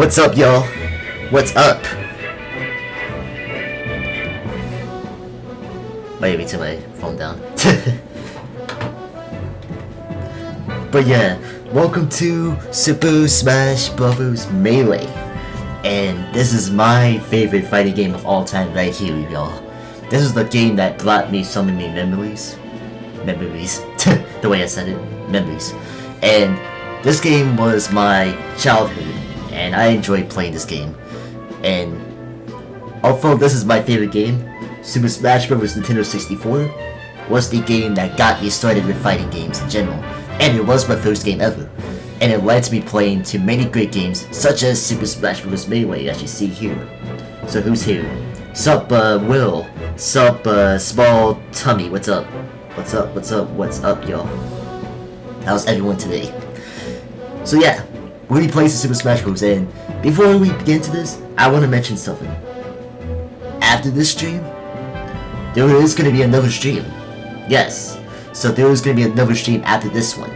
What's up, y'all? What's up? Wait, let me turn my phone down. But yeah, welcome to Super Smash Bros. Melee. And this is my favorite fighting game of all time right here, y'all. This is the game that brought me so many memories. The way I said it. Memories. And this game was my childhood. And I enjoyed playing this game. And although this is my favorite game, Super Smash Bros. Nintendo 64 was the game that got me started with fighting games in general. And it was my first game ever. And it led to me playing to many great games, such as Super Smash Bros. Melee, as you see here. So who's here? Sup, Will? Sup, Small Tummy? What's up? What's up? What's up? What's up, y'all? How's everyone today? So yeah, we're gonna be playing some Super Smash Bros. And before we get into this, I want to mention something. After this stream, there is gonna be another stream. Yes. So there is gonna be another stream after this one.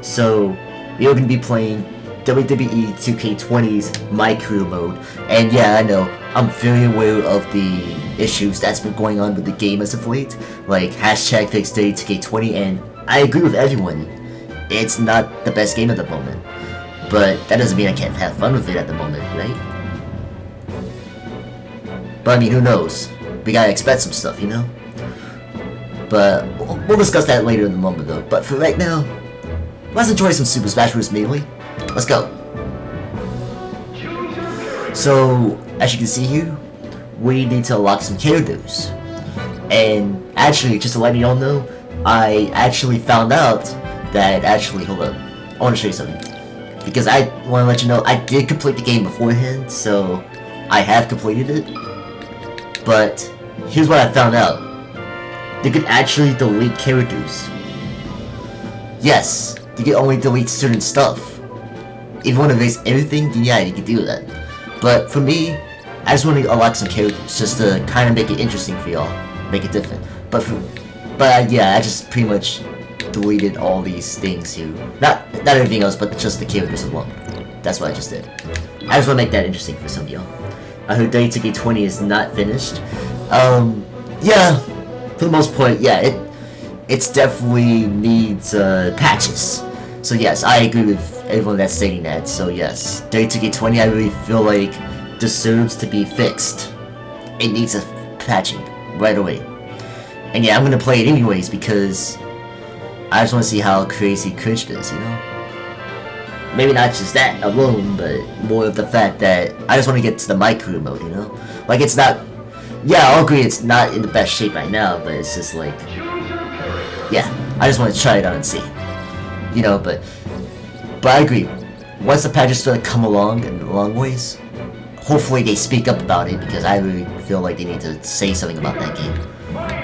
So we are gonna be playing WWE 2K20's My Career Mode. And yeah, I know, I'm very aware of the issues that's been going on with the game as of late. Like hashtag fix WWE2K20, and I agree with everyone. It's not the best game at the moment. But that doesn't mean I can't have fun with it at the moment, right? But I mean, who knows? We gotta expect some stuff, you know? But we'll discuss that later in the moment though. But for right now, let's enjoy some Super Smash Bros. Melee. Let's go. So, as you can see here, we need to unlock some characters. And actually, just to let you all know, I actually found out that hold up. I want to show you something. Because I want to let you know, I did complete the game beforehand, so I have completed it. But here's what I found out. You can actually delete characters. Yes, you can only delete certain stuff. If you want to erase everything, then yeah, you can do that. But for me, I just want to unlock some characters, just to kind of make it interesting for y'all, make it different. But yeah, I just pretty much deleted all these things here. Not everything else, but just the characters alone. That's what I just did. I just want to make that interesting for some of y'all. I heard WWE2K20 is not finished. Yeah, for the most part, yeah, it's definitely needs patches. So yes, I agree with everyone that's stating that. So yes, WWE2K20 I really feel like deserves to be fixed. It needs a patching right away. And yeah, I'm gonna play it anyways because I just want to see how crazy Cringe is, you know? Maybe not just that alone, but more of the fact that I just want to get to the My Career Mode, you know? Like, it's not... Yeah, I'll agree it's not in the best shape right now, but it's just like... Yeah, I just want to try it out and see. You know, but I agree. Once the patches start to come along in a long ways, hopefully they speak up about it, because I really feel like they need to say something about that game.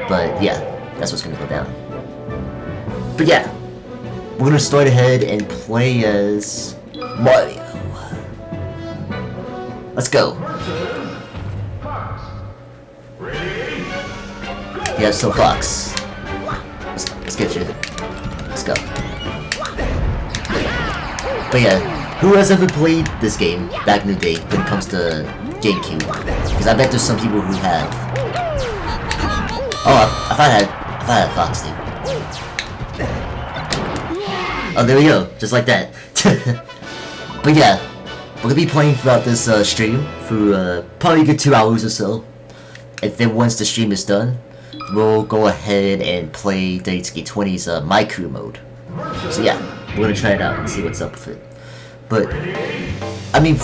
But yeah, that's what's gonna go down. But yeah, we're gonna start ahead and play as Mario. Let's go. Yeah, so Fox. Let's get you. Let's go. But yeah, who has ever played this game back in the day when it comes to GameCube? Because I bet there's some people who have. Oh, I thought I had Fox, dude. Oh, there we go, just like that. But yeah, we're gonna be playing throughout this stream for probably a good 2 hours or so. And then once the stream is done, we'll go ahead and play WWE2K20's My Career Mode. So yeah, we're gonna try it out and see what's up with it. But, I mean,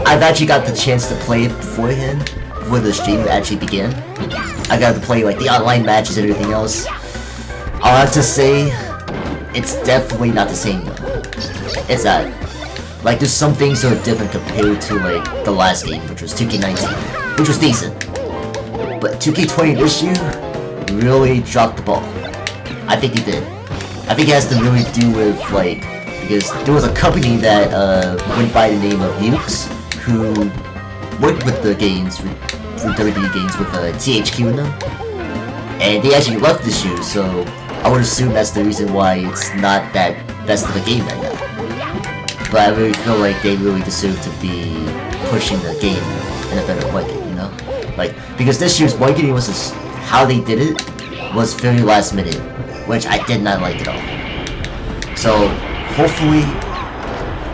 I've actually got the chance to play it beforehand, before the stream actually began. I got to play like the online matches and everything else. I'll have to say, it's definitely not the same though. It's not. Like, there's some things that are different compared to like the last game, which was 2K19, which was decent. But 2K20 this year really dropped the ball. I think it did. I think it has to really do with like, because there was a company that went by the name of Nukes, who worked with the games, for WWE games with THQ in them, and they actually left this year, so I would assume that's the reason why it's not that best of a game right now. But I really feel like they really deserve to be pushing the game in a better way, you know? Like, because this year's marketing was just, how they did it was very last minute, which I did not like at all. So, hopefully,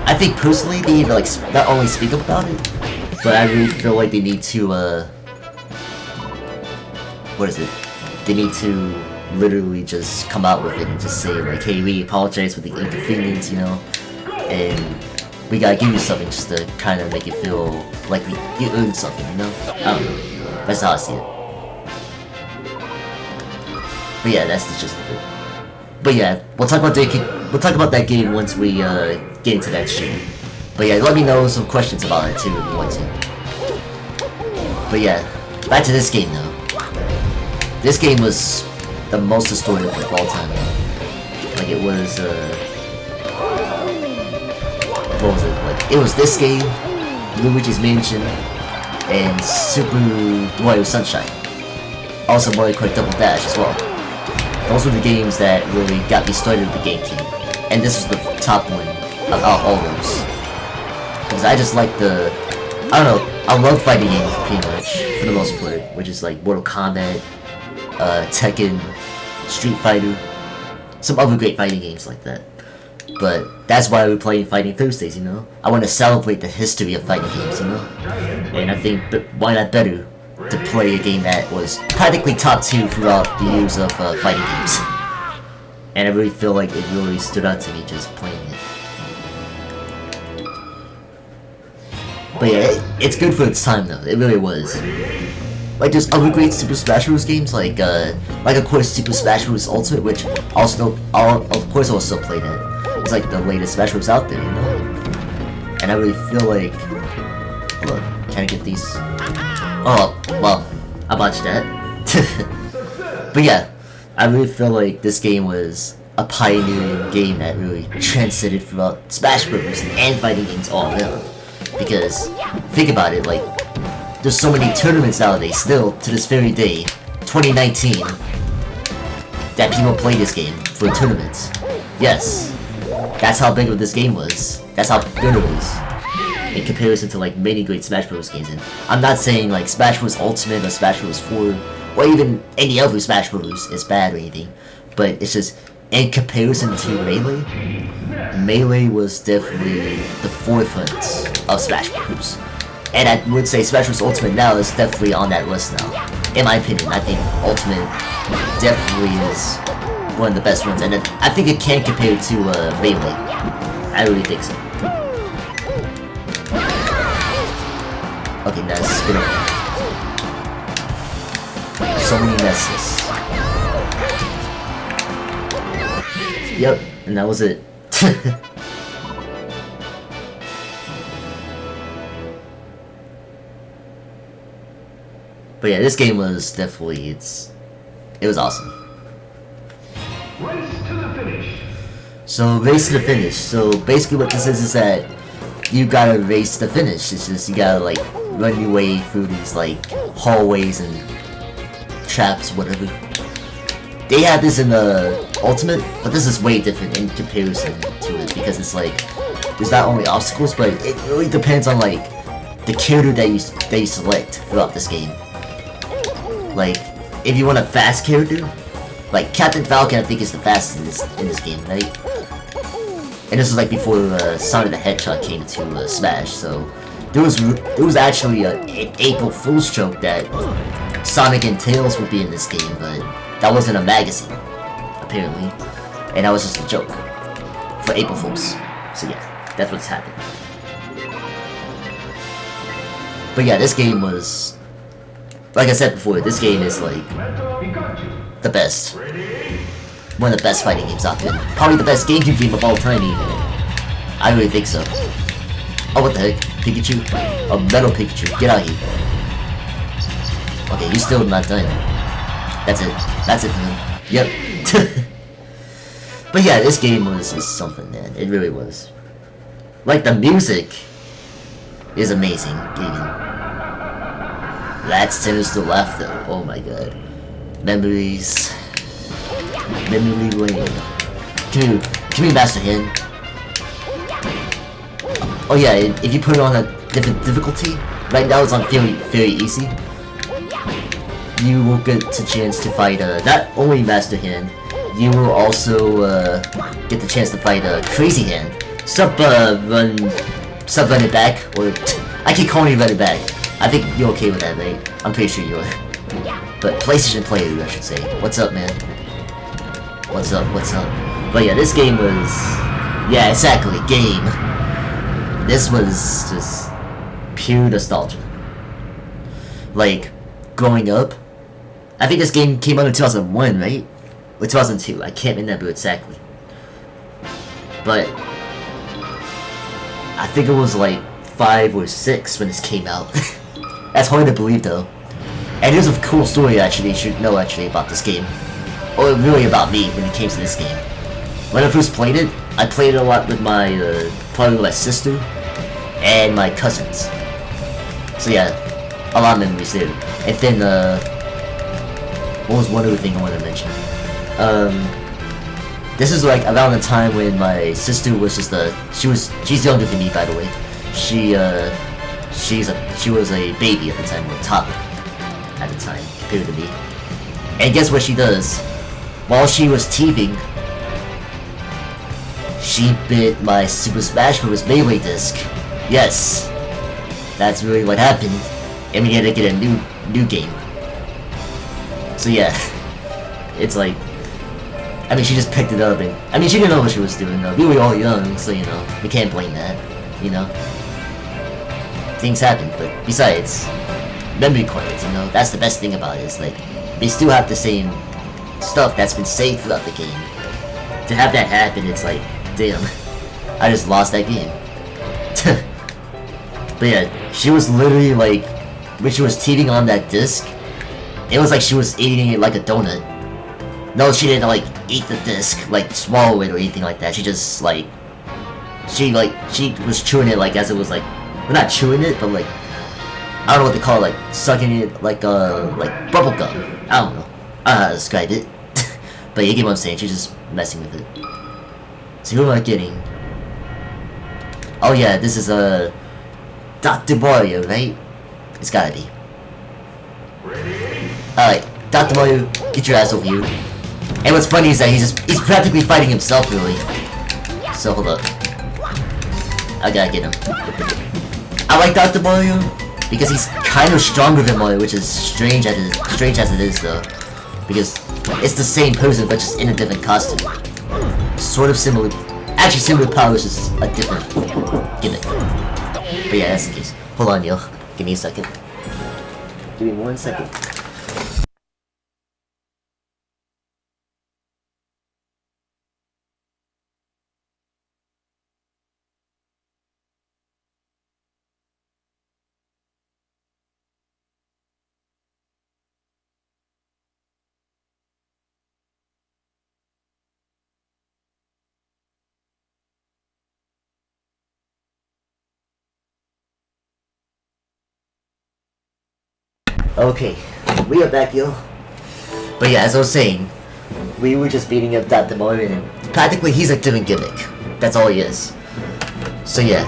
I think personally they need to like not only speak up about it, but I really feel like they need to, what is it? They need to literally just come out with it and just say like, hey, we apologize for the inconvenience, you know, and we gotta give you something just to kind of make you feel like you earned something, you know? I don't know. That's how I see it. But yeah, that's the gist of it. But yeah, we'll talk about that game once we get into that stream. But yeah, let me know some questions about it too if you want to. But yeah, back to this game though. This game was the most distorted of all time though. Like it was what was it? Like it was this game, Luigi's Mansion, and Super Mario Sunshine. Also Mario Kart Double Dash as well. Those were the games that really got me started with the GameCube. And this was the top one of all those. Because I just like I don't know, I love fighting games pretty much, for the most part. Which is like Mortal Kombat, Tekken, Street Fighter, some other great fighting games like that. But that's why we're playing Fighting Thursdays, you know? I want to celebrate the history of fighting games, you know? And I think, why not better to play a game that was practically top 2 throughout the years of fighting games. And I really feel like it really stood out to me just playing it. But yeah, it's good for its time though, it really was. Like there's other great Super Smash Bros. Games, like of course Super Smash Bros. Ultimate, which of course I'll still play that. It's like the latest Smash Bros. Out there, you know? And I really feel like, hold on, can I get these? Oh, well, I botched that. But yeah, I really feel like this game was a pioneering game that really transcended throughout Smash Bros. And fighting games all around. Because, think about it, like, there's so many tournaments nowadays, still, to this very day, 2019, that people play this game for tournaments. Yes, that's how big of this game was. That's how good it was. In comparison to like many great Smash Bros. Games. And I'm not saying like Smash Bros. Ultimate or Smash Bros. 4 or even any other Smash Bros. Is bad or anything, but it's just in comparison to Melee was definitely the forefront of Smash Bros. And I would say Smash Bros. Ultimate now is definitely on that list now. In my opinion, I think Ultimate definitely is one of the best ones, and I think it can compare to Melee. I really think so. Okay, that's good. So many messes. Yep, and that was it. But yeah, this game was definitely, it was awesome. Race to the finish. So, race to the finish. So, basically what this is that you gotta race to the finish. It's just, you gotta, like, run your way through these, like, hallways and traps, whatever. They had this in the Ultimate, but this is way different in comparison to it, because it's like, there's not only obstacles, but it really depends on, like, the character that you select throughout this game. Like, if you want a fast character, like, Captain Falcon, I think, is the fastest in this game, right? And this was like before Sonic the Hedgehog came into Smash, so there was actually an April Fool's joke that Sonic and Tails would be in this game, but that wasn't a magazine, apparently, and that was just a joke for April Fools. So yeah, that's what's happened. But yeah, this game was, like I said before, this game is like the best. One of the best fighting games out there. Probably the best GameCube game of all time, even. I really think so. Oh, what the heck? Pikachu? A metal Pikachu. Get out of here. Okay, you're still not done. That's it. That's it for him. Yep. But yeah, this game was something, man. It really was. Like, the music is amazing. Gaming. That's Sinister Laughter. Oh my god. Memories. Memory lane. Come here, Master Hand. Oh yeah, if you put on different difficulty. Right now it's on very easy. You will get a chance to fight not only Master Hand, you will also get the chance to fight Crazy Hand. Stop running back, or I keep calling you running back. I think you're okay with that, right? I'm pretty sure you are. But PlayStation player, I should say. What's up, man? What's up? But yeah, this game was... Yeah, exactly, game. This was just pure nostalgia. Like, growing up, I think this game came out in 2001, right? Or 2002, I can't remember exactly. But I think it was like 5 or 6 when this came out. That's hard to believe though. And there's a cool story actually you should know actually about this game. Or really about me when it came to this game. When I first played it, I played it a lot with my, probably with my sister and my cousins. So yeah, a lot of memories there. And then, what was one other thing I wanted to mention? This is like around the time when my sister was just she's younger than me, by the way. She was a baby at the time, or a toddler at the time, compared to me. And guess what she does? While she was teething, she bit my Super Smash Bros. Melee disc. Yes, that's really what happened. And we had to get a new game. So yeah, it's like, I mean, she just picked it up, and I mean, she didn't know what she was doing though. We were all young, so you know, we can't blame that. You know, things happen. But besides, memory cards, you know, that's the best thing about it. Is like they still have the same stuff that's been saved throughout the game. To have that happen, it's like, damn, I just lost that game. But yeah, she was literally like, when she was teething on that disc, it was like she was eating it like a donut. No, she didn't like eat the disc, like swallow it or anything like that. She just like, she was chewing it like as it was like, well, not chewing it, but like, I don't know what they call it, like sucking it like bubble gum. I don't know. I don't know how to describe it. But you get what I'm saying, she's just messing with it. So who am I getting? Oh yeah, this is Dr. Mario, right? It's gotta be. Alright, Dr. Mario, get your ass over here. And what's funny is that he's practically fighting himself, really. So hold up. I gotta get him. I like Dr. Mario because he's kind of stronger than Mario, which is strange as it is though. Because it's the same person but just in a different costume. Sort of similar, actually similar powers, just a different gimmick. But yeah, that's the case. Hold on, yo. Give me a second. Give me 1 second. Okay, we are back, yo. But yeah, as I was saying, we were just beating up Dr. Mario, and practically he's a different gimmick. That's all he is. So yeah,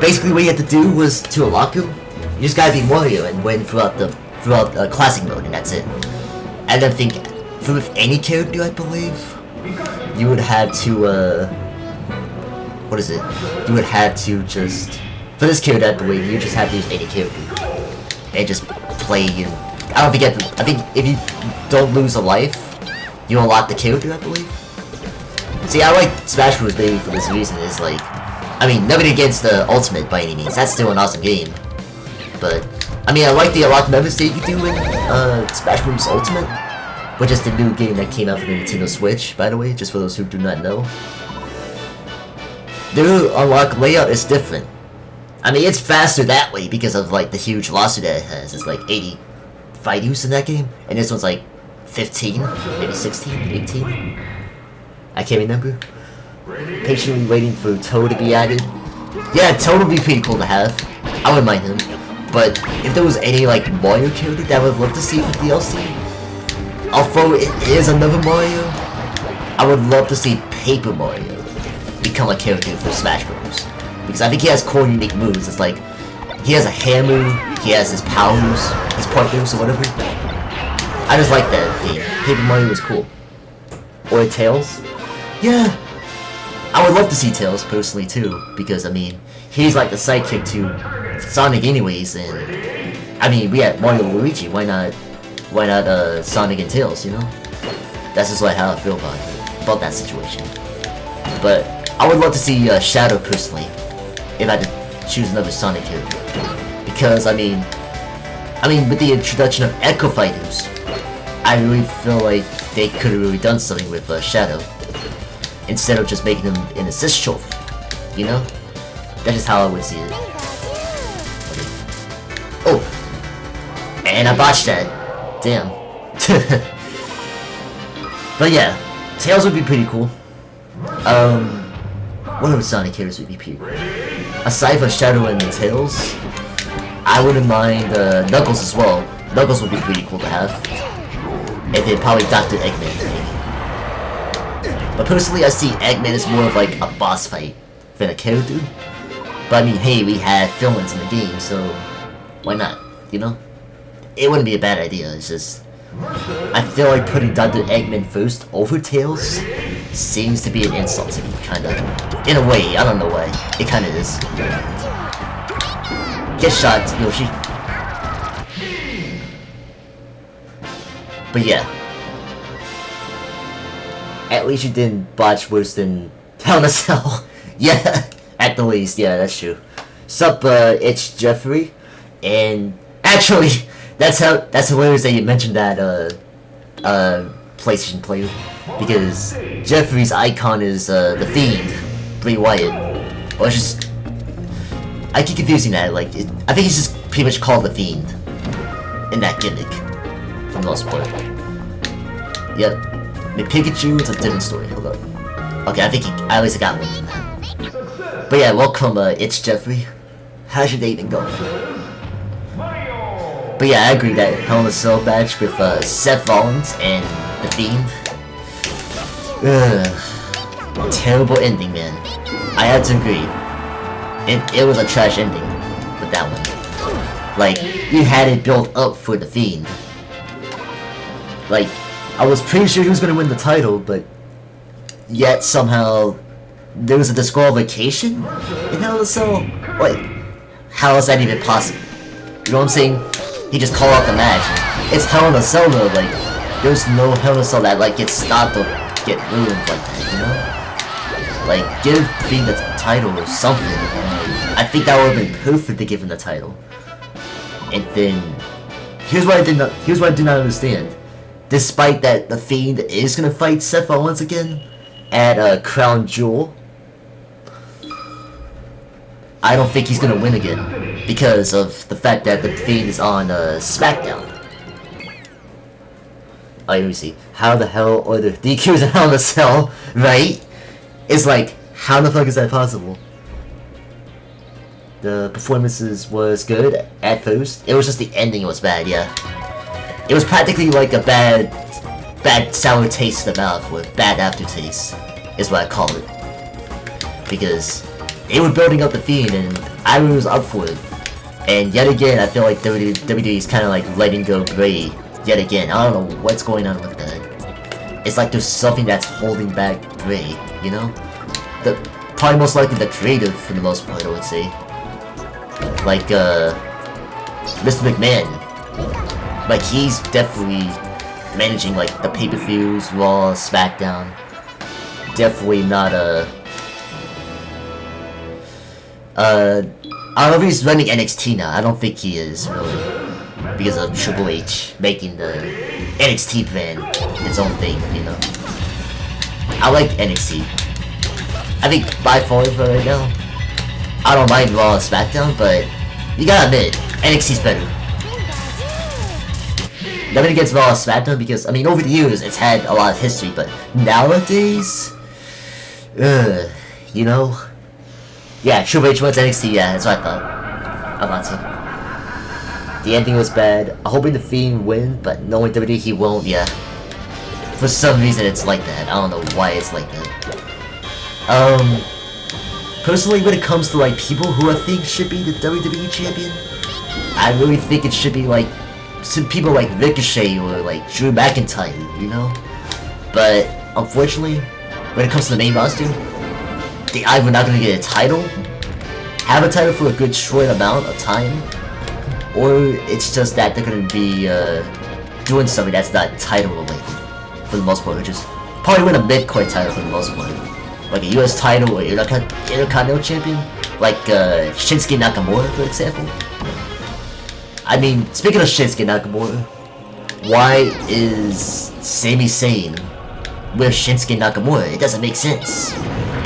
basically what you had to do was to unlock him, you just gotta beat Mario and win throughout classic mode, and that's it. And I think with any character, I believe, you would have to what is it? You would have to just, for this character, I believe you just have to use any character and just play. I think if you don't lose a life, you unlock the character, I believe. See, I like Smash Bros. Baby for this reason. Is like, I mean, nothing against the Ultimate by any means. That's still an awesome game. But I mean, I like the unlock members that you can do in Smash Bros. Ultimate, which is the new game that came out for the Nintendo Switch, by the way, just for those who do not know. The unlock layout is different. I mean, it's faster that way because of like the huge roster that it has. It's like 80 fighters in that game, and this one's like 15, maybe 16, 18. I can't remember. Patiently waiting for Toad to be added. Yeah, Toad would be pretty cool to have. I wouldn't mind him. But if there was any like Mario character that I would love to see for DLC, although it is another Mario, I would love to see Paper Mario become a character for Smash Bros. Because I think he has cool unique moves. It's like, He has a hammer, he has his powers, his partners or whatever. I just like that game. Paper Mario was cool. Or Tails? Yeah. I would love to see Tails personally too, because I mean, he's like the sidekick to Sonic anyways, and I mean, we had Mario and Luigi, why not Sonic and Tails, you know? That's just like how I feel about that situation. But I would love to see Shadow personally, if I had to choose another Sonic character. Because I mean, with the introduction of Echo Fighters, I really feel like they could have really done something with Shadow, instead of just making him an assist trophy, you know? That's just how I would see it. Okay. Oh! And I botched that. Damn. But yeah, Tails would be pretty cool. What other Sonic characters would be pretty cool? Aside from Shadow and Tails, I wouldn't mind Knuckles as well. Knuckles would be pretty cool to have. And then probably Dr. Eggman, maybe. But personally, I see Eggman as more of like a boss fight than a character. But I mean, hey, we had villains in the game, so why not, you know? It wouldn't be a bad idea, it's just... I feel like putting Dr. Eggman first over Tails seems to be an insult to me, kinda. In a way, I don't know why. It kinda is. Get shot, Yoshi. But yeah. At least you didn't botch worse than Hell in a Cell. Yeah, at the least, yeah, that's true. Sup, it's Jeffrey. And actually, that's hilarious that you mentioned that PlayStation player, because Jeffrey's icon is the Fiend, Bray Wyatt. Or it's just, I keep confusing that. Like, I think he's just pretty much called the Fiend in that gimmick, for the most part. Yep. With Pikachu, it's a different story. Hold up. Okay, I think at least I got one from that. But yeah, welcome. It's Jeffrey. How's your day been going? But yeah, I agree that Hell in a Cell match with Seth Rollins and The Fiend. Ugh. Terrible ending, man. I had to agree. It was a trash ending with that one. Like, you had it built up for The Fiend. Like, I was pretty sure he was gonna win the title, but yet somehow there was a disqualification in Hell in a Cell? Wait, how is that even possible? You know what I'm saying? He just called out the match. It's Hell in a Cell though, like, there's no Hell in a Cell that like gets stopped or get ruined like that, you know? Like, give Fiend the title or something. I think that would have been perfect to give him the title. And then, here's what I do not understand. Despite that the Fiend is gonna fight Seth Rollins again at Crown Jewel, I don't think he's gonna win again because of the fact that the Fiend is on SmackDown. Oh, let me see. How the hell are the DQs in Hell in a Cell, right? It's like, how the fuck is that possible? The performances was good at first. It was just the ending was bad, yeah. It was practically like a bad sour taste in the mouth with bad aftertaste, is what I call it. Because they were building up the Fiend and I was up for it. And yet again, I feel like WWE is kind of like letting go Bray yet again. I don't know what's going on with that. It's like there's something that's holding back Bray, you know? Probably most likely the creative for the most part, I would say. Like, Mr. McMahon. Like, he's definitely managing, like, the pay-per-views, Raw, SmackDown. Definitely not, I don't know if he's running NXT now. I don't think he is, really. Because of Triple H making the NXT brand its own thing, you know? I like NXT. I think by far for right now, I don't mind Raw and SmackDown, but you gotta admit, NXT's better. Nothing against Raw and SmackDown because, I mean, over the years it's had a lot of history, but nowadays, you know? Yeah, Triple H wants NXT, yeah, that's what I thought. I thought so. The ending was bad. I'm hoping the Fiend win, but knowing WWE he won't, yeah. For some reason it's like that. I don't know why it's like that. Personally, when it comes to like people who I think should be the WWE champion, I really think it should be like some people like Ricochet or like Drew McIntyre, you know? But unfortunately, when it comes to the main roster, they either not gonna get a title, have a title for a good short amount of time, or it's just that they're gonna be doing something that's not title related for the most part, which is probably win a mid-card title for the most part, like a US title or Intercontinental champion, like Shinsuke Nakamura, for example. I mean, speaking of Shinsuke Nakamura, why is Sami Zayn with Shinsuke Nakamura? It doesn't make sense.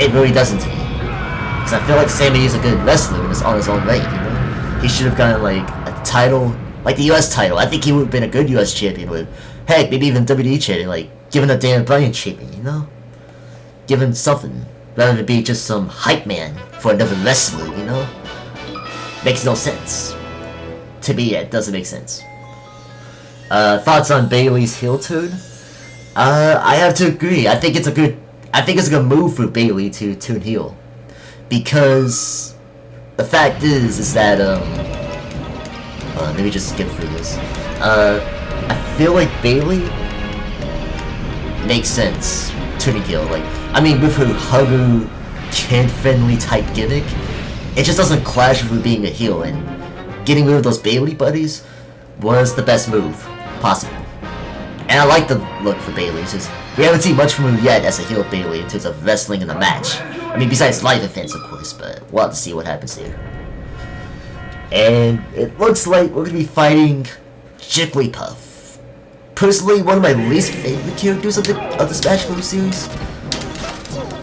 It really doesn't to me. Because I feel like Sami is a good wrestler and is on his own right, you know? He should have gotten like a title, like the US title. I think he would have been a good US champion with, heck, maybe even WWE champion, like, given a Daniel Bryan champion, you know? Give him something, rather than be just some hype man for another wrestler, you know? Makes no sense. To me, it doesn't make sense. Thoughts on Bayley's heel turn? I have to agree. I think it's a good move for Bayley to turn heel, because the fact is that let me just skip through this. I feel like Bayley makes sense turning heel. Like, I mean, with her hugger, kid-friendly type gimmick, it just doesn't clash with her being a heel, and getting rid of those Bayley buddies was the best move possible. And I like the look for Bayley. It's just, we haven't seen much from her yet as a heel Bayley in terms of wrestling in the match. I mean, besides live events, of course, but we'll have to see what happens there. And it looks like we're gonna be fighting Jigglypuff. Personally, one of my least favorite characters of the Smash Bros. Series.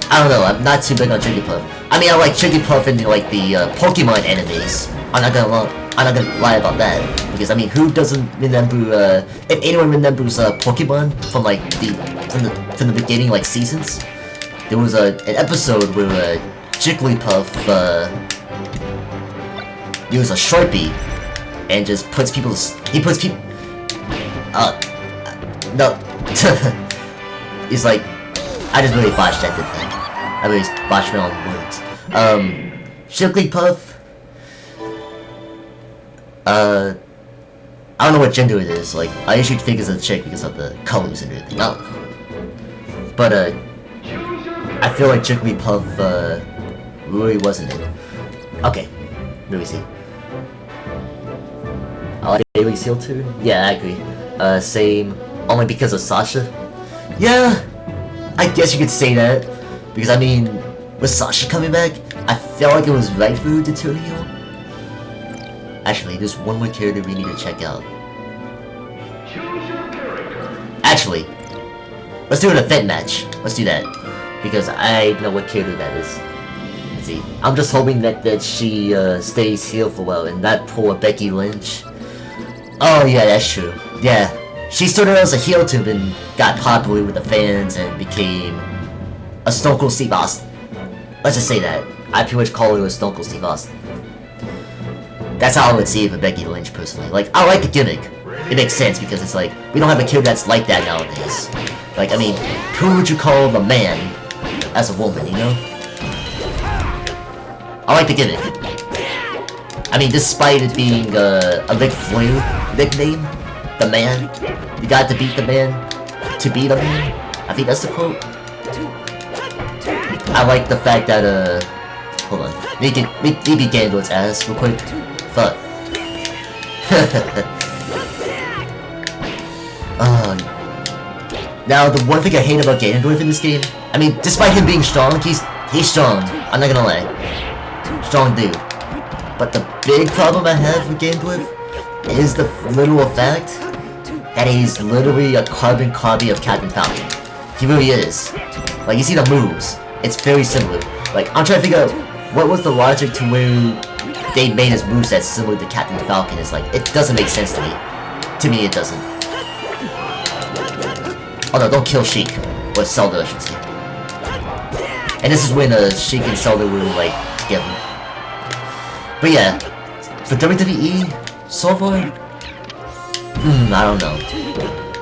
I don't know, I'm not too big on Jigglypuff. I mean, I like Jigglypuff in the Pokemon animes. I'm not gonna lie about that, because I mean, who doesn't remember? If anyone remembers Pokemon from like from the beginning, like seasons, there was an episode where Jigglypuff uses a Sharpie and just puts people. He puts people. No, he's like, I just really botched that, didn't I? I really botched my own words. Jigglypuff. I don't know what gender it is. Like, I usually think it's a chick because of the colors and everything. I don't know. But I feel like Jigglypuff really wasn't it. Okay, let me see. I like Bayley's heel too. Yeah, I agree. Same. Only because of Sasha. Yeah, I guess you could say that, because I mean, with Sasha coming back, I felt like it was right for her to turn heel. Actually, there's one more character we need to check out. Actually, let's do an event match. Let's do that, because I know what character that is. Let's see. I'm just hoping that she stays heel for a while and not pull a Becky Lynch. Oh yeah, that's true. Yeah, she started out as a heel too and got popular with the fans and became a Stone Cold Steve Austin. Let's just say that. I pretty much call her a Stone Cold Steve Austin. That's how I would see it for Becky Lynch, personally. Like, I like the gimmick. It makes sense, because it's like, we don't have a character that's like that nowadays. Like, I mean, who would you call the man as a woman, you know? I like the gimmick. I mean, despite it being a Ric Flair nickname, the man, you got to beat the man to beat a man. I think that's the quote. I like the fact that, hold on. Maybe Ganondorf's ass real quick. Fuck. Now, the one thing I hate about Ganondorf in this game, I mean, despite him being strong, he's strong. I'm not gonna lie. Strong dude. But the big problem I have with Ganondorf is the literal fact that he's literally a carbon copy of Captain Falcon. He really is. Like, you see the moves. It's very similar. Like, I'm trying to figure out what was the logic to where they made his moveset similar to Captain Falcon. It's like, it doesn't make sense to me. To me, it doesn't. Oh no, don't kill Sheik. Or Zelda, I should say. And this is when Sheik and Zelda were, like, together. But yeah, for WWE, so far, I don't know.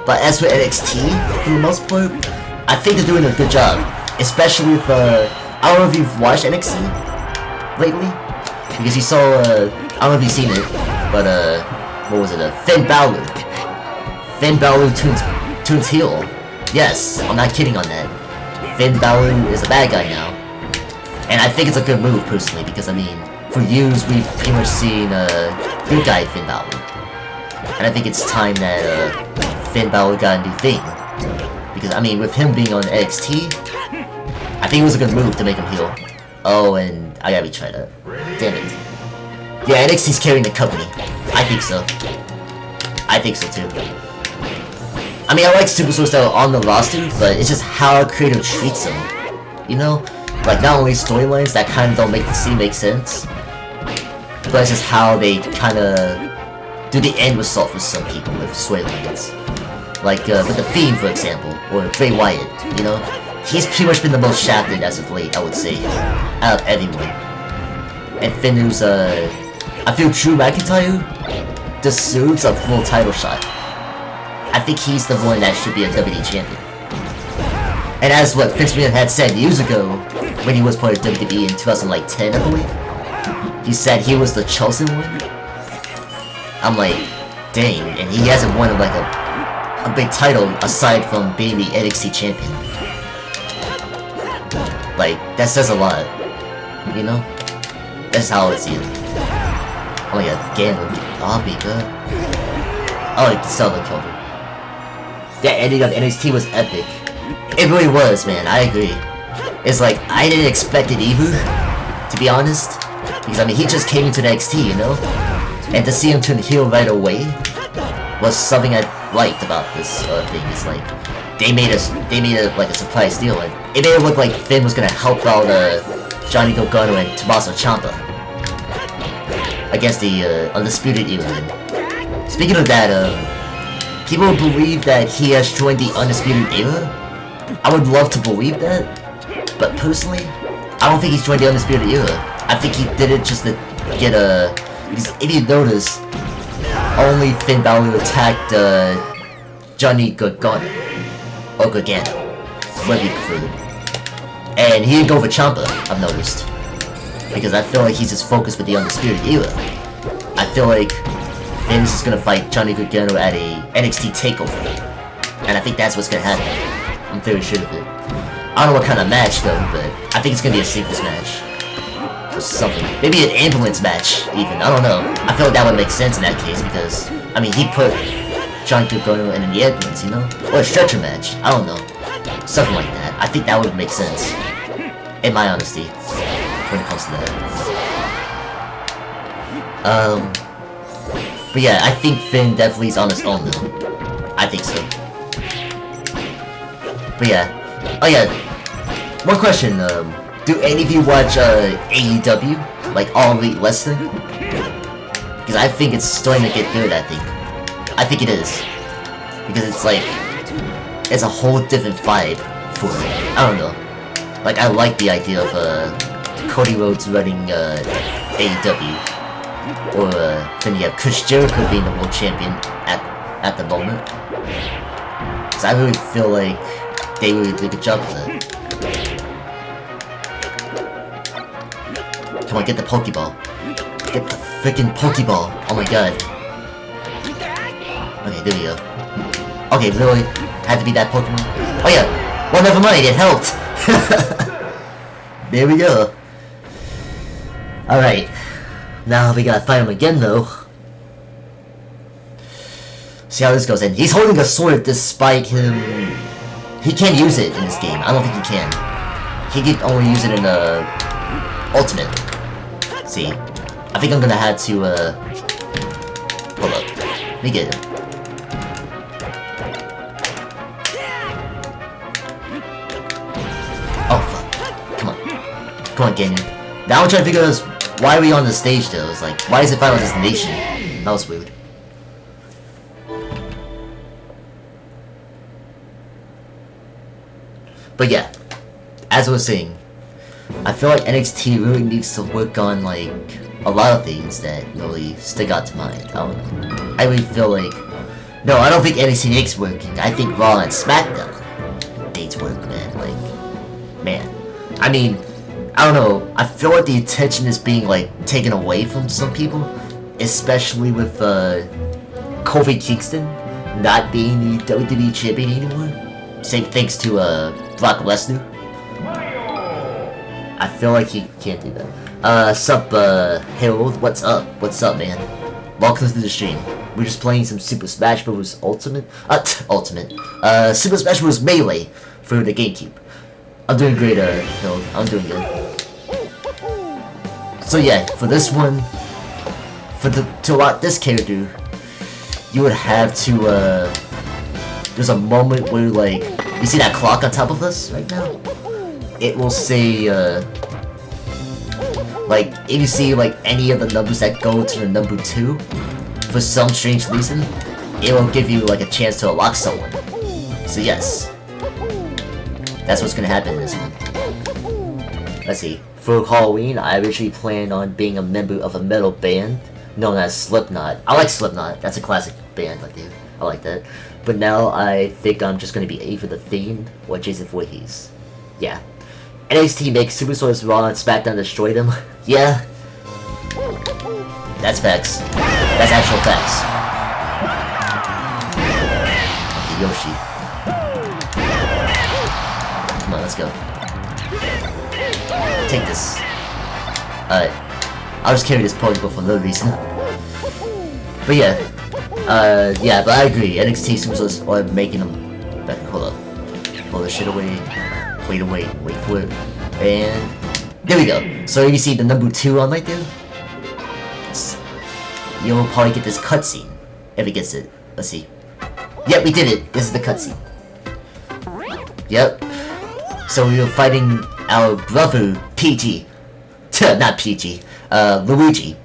But as for NXT, for the most part, I think they're doing a good job. Especially with, I don't know if you've watched NXT, lately? Because you saw, I don't know if you've seen it, but, what was it, Finn Balor. Finn Balor turns heel. Yes, I'm not kidding on that. Finn Balor is a bad guy now. And I think it's a good move, personally, because, I mean, for years we've pretty much seen, good guy Finn Balor. And I think it's time that, Finn Balor got a new thing. Because, I mean, with him being on NXT, I think it was a good move to make him heel. Oh, and I gotta retry that. Damn it. Yeah, NXT's carrying the company. I think so. I think so too. I mean, I like Superstars that are on the roster, but it's just how creative treats them. You know? Like, not only storylines that kind of don't make the scene make sense, but it's just how they kind of do the end result for some people with storylines. Like, with The Fiend, for example, or Bray Wyatt, you know? He's pretty much been the most shafted as of late, I would say, out of everyone. And Finn's, I feel Drew McIntyre deserves a full title shot. I think he's the one that should be a WWE champion. And as what Vince McMahon had said years ago, when he was part of WWE in 2010, I believe, he said he was the chosen one. I'm like, dang, and he hasn't won like a big title aside from being the NXT champion. Like, that says a lot, you know? That's how I see it. Oh my god, Gandalf, oh my god. Oh, like, Zelda killed him. That ending of NXT was epic. It really was, man, I agree. It's like, I didn't expect it either, to be honest. Because, I mean, he just came into NXT, you know? And to see him turn heel right away was something I liked about this thing. It's like, they made it like a surprise deal, and it made it look like Finn was gonna help out Johnny Gargano and Tommaso Ciampa against the Undisputed Era. Speaking of that, people believe that he has joined the Undisputed Era. I would love to believe that, but personally, I don't think he's joined the Undisputed Era. I think he did it just to get because if you notice, only Finn Balor attacked Johnny Gargano. Or Gargano, whatever you prefer. And he didn't go for Ciampa, I've noticed. Because I feel like he's just focused with the Undisputed Era. I feel like Finn's just gonna fight Johnny Gargano at a NXT TakeOver. And I think that's what's gonna happen. I'm very sure of it. I don't know what kind of match though, but I think it's gonna be a singles match. Or something. Maybe an ambulance match, even. I don't know. I feel like that would make sense in that case because, I mean, he put Johnny Gargano in the ambulance, you know? Or a stretcher match. I don't know. Something like that. I think that would make sense. In my honesty. When it comes to that. But yeah, I think Finn definitely is on his own though. I think so. But yeah. Oh yeah. One question, do any of you watch AEW? Like All Elite Wrestling? Because I think it's starting to get good, I think it is. Because it's like, it's a whole different vibe for it. I don't know. Like, I like the idea of Cody Rhodes running AEW. Or then you have Chris Jericho being the world champion at the moment. Because I really feel like they really did a good job with it. Come on, get the Pokeball. Get the freaking Pokeball. Oh my god. Okay, there we go. Okay, really? Had to be that Pokemon? Oh yeah! Well, never mind, it helped! There we go. Alright. Now we gotta fight him again, though. See how this goes. And he's holding a sword despite him... He can't use it in this game. I don't think he can. He can only use it in the... Ultimate. See. I think I'm gonna have to, hold up. Let me get him. Oh, fuck. Come on. Come on, Ganyan. Now I'm trying to figure out why are we on the stage, though? It's like, why is it Final Destination? That was weird. But yeah. As I was saying, I feel like NXT really needs to work on, like, a lot of things that really stick out to mind. I don't know. I really feel like... No, I don't think NXT needs working. I think Raw and SmackDown needs work, man. Like, man. I mean, I don't know, I feel like the attention is being like taken away from some people, especially with Kofi Kingston not being the WWE champion anymore. Same thanks to Brock Lesnar. I feel like he can't do that. Sup, Harold, what's up? What's up, man? Welcome to the stream. We're just playing some Super Smash Bros. Ultimate. Super Smash Bros. Melee for the GameCube. I'm doing great, Harold. I'm doing good. So yeah, for this one, to unlock this character, you would have to, there's a moment where, like, you see that clock on top of us right now? It will say, like, if you see, like, any of the numbers that go to the number 2, for some strange reason, it will give you, like, a chance to unlock someone. So yes, that's what's gonna happen in this one. Let's see. For Halloween, I originally planned on being a member of a metal band known as Slipknot. I like Slipknot. That's a classic band, like, dude. I like that. But now I think I'm just gonna be either The Fiend or Jason Voorhees. Yeah. NXT makes Superstars Raw and SmackDown destroy them. Yeah. That's facts. That's actual facts. Okay, Yoshi. Come on, let's go. Take this. Alright. I'll just carry this Pokeball for no reason. But yeah. Yeah, but I agree. NXT Superstars are making them better. Hold up. Pull this shit away. Wait for it. And there we go. So you see the number 2 on right there? You'll probably get this cutscene if it gets it. Let's see. Yep, we did it. This is the cutscene. Yep. So we were fighting our brother PG. Not PG. Luigi.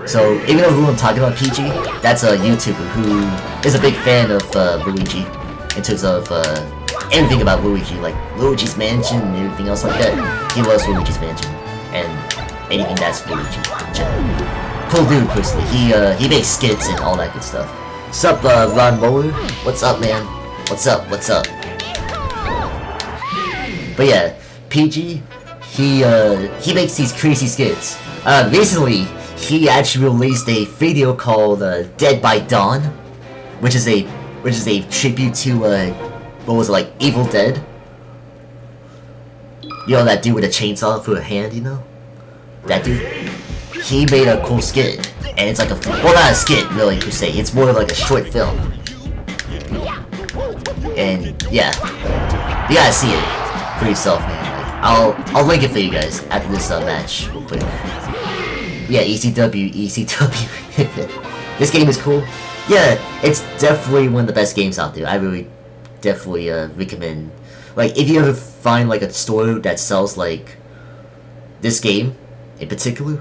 So even though who I'm talking about, PG, that's a YouTuber who is a big fan of Luigi in terms of everything about Luigi, like Luigi's Mansion and everything else like that. He loves Luigi's Mansion and anything that's Luigi in general. Cool dude, personally. He makes skits and all that good stuff. Sup, Ron Mower? What's up, man? What's up? But yeah, PG, he makes these crazy skits. Recently, he actually released a video called Dead by Dawn, which is a tribute to what was it, like, Evil Dead? You know that dude with a chainsaw for a hand, you know? That dude? He made a cool skit, and it's like well, not a skit really per se, it's more like a short film. And yeah, you gotta see it for yourself, man. Like, I'll link it for you guys after this match real quick. Yeah, ECW. This game is cool. Yeah, it's definitely one of the best games out there. I really definitely recommend. Like, if you ever find like a store that sells like this game in particular,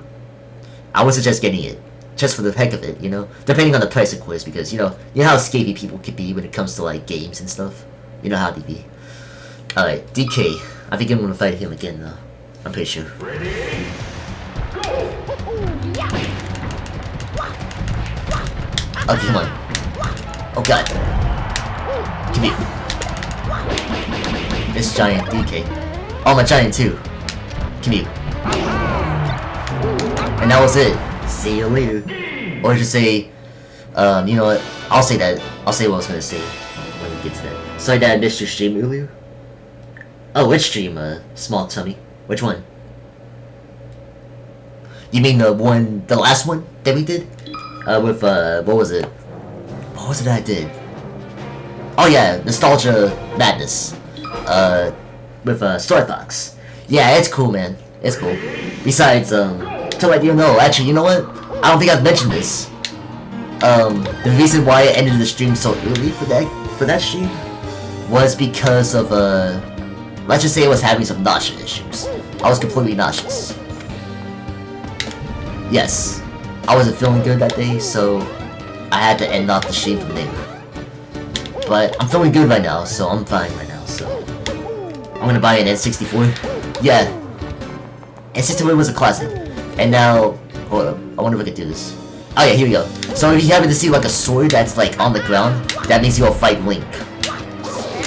I would suggest getting it, just for the heck of it, you know? Depending on the price, of course, because, you know how skeevy people can be when it comes to, like, games and stuff. You know how they be. Alright, DK. I think I'm gonna fight him again, though. I'm pretty sure. Okay, come on. Oh, God. Come here. This giant DK. Oh, my giant, too. Come here. And that was it. See you later. Or just say, you know what? I'll say that. I'll say what I was gonna say when we get to that. Sorry that I missed your stream earlier. Oh, which stream? Small tummy. Which one? You mean the last one that we did? With what was it? What was it that I did? Oh yeah, Nostalgia Madness. With Star Fox. Yeah, it's cool, man. It's cool. Besides, to let you know, actually, you know what? I don't think I've mentioned this. The reason why I ended the stream so early for that stream was because of, let's just say I was having some nausea issues. I was completely nauseous. Yes, I wasn't feeling good that day, so I had to end off the stream from there. But I'm feeling good right now, so I'm fine right now, so I'm gonna buy an N64. Yeah, N64 was a classic. And now, hold up, I wonder if I can do this. Oh yeah, here we go. So if you happen to see like a sword that's like on the ground, that means you'll fight Link.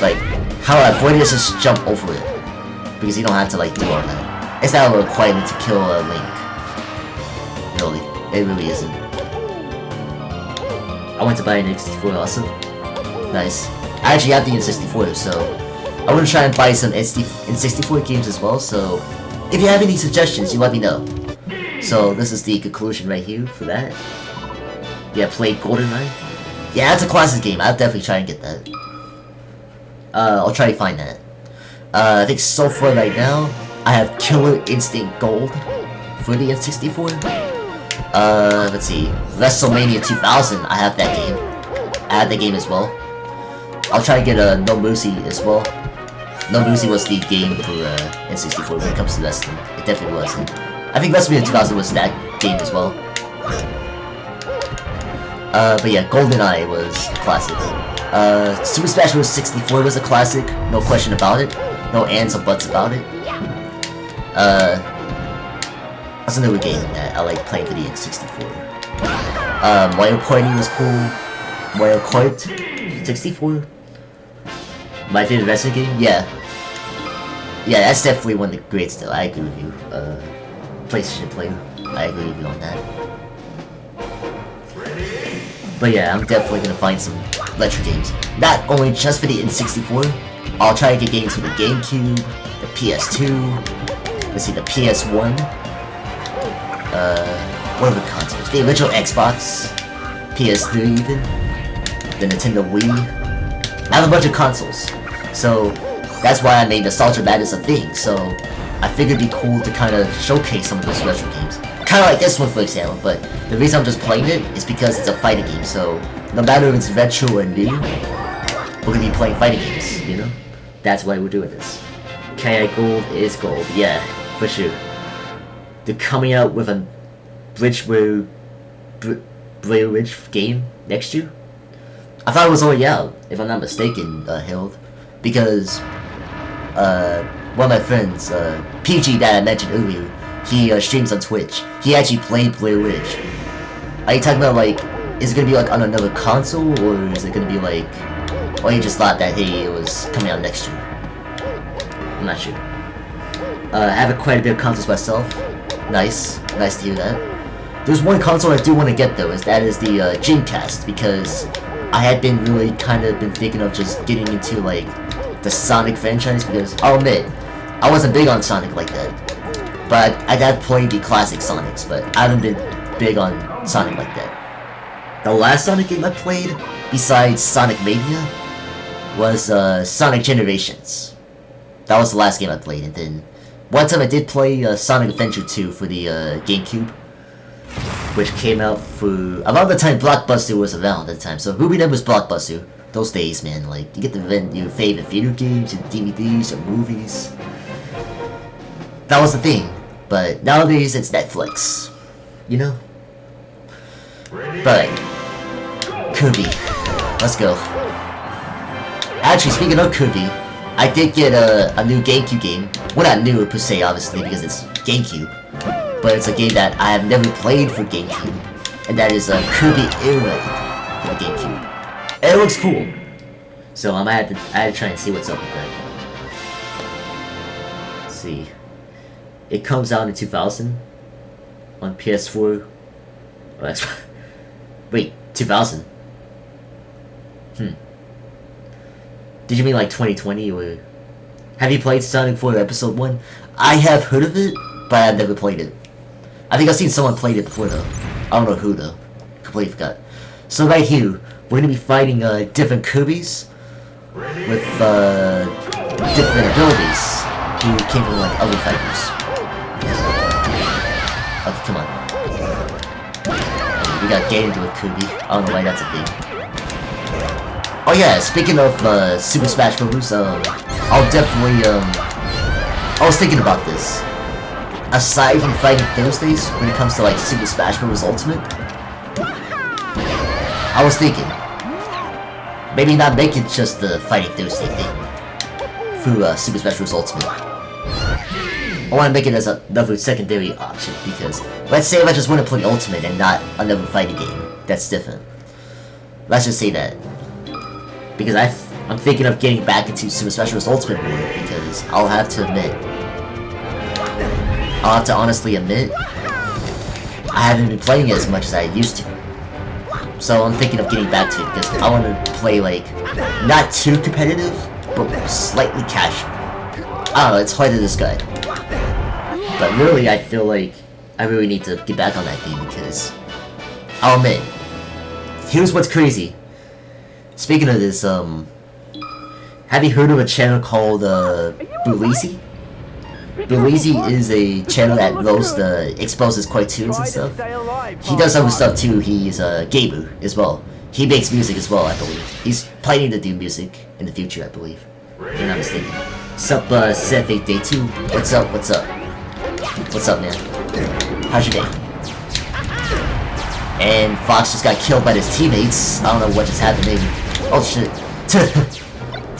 Like, how I avoid this is just jump over it. Because you don't have to like do all that. It's not a requirement to kill a Link. Really, it really isn't. I went to buy an N64 also. Nice. I actually have the N64, so I want to try and buy some N64 games as well, so if you have any suggestions, you let me know. So this is the conclusion right here for that. Yeah, play GoldenEye. Yeah, that's a classic game. I'll definitely try and get that. I'll try to find that. I think so far right now, I have Killer Instinct Gold for the N64. Let's see. WrestleMania 2000, I have that game. I have that game as well. I'll try to get No Mercy as well. No Mercy was the game for N64 when it comes to wrestling. It definitely was. And I think WrestleMania 2000 was that game as well. But yeah, GoldenEye was a classic. Super Smash Bros. 64 was a classic, no question about it. No ands or buts about it. That's another game that I like playing for the N64. Mario Party was cool. Mario Kart 64. My favorite wrestling game? Yeah. Yeah, that's definitely one of the greats though, I agree with you. PlayStation player, I agree with you on that. But yeah, I'm definitely gonna find some retro games. Not only just for the N64, I'll try to get games for the GameCube, the PS2, let's see, the PS1, what other consoles? The original Xbox, PS3 even, the Nintendo Wii. I have a bunch of consoles, so that's why I made Nostalgia Madness a thing, so I figured it'd be cool to kind of showcase some of those retro games. Kind of like this one for example, but the reason I'm just playing it is because it's a fighting game, so no matter if it's retro or new, we're gonna be playing fighting games, you know? That's why we're doing this. KI Gold is gold, yeah, for sure. They're coming out with a Bridge game next year? I thought it was already out, if I'm not mistaken, Hild, because one of my friends, PG that I mentioned earlier, he streams on Twitch. He actually played Blair Witch. Are you talking about like, is it gonna be like on another console, or is it gonna be like, or you just thought that hey, it was coming out next year? I'm not sure. I have quite a bit of consoles myself. Nice to hear that. There's one console I do want to get though, that is the Dreamcast, because I had been really kind of been thinking of just getting into like the Sonic franchise, because I'll admit, I wasn't big on Sonic like that. But I have played the classic Sonics, but I haven't been big on Sonic like that. The last Sonic game I played, besides Sonic Mania, was Sonic Generations. That was the last game I played, and then one time I did play Sonic Adventure 2 for the GameCube, which came out for around the time Blockbuster was around at the time. So who remembers Blockbuster? Those days, man, like you get to rent your favorite video games and DVDs or movies. That was the thing, but nowadays it's Netflix, you know? But, Kirby, let's go. Actually, speaking of Kirby, I did get a new GameCube game. Well, not new per se, obviously, because it's GameCube, but it's a game that I have never played for GameCube, and that is Kirby Air Raid for the GameCube. And it looks cool, so I had to try and see what's up with that. Let's see. It comes out in 2000 on PS4. Oh, that's wait, 2000. Did you mean like 2020 or? Have you played Sonic 4 Episode 1? I have heard of it, but I've never played it. I think I've seen someone play it before though. I don't know who though. Completely forgot. So right here, we're gonna be fighting different Kirbys with different abilities who came from like other fighters. Okay, come on. We got Gator with Kirby. I don't know why that's a thing. Oh yeah, speaking of Super Smash Bros, I'll definitely I was thinking about this. Aside from fighting Thursdays, when it comes to like Super Smash Bros Ultimate, I was thinking maybe not make it just the fighting Thursday thing through Super Smash Bros Ultimate. I want to make it as another secondary option, because let's say if I just want to play Ultimate and not another fighting game, that's different. Let's just say that. Because I'm thinking of getting back into Super Smash Bros Ultimate more, because I'll have to admit, I'll have to honestly admit, I haven't been playing it as much as I used to. So I'm thinking of getting back to it because I want to play like, not too competitive, but slightly casual. I don't know, it's hard to describe. But really, I feel like I really need to get back on that game because, I'll admit, here's what's crazy. Speaking of this, have you heard of a channel called, Bulisi? Bulisi is a channel that exposes cartoons and stuff. He does other stuff too. He's a gamer as well. He makes music as well, I believe. He's planning to do music in the future, I believe. If I'm not mistaken. Sup, Seth Day 2. What's up? What's up? What's up, man? How's your day? And Fox just got killed by his teammates. I don't know what just happened, maybe. Oh shit.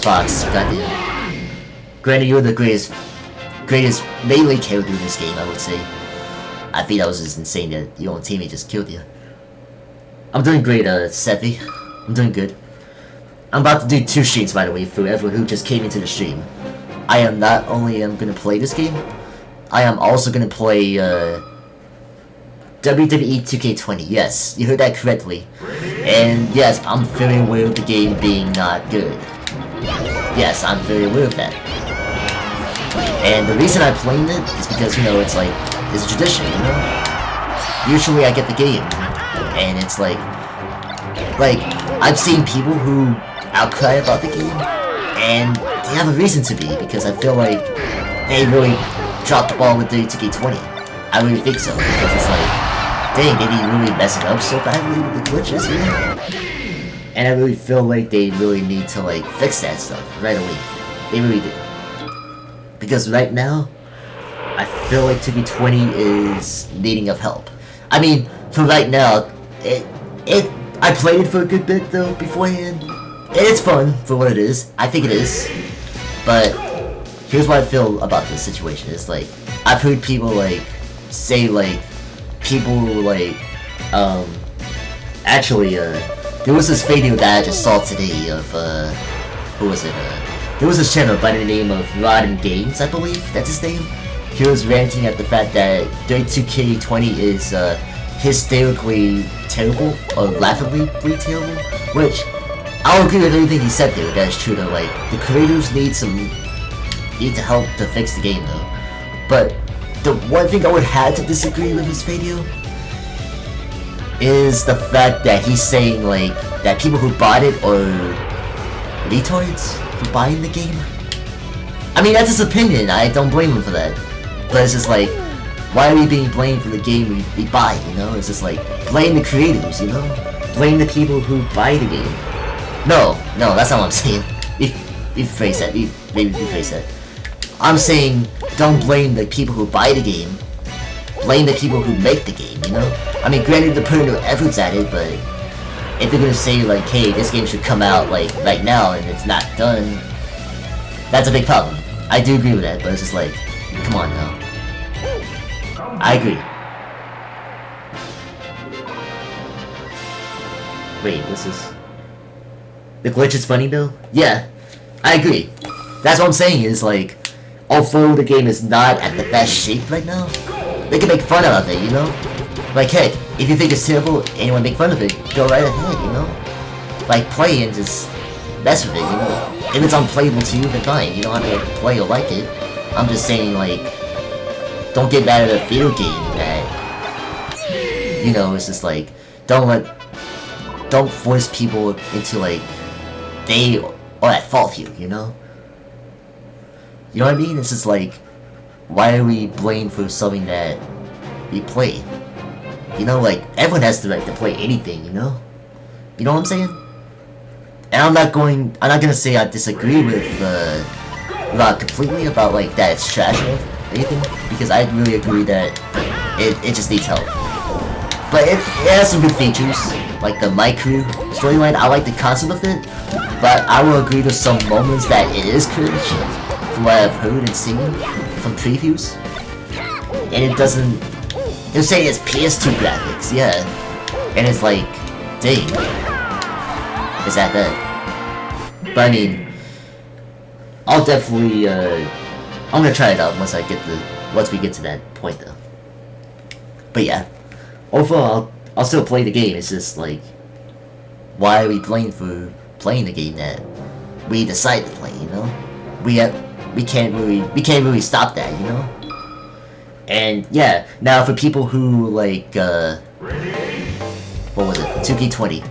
Fox, goddamn. Granted, you're the greatest melee character in this game, I would say. I think that was just insane that your own teammate just killed you. I'm doing great, Sethi. I'm doing good. I'm about to do 2 streams, by the way, for everyone who just came into the stream. I am not only gonna play this game, I am also gonna play, WWE 2K20. Yes, you heard that correctly. And yes, I'm very aware of the game being not good. Yes, I'm very aware of that. And the reason I'm playing it is because, you know, it's like, it's a tradition, you know? Usually I get the game, and it's like, I've seen people who outcry about the game, and they have a reason to be, because I feel like they really dropped the ball with the 2K20. I really think so, because it's like, dang, did he really mess it up so badly with the glitches, you know? And I really feel like they really need to, like, fix that stuff right away. They really do. Because right now, I feel like 2K20 is needing of help. I mean, for right now, I played it for a good bit though beforehand. It's fun for what it is. I think it is. But here's what I feel about this situation. It's like, I've heard people like say like, people like, actually, there was this video that I just saw today of, who was it? There was this channel by the name of Rodden Games, I believe that's his name. He was ranting at the fact that 2K20 is hysterically terrible, or laughably terrible, which I'll agree with everything he said there. That is true though. Like, the creators need to help to fix the game though. But the one thing I would have to disagree with his video is the fact that he's saying like that people who bought it are retards for buying the game. I mean, that's his opinion. I don't blame him for that. But it's just like, why are we being blamed for the game we buy, you know? It's just like, blame the creators, you know? Blame the people who buy the game. No, that's not what I'm saying. Rephrase that. Maybe rephrase that. I'm saying, don't blame the people who buy the game. Blame the people who make the game, you know? I mean, granted, they're putting their efforts at it, but if they're gonna say, like, hey, this game should come out, like, right now, and it's not done, that's a big problem. I do agree with that, but it's just like, come on now. I agree. Wait, what's this? The glitch is funny though? Yeah, I agree. That's what I'm saying is like, although the game is not at the best shape right now, they can make fun out of it, you know? Like, heck, if you think it's terrible and you want to make fun of it, go right ahead, you know? Like, play and just mess with it, you know? If it's unplayable to you, then fine. You don't have to play or like it. I'm just saying, like, don't get mad at a video game that, you know, it's just like, don't force people into, like, they are at fault here, you know? You know what I mean? It's just like, why are we blamed for something that we play? You know, like, everyone has the right to play anything, you know? You know what I'm saying? And I'm not gonna say I disagree with, Rod completely about, like, that it's trash or anything, because I really agree that it just needs help. But it has some good features, like the My Crew storyline. I like the concept of it, but I will agree with some moments that it is cringe, from what I've heard and seen from previews. And it doesn't... They're saying it's PS2 graphics, yeah. And it's like, dang. Is that bad? But I mean, I'll definitely, I'm gonna try it out once I get the once we get to that point though. But yeah, overall, I'll still play the game. It's just like, why are we playing for playing the game that we decided to play? You know, we can't really stop that. You know. And yeah, now for people who like, what was it? 2K20.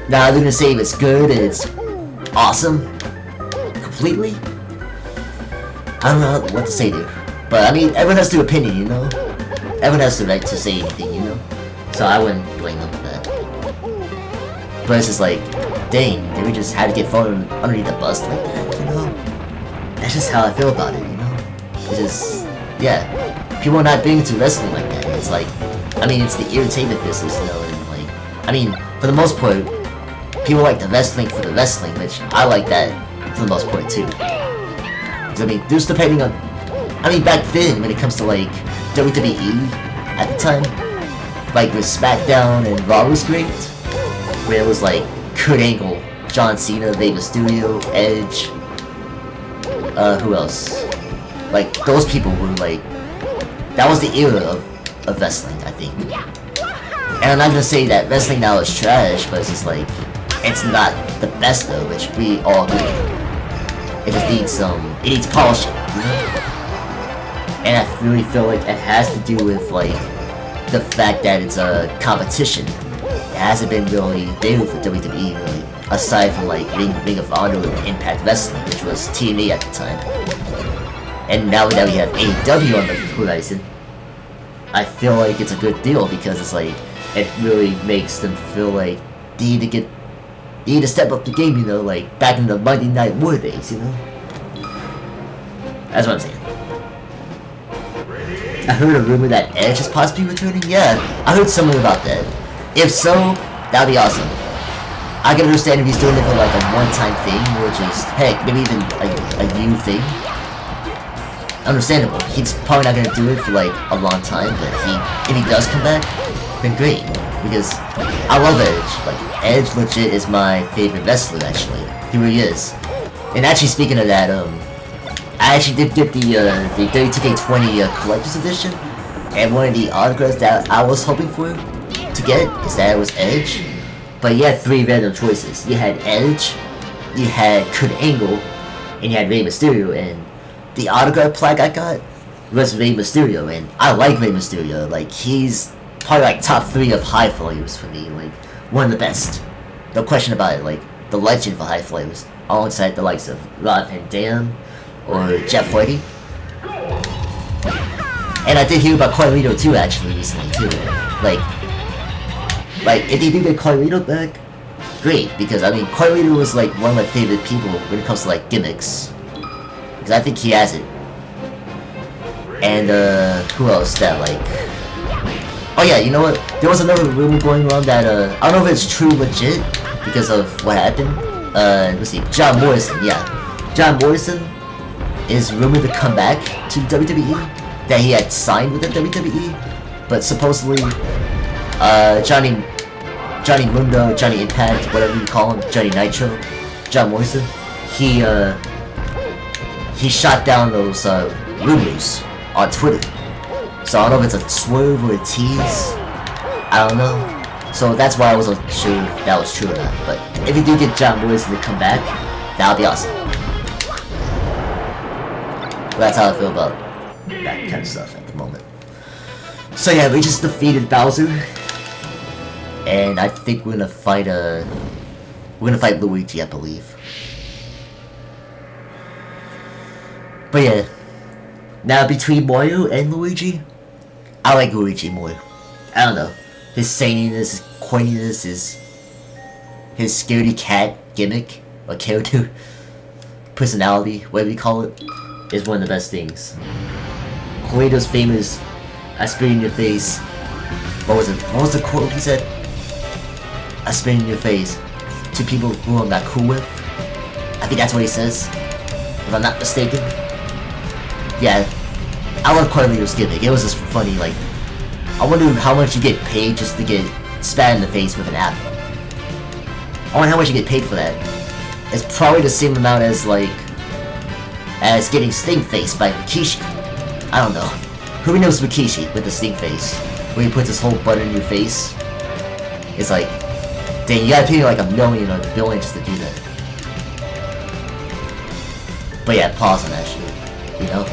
Now they're gonna say it's good and it's awesome, completely. I don't know what to say there, but I mean, everyone has their opinion, you know. Everyone has the right to say anything, you know. So I wouldn't blame them for that. But it's just like, dang, did we just have to get thrown underneath the bus like that, you know? That's just how I feel about it, you know. It's just, yeah, people are not big into wrestling like that. It's like, I mean, it's the entertainment business, you know, and like, I mean, for the most part, people like the wrestling for the wrestling, which I like that for the most part too. Because I mean, just depending on, I mean, back then when it comes to like WWE at the time, like with SmackDown and Raw was great, where it was like Kurt Angle, John Cena, Rey Mysterio, Edge, who else? Like those people were like, that was the era of wrestling, I think. And I'm not gonna say that wrestling now is trash, but it's just like, it's not the best though, which we all agree. It just needs it needs polishing, you know? And I really feel like it has to do with like the fact that it's a competition. It hasn't been really there for WWE really, aside from like Ring of Honor and Impact Wrestling, which was TNA at the time. And now that we have AEW on the horizon, I feel like it's a good deal because it's like, it really makes them feel like they need to step up the game, you know, like back in the Monday Night War days, you know? That's what I'm saying. I heard a rumor that Edge is possibly returning. Yeah, I heard something about that. If so, that'd be awesome. I can understand if he's doing it for like a one-time thing, or just, heck, maybe even a new thing. Understandable. He's probably not gonna do it for like a long time, but if he does come back, then great. Because I love Edge. Like, Edge legit is my favorite wrestler, actually. He really is. And actually, speaking of that, I actually did get the 32K20 Collector's Edition, and one of the autographs that I was hoping for to get is that it was Edge. But you had three random choices. You had Edge, you had Kurt Angle, and you had Rey Mysterio, and the autograph plaque I got was Rey Mysterio, and I like Rey Mysterio. Like, he's probably like top 3 of high flyers for me, like one of the best. No question about it, like the legend for high flyers, alongside the likes of Rob Van Dam or Jeff Hardy. And I did hear about Carlito too, actually, recently too. Like if they do get Carlito back, great, because I mean Carlito was like one of my favorite people when it comes to like gimmicks, because I think he has it. And who else that like? Oh yeah, you know what? There was another rumor going around that I don't know if it's true legit because of what happened. Let's see, John Morrison. Yeah, John Morrison is rumored to come back to WWE. That he had signed with the WWE, but supposedly Johnny Mundo, Johnny Impact, whatever you call him, Johnny Nitro, John Morrison, he shot down those rumors on Twitter. So I don't know if it's a swerve or a tease. I don't know. So that's why I wasn't sure if that was true or not. But if you do get John Morrison to come back, that would be awesome. But that's how I feel about that kind of stuff at the moment. So yeah, we just defeated Bowser, and I think we're gonna fight Luigi, I believe. But yeah, now between Mario and Luigi, I like Luigi more. I don't know, his zaniness, his corniness, his scaredy cat gimmick or character, personality, whatever you call it, is one of the best things. Carlito's famous "I spit in your face." What was it? What was the quote he said? "I spit in your face to people who I'm not cool with." I think that's what he says, if I'm not mistaken. Yeah, I love Carlito's gimmick. It was just funny. Like, I wonder how much you get paid just to get spat in the face with an apple. I wonder how much you get paid for that. It's probably the same amount as getting stink faced by Rikishi. I don't know. Who knows Rikishi with the stink face? Where he puts his whole butt in your face. It's like, dang, you gotta pay like $1 million or $1 billion just to do that. But yeah, pause on that shit, you know?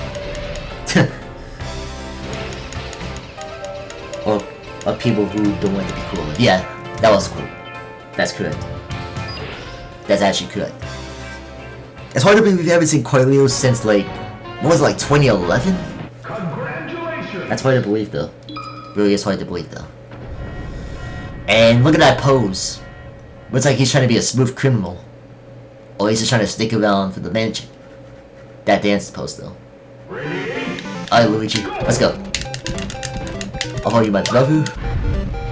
or people who don't want to be cool. Yeah, that was cool. That's correct. That's actually correct. It's hard to believe we haven't seen Coelho since like, what was it, like 2011? Congratulations! That's hard to believe though. Really is hard to believe though. And look at that pose. Looks like he's trying to be a smooth criminal. Or he's just trying to stick around for the mansion. That dance pose though. Alright Luigi, let's go. I'll hold you my brother.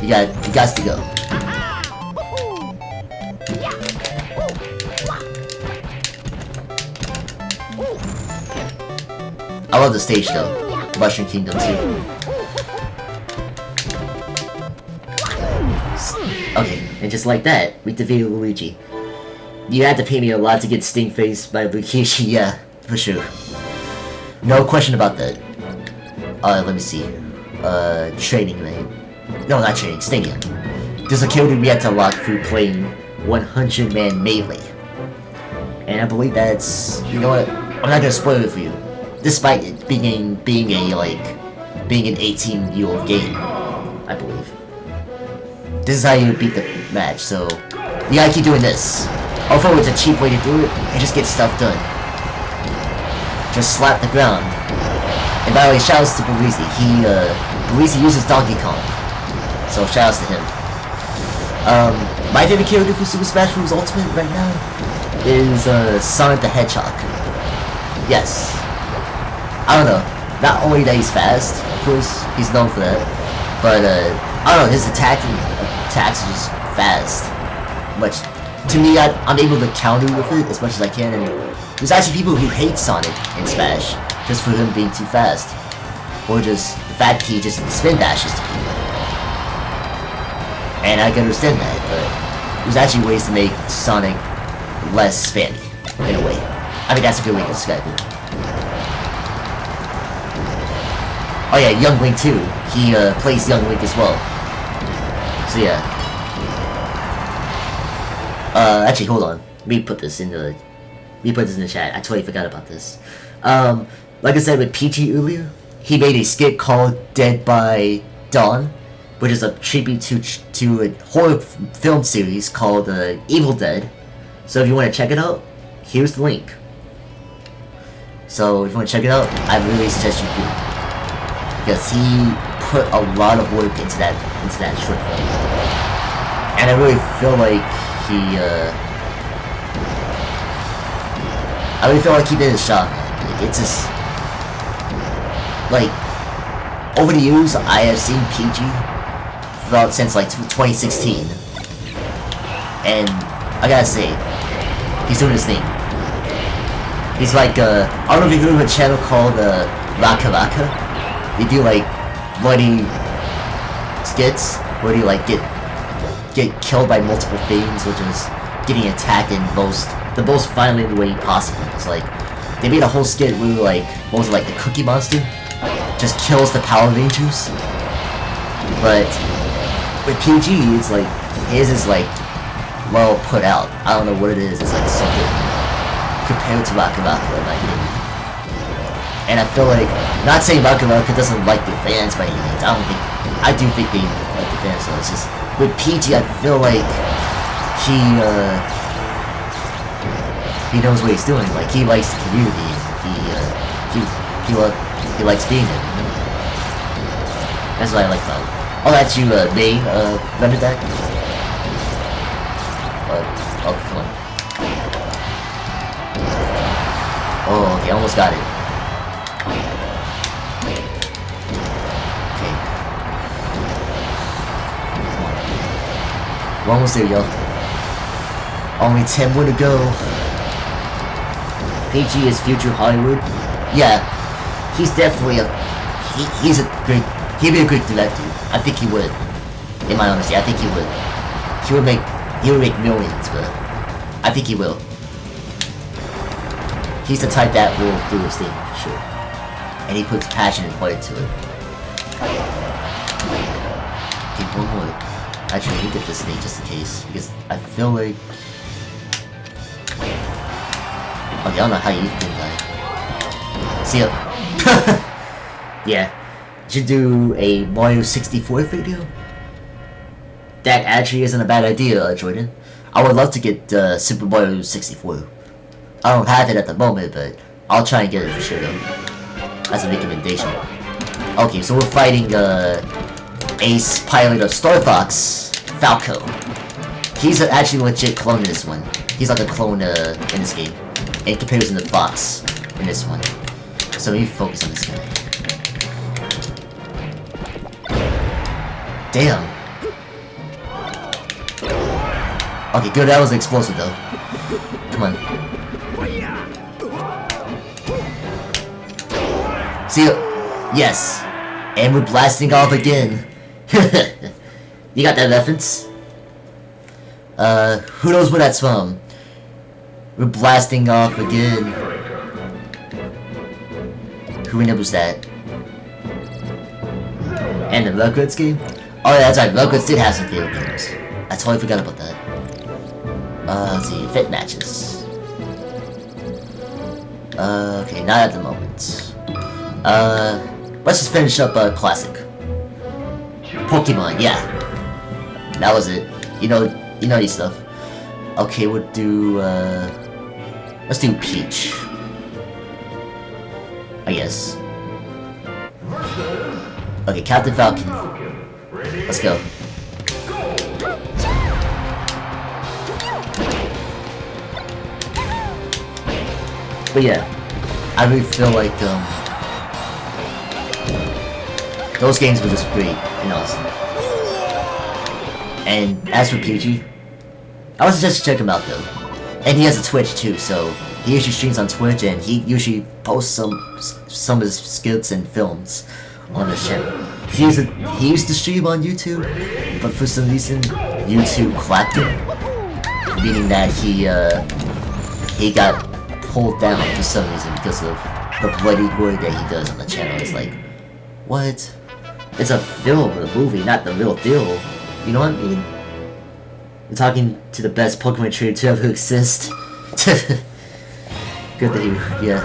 You got to go. I love the stage though. Mushroom Kingdom too. Okay, and just like that, we defeated Luigi. You had to pay me a lot to get stink faced by Rikishi, yeah, for sure. No question about that. Let me see. Training, right? No, not training, stadium. There's a character we had to lock through playing 100-man melee. And I believe that's, you know what, I'm not gonna spoil it for you. Despite it being an 18-year-old game, I believe. This is how you beat the match, so you gotta keep doing this. Although it's a cheap way to do it, and just get stuff done. Just slap the ground. And by the way, shoutouts to Belize. Belize uses Donkey Kong. So shoutouts to him. My favorite character for Super Smash Bros. Ultimate right now is Sonic the Hedgehog. Yes. I don't know. Not only that he's fast, of course, he's known for that, but I don't know, his attacks are just fast. Much to me, I'm able to counter with it as much as I can, and there's actually people who hate Sonic in Smash just for him being too fast, or just the fact he just spin dashes to people. And I can understand that, but there's actually ways to make Sonic less spammy, in a way. I mean, that's a good way to describe it. Oh yeah, Young Link too. He plays Young Link as well. So yeah. Actually, hold on. Let me put this in the chat. I totally forgot about this. Like I said with PG earlier, he made a skit called Dead by Dawn, which is a tribute to a horror film series called Evil Dead. So if you want to check it out, here's the link. So if you want to check it out, I really suggest you do. Because he put a lot of work into that short film. And I really feel like he did his job. It's just like over the years I have seen PG since like 2016, and I gotta say he's doing his thing. He's like I don't know if you heard of a channel called Raka Raka. They do like bloody skits where they like get killed by multiple things, or just getting attacked in the most violent way possible. It's like they made a whole skit where like what was it, like the Cookie Monster just kills the Power Rangers. But with PG, it's like his is like well put out. I don't know what it is. It's like something compared to Raka Raka, in my opinion. And I feel like, not saying Raka Raka doesn't like the fans by any means. I do think they like the fans. So it's just with PG, I feel like he knows what he's doing. Like he likes the community. He likes being there. You know? That's what I like about it. Oh, that's you, main running back. Oh, come on. Oh, okay, almost got it. Okay. Come on. We're almost there, yo. Only 10 more to go. PG is future Hollywood. Yeah, he's definitely he'd be a great director. I think he would. In my honesty, I think he would. He would make millions, but I think he will. He's the type that will do his thing, for sure. and he puts passion and heart into it. Okay, one more. Actually, let me get this thing just in case, because I feel like... Okay, I don't know how you think that. See ya. Yeah. Should do a Mario 64 video? That actually isn't a bad idea, Jordan. I would love to get Super Mario 64. I don't have it at the moment, but I'll try and get it for sure though. As a recommendation. Okay, so we're fighting Ace Pilot of Star Fox, Falco. He's actually a legit clone in this one. He's like a clone in this game. In comparison to Fox in this one. So let me focus on this guy. Damn. Okay, good, that was explosive though. Come on. See ya. Yes. And we're blasting off again. You got that reference? Who knows where that's from? We're blasting off again. Who remembers that? And the Rugrats game? Oh yeah, that's right, Rugrats did have some video games. I totally forgot about that. Let's see, fit matches. Okay, not at the moment. Let's just finish up classic. Pokemon, yeah. That was it. You know these stuff. Okay, we'll do let's do Peach. I guess. Okay, Captain Falcon. Let's go. But yeah, I really feel like those games were just great and awesome. And as for PG, I would suggest you check him out though. And he has a Twitch too, so he usually streams on Twitch and he usually posts some of his skits and films on his channel. He used to stream on YouTube, but for some reason YouTube clapped him, meaning that he got pulled down for some reason because of the bloody gore that he does on the channel. It's like, what? It's a film, a movie, not the real deal. You know what I mean? We're talking to the best Pokemon trainer to ever exist. Good that you, yeah,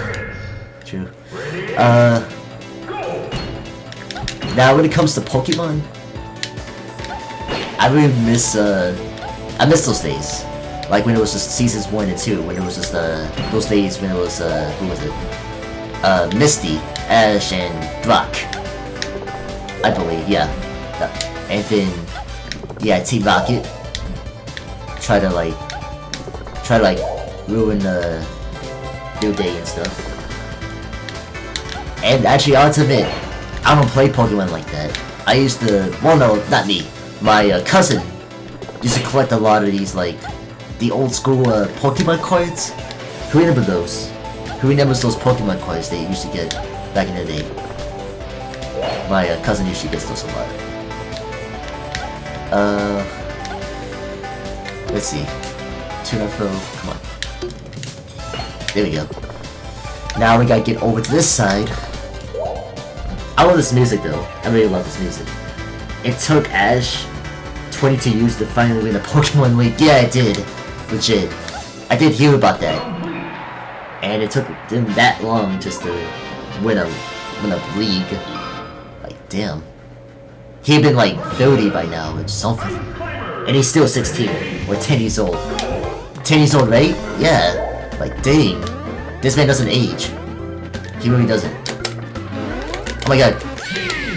true. Now when it comes to Pokemon, I really miss those days. Like when it was just seasons 1 and 2, when it was just those days when it was who was it? Misty, Ash, and Brock. I believe, yeah. And then yeah, Team Rocket try to ruin the New Day and stuff. And actually, I'll admit, I don't play Pokemon like that. I used to, well no, not me. My cousin used to collect a lot of these, like, the old school Pokemon cards. Who remembers those? Who remembers those Pokemon cards they used to get back in the day? My cousin usually gets those a lot. Let's see. Tuna Foe, come on. There we go. Now we gotta get over to this side. I love this music though. I really love this music. It took Ash 22 years to finally win a Pokemon League. Yeah, it did. Legit. I did hear about that. And it took him that long just to win a league. Like, damn. He had been like 30 by now or something. And he's still 16. Or 10 years old. 10 years old, right? Yeah. Like, dang. This man doesn't age. He really doesn't. Oh my god.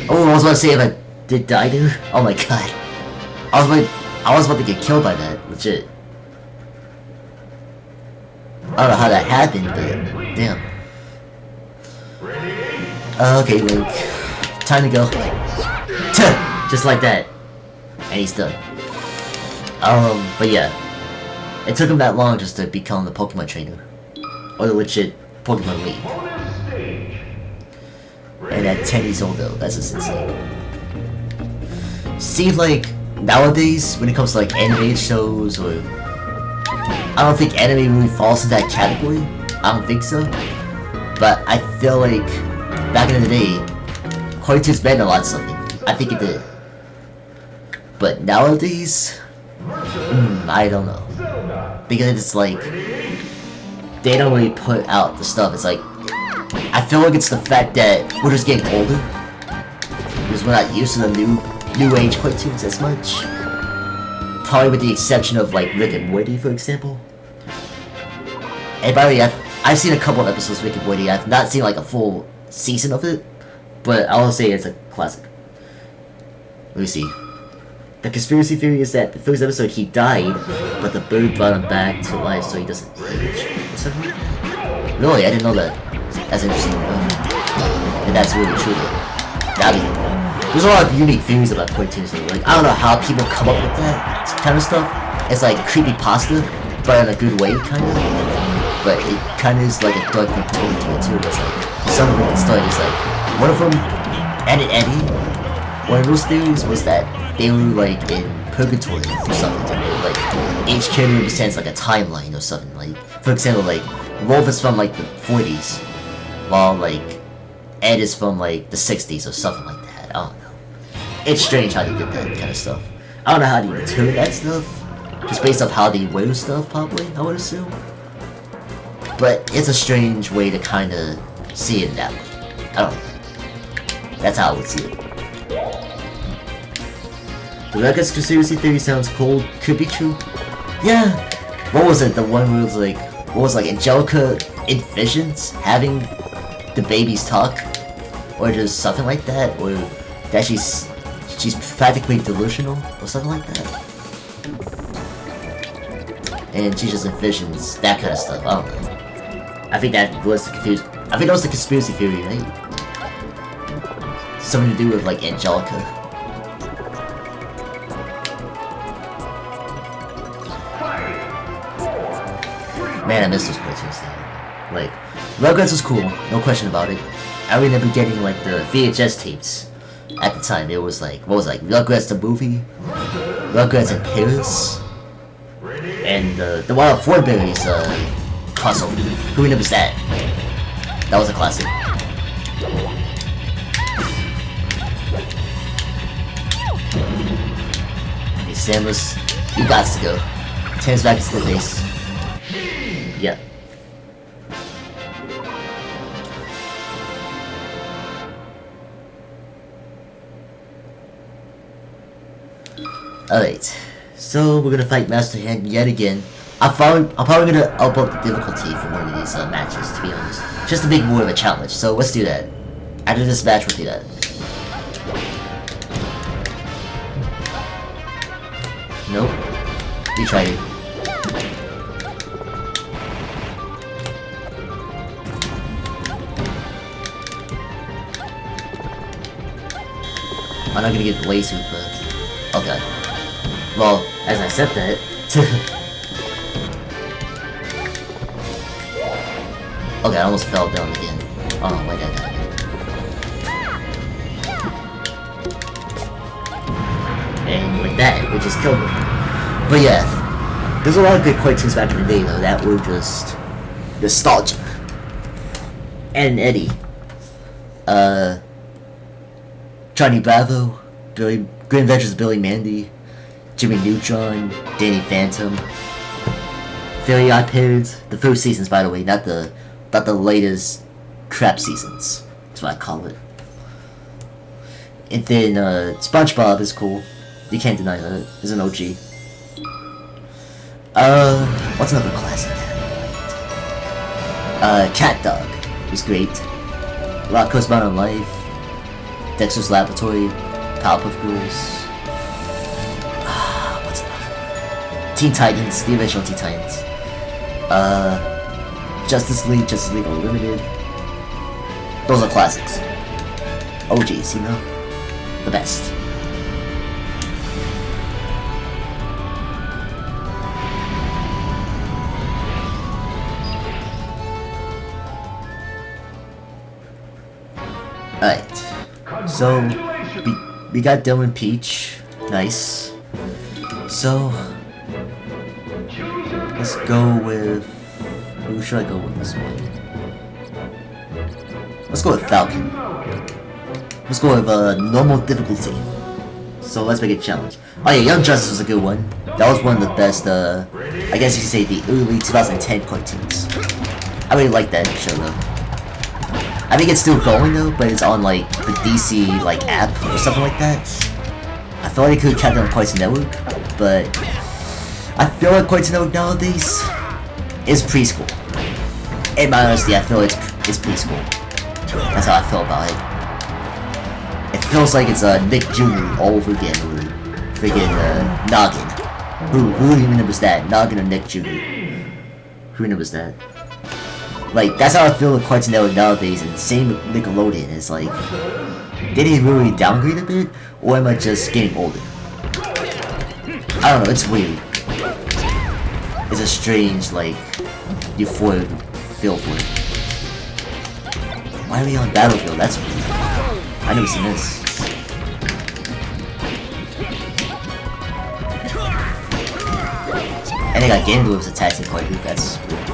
Oh, I was about to say if I did die there. Oh my god. I was about to get killed by that. Legit. I don't know how that happened, but damn. Okay, Link. Time to go. Just like that. And he's done. But yeah. It took him that long just to become the Pokemon trainer. Or the legit Pokemon League. And at 10 years old though, that's just insane. See, like, nowadays, when it comes to like anime shows or... I don't think anime really falls in that category. I don't think so. But I feel like back in the day, cartoons meant a lot of something. I think it did. But nowadays, I don't know. Because it's like, they don't really put out the stuff. It's like, I feel like it's the fact that we're just getting older. Because we're not used to the new age cartoons as much. Probably with the exception of like Rick and Morty, for example. And by the way, I've seen a couple of episodes of Rick and Morty. I've not seen like a full season of it. But I will say it's a classic. Let me see. The conspiracy theory is that the first episode he died, but the bird brought him back to life so he doesn't age. Or something like that. Really, I didn't know that. That's interesting. And that's really true though. There's a lot of unique theories about cartoons though. Like, I don't know how people come up with that kind of stuff. It's like creepypasta, but in a good way, kind of. But it kind of is like a dark tone to it too. It's like, some of it started is like, one of them, Ed and Eddie, one of those theories was that they were like in purgatory or something. Like each character represents like a timeline or something. Like, for example, like Wolf is from like the 40s, while like Ed is from like the 60s or something like that. I don't know. It's strange how they did that kind of stuff. I don't know how they interpret that stuff, just based off how they wear stuff, probably, I would assume. But it's a strange way to kind of see it that way. I don't know. That's how I would see it. The Rugrats conspiracy theory sounds cool. Could be true. Yeah. What was it? The one where it was like, what was like Angelica in visions having the babies talk, or just something like that, or that she's practically delusional or something like that. And she just envisions that kind of stuff. I don't know. I think that was the conspiracy theory, right? Something to do with like Angelica. Man, I miss those cartoons though. Like, Rugrats was cool, no question about it. I remember getting like the VHS tapes at the time. It was like, what was it, like Rugrats the movie, Rugrats in Paris, and the Wild Thornberrys crossover. Who remembers that? That was a classic. Okay, Samus, you got to go. Tam's back into the base. Yeah. Alright, so we're gonna fight Master Hand yet again. I'm probably gonna up the difficulty for one of these matches, to be honest. Just to make more of a challenge, so let's do that. After this match, we'll do that. Nope. We tried it. I'm not gonna get laser, but... okay. Well, as I said that... okay, I almost fell down again. Oh my god. And like that, we just killed him. But yeah, there's a lot of good cartoons back in the day though that were just... nostalgia. Ed and Eddie. Johnny Bravo, Great Adventures of Billy Mandy, Jimmy Neutron, Danny Phantom, Fairly Odd Parents. The first seasons, by the way, not the latest crap seasons. That's what I call it. And then SpongeBob is cool. You can't deny that. It's an OG. What's another classic? Cat Dog is great. Rocko's Modern Life. Dexter's Laboratory, Powerpuff Girls. What's another? Teen Titans, the original Teen Titans. Justice League Unlimited. Those are classics. OGs, you know? The best. Alright. So, we got Dylan Peach. Nice. So, let's go with... who should I go with this one? Let's go with Falcon. Let's go with normal difficulty. So let's make it a challenge. Oh yeah, Young Justice was a good one. That was one of the best, I guess you could say the early 2010 cartoons. I really like that show though. I think it's still going though, but it's on like the DC like app or something like that. I feel like it could count on Cartoon Network, but I feel like Cartoon Network nowadays is preschool. In my honesty, I feel it's preschool. That's how I feel about it. It feels like it's Nick Jr. all over again, or friggin' Noggin. Who remembers that? Noggin or Nick Jr.? Who remembers that? Like, that's how I feel with Cartoon Network nowadays, and same with Nickelodeon. It's like, did he really downgrade a bit, or am I just getting older? I don't know, it's weird. It's a strange, like, euphoric feel for it. Why are we on Battlefield? That's weird. I never seen this. And they got Game Wolvez attacking quite good. That's weird.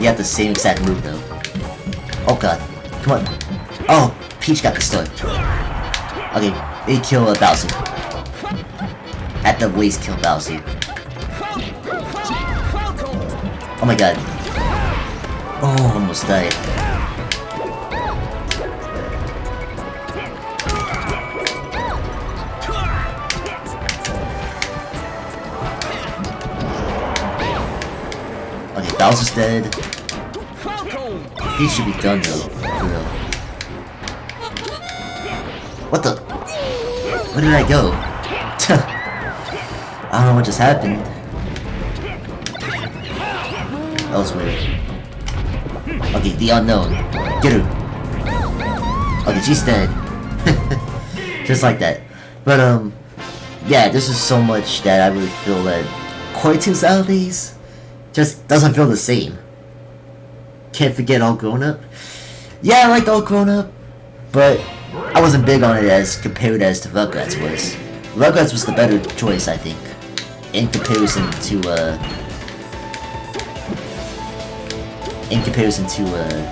You have the same exact move though. Oh god. Come on. Oh, Peach got the stun. Okay, they kill Bowser. At the least kill Bowser. Oh my god. Oh, almost died. Okay, Bowser's dead. He should be done though, for real. What the? Where did I go? I don't know what just happened. That was weird. Okay, the unknown. Get her. Okay, she's dead. Just like that. But yeah, this is so much that I really feel that cartoons nowadays just doesn't feel the same. Can't forget All Grown Up. Yeah, I liked All Grown Up, but I wasn't big on it as compared as to Rugrats was. Rugrats was the better choice, I think, in comparison to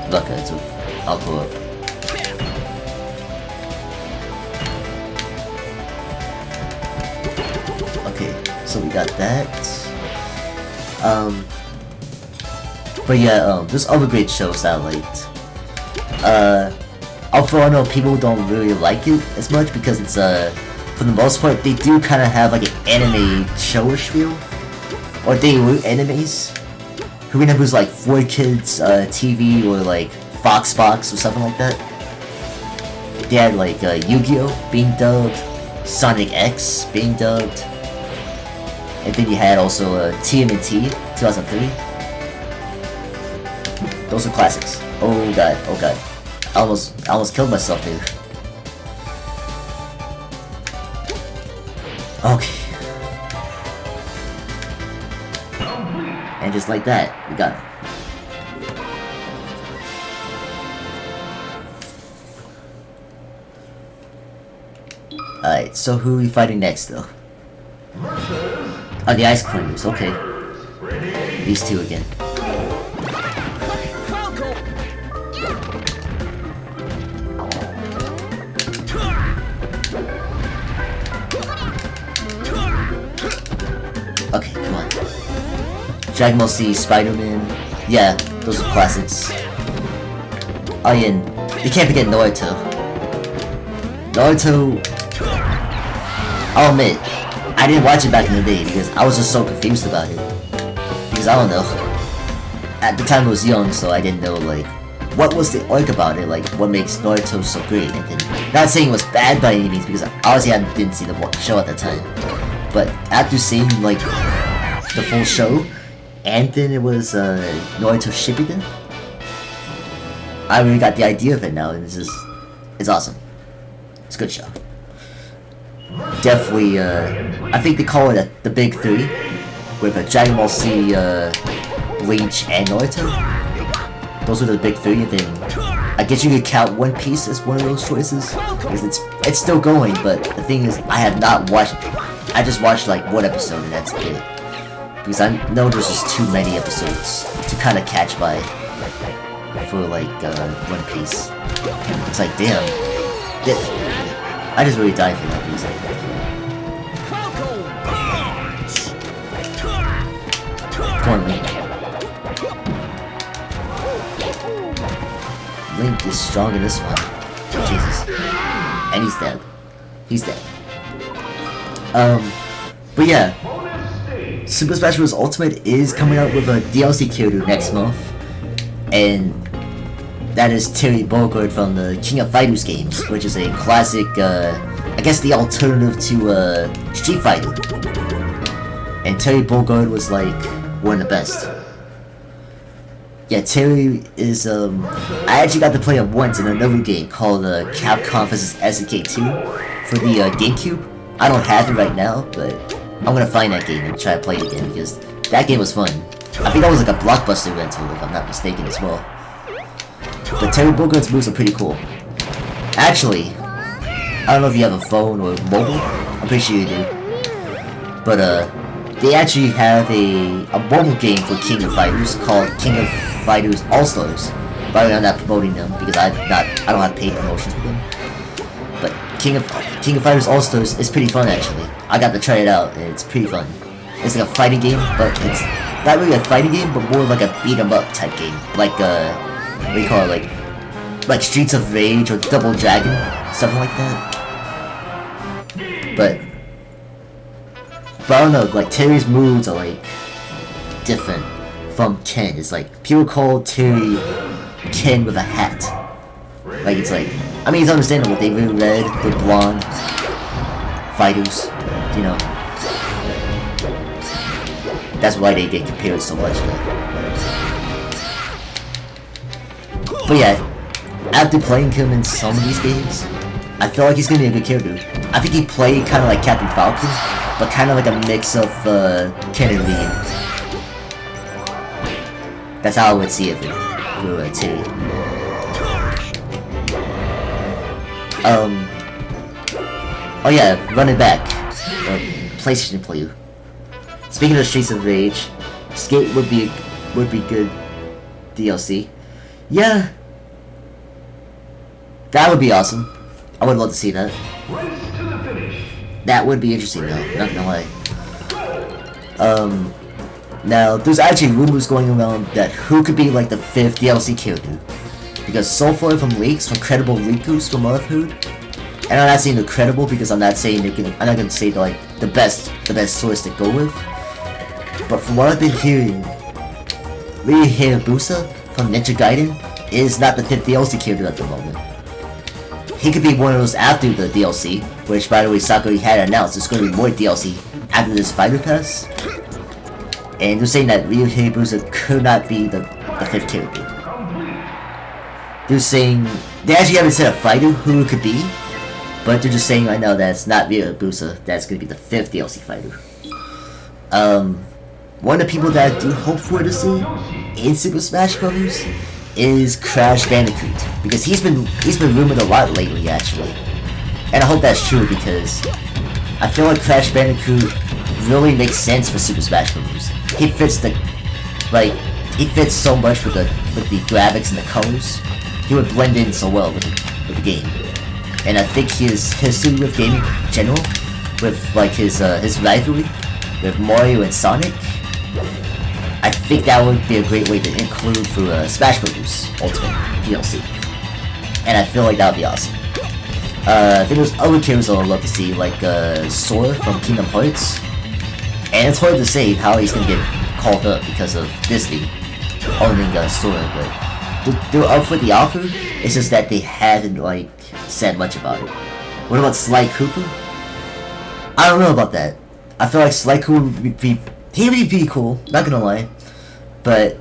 Rugrats or All Grown Up. Okay, so we got that. But yeah, there's other great shows that I liked. Although I know people don't really like it as much because it's for the most part they do kind of have like an anime showish feel, or they were animes. Who remembers like 4Kids TV or like Foxbox or something like that? They had like Yu-Gi-Oh being dubbed, Sonic X being dubbed, and then you had also TMNT 2003. Those are classics. Oh god, oh god. I almost killed myself, dude. Okay. And just like that, we got it. Alright, so who are we fighting next though? Oh, the Ice Climbers, okay. These two again. Okay, come on. Dragon Ball Z, Spider-Man. Yeah, those are classics. Oh yeah, and you can't forget Naruto. Naruto... I'll admit, I didn't watch it back in the day because I was just so confused about it. Because I don't know. At the time I was young, so I didn't know, like, what was the arc about it, like, what makes Naruto so great, and then, not saying it was bad by any means, because obviously I didn't see the show at the time. But after seeing, like, the full show, and then it was, Naruto Shippuden, I really got the idea of it now, and it's awesome. It's a good show. Definitely, I think they call it the Big Three, with Dragon Ball Z, Bleach, and Naruto. Those are the Big Three, and then I guess you could count One Piece as one of those choices, because it's still going, but the thing is, I have not watched, I just watched like one episode and that's it. Because I know there's just too many episodes to kind of catch by. for like One Piece. It's like, damn. I just really died for that reason. Come on, Link. Link is strong in this one. Jesus. And he's dead. He's dead. But yeah. Super Smash Bros. Ultimate is coming out with a DLC character next month. And that is Terry Bogard from the King of Fighters games, which is a classic, I guess the alternative to Street Fighter. And Terry Bogard was like one of the best. Yeah, Terry is, I actually got to play him once in another game called Capcom vs. SNK 2 for the GameCube. I don't have it right now, but I'm gonna find that game and try to play it again because that game was fun. I think that was like a Blockbuster rental if I'm not mistaken as well. But Terry Bogard's moves are pretty cool. Actually, I don't know if you have a phone or mobile. I'm pretty sure you do. But they actually have a mobile game for King of Fighters called King of Fighters All-Stars. But I'm not promoting them because I don't have paid promotions with them. But King of Fighters All-Stars is pretty fun actually. I got to try it out and it's pretty fun. It's like a fighting game, but it's not really a fighting game, but more like a beat 'em up type game. Like what do you call it? Like Streets of Rage or Double Dragon, something like that. But I don't know, like Terry's moves are like different from Ken. It's like people call Terry Ken with a hat. Like it's like, I mean it's understandable, they really red, they're blonde fighters, you know. That's why they get compared so much. But yeah, after playing him in some of these games, I feel like he's gonna be a good character. I think he played kind of like Captain Falcon, but kind of like a mix of Ken and Lee. That's how I would see it for Terry. Oh yeah, running back. PlayStation player. Speaking of Streets of Rage, Skate would be good DLC. Yeah, that would be awesome. I would love to see that. That would be interesting though, not gonna lie. Now there's actually rumors going around that who could be like the 5th DLC character. Because so far from leaks, from credible leakers from what I've heard, and I'm not saying they're credible because I'm not saying I'm not gonna say they're like the best source to go with. But from what I've been hearing, Ryu Hayabusa from Ninja Gaiden is not the 5th DLC character at the moment. He could be one of those after the DLC, which by the way Sakurai had announced there's going to be more DLC after this Fighter Pass. And they're saying that Ryu Hayabusa could not be the 5th character. They're saying, they actually haven't said a fighter who it could be, but they're just saying right now that it's not Ryu Hayabusa, that's going to be the 5th DLC fighter. One of the people that I do hope for to see in Super Smash Bros. Is Crash Bandicoot, because he's been rumored a lot lately actually, and I hope that's true because I feel like Crash Bandicoot really makes sense for Super Smash Bros. He fits so much with the graphics and the colors. He would blend in so well with the game, and I think his history with gaming in general, with like his rivalry with Mario and Sonic, I think that would be a great way to include for Smash Bros. Ultimate DLC. And I feel like that would be awesome. I think there's other characters I would love to see, like Sora from Kingdom Hearts. And it's hard to say how he's gonna get called up because of Disney owning Sora, but they're up for the offer. It's just that they haven't like said much about it. What about Sly Cooper? I don't know about that. I feel like Sly Cooper would be pretty cool, not gonna lie, but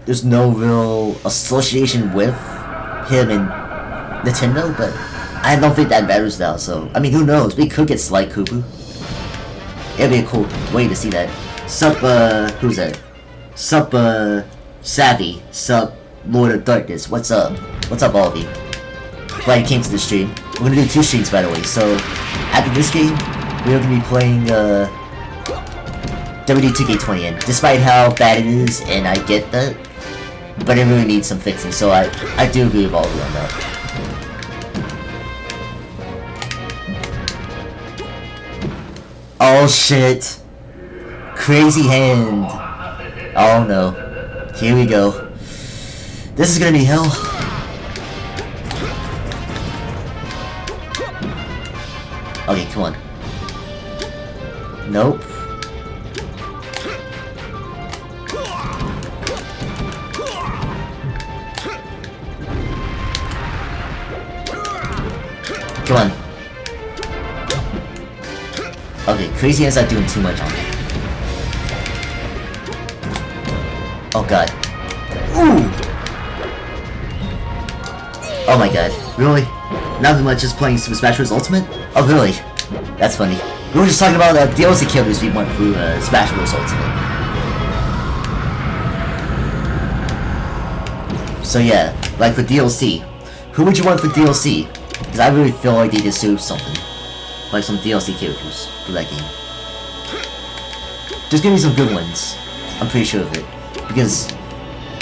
there's no real association with him and Nintendo, but I don't think that matters now, so, I mean, who knows, we could get Sly Cooper. It'd be a cool way to see that. Sup, who's that? Sup, Savvy, sup, Lord of Darkness, what's up? What's up, all of you? Glad you came to the stream. We're gonna do 2 streams, by the way, so, after this game, we're gonna be playing, WD 2K20, and despite how bad it is, and I get that, but it really needs some fixing. So I do agree with all of you on that. Oh shit! Crazy hand. Oh no. Here we go. This is gonna be hell. Okay, come on. Nope. Come on. Okay, Crazy Hand's not doing too much on me. Oh god. Ooh! Oh my god. Really? Nothing much, just playing Super Smash Bros. Ultimate? Oh really? That's funny. We were just talking about DLC killers we went through Smash Bros. Ultimate. So yeah, like for DLC, who would you want for DLC? Because I really feel like they deserve something. Like some DLC characters for that game. Just give me some good ones. I'm pretty sure of it. Because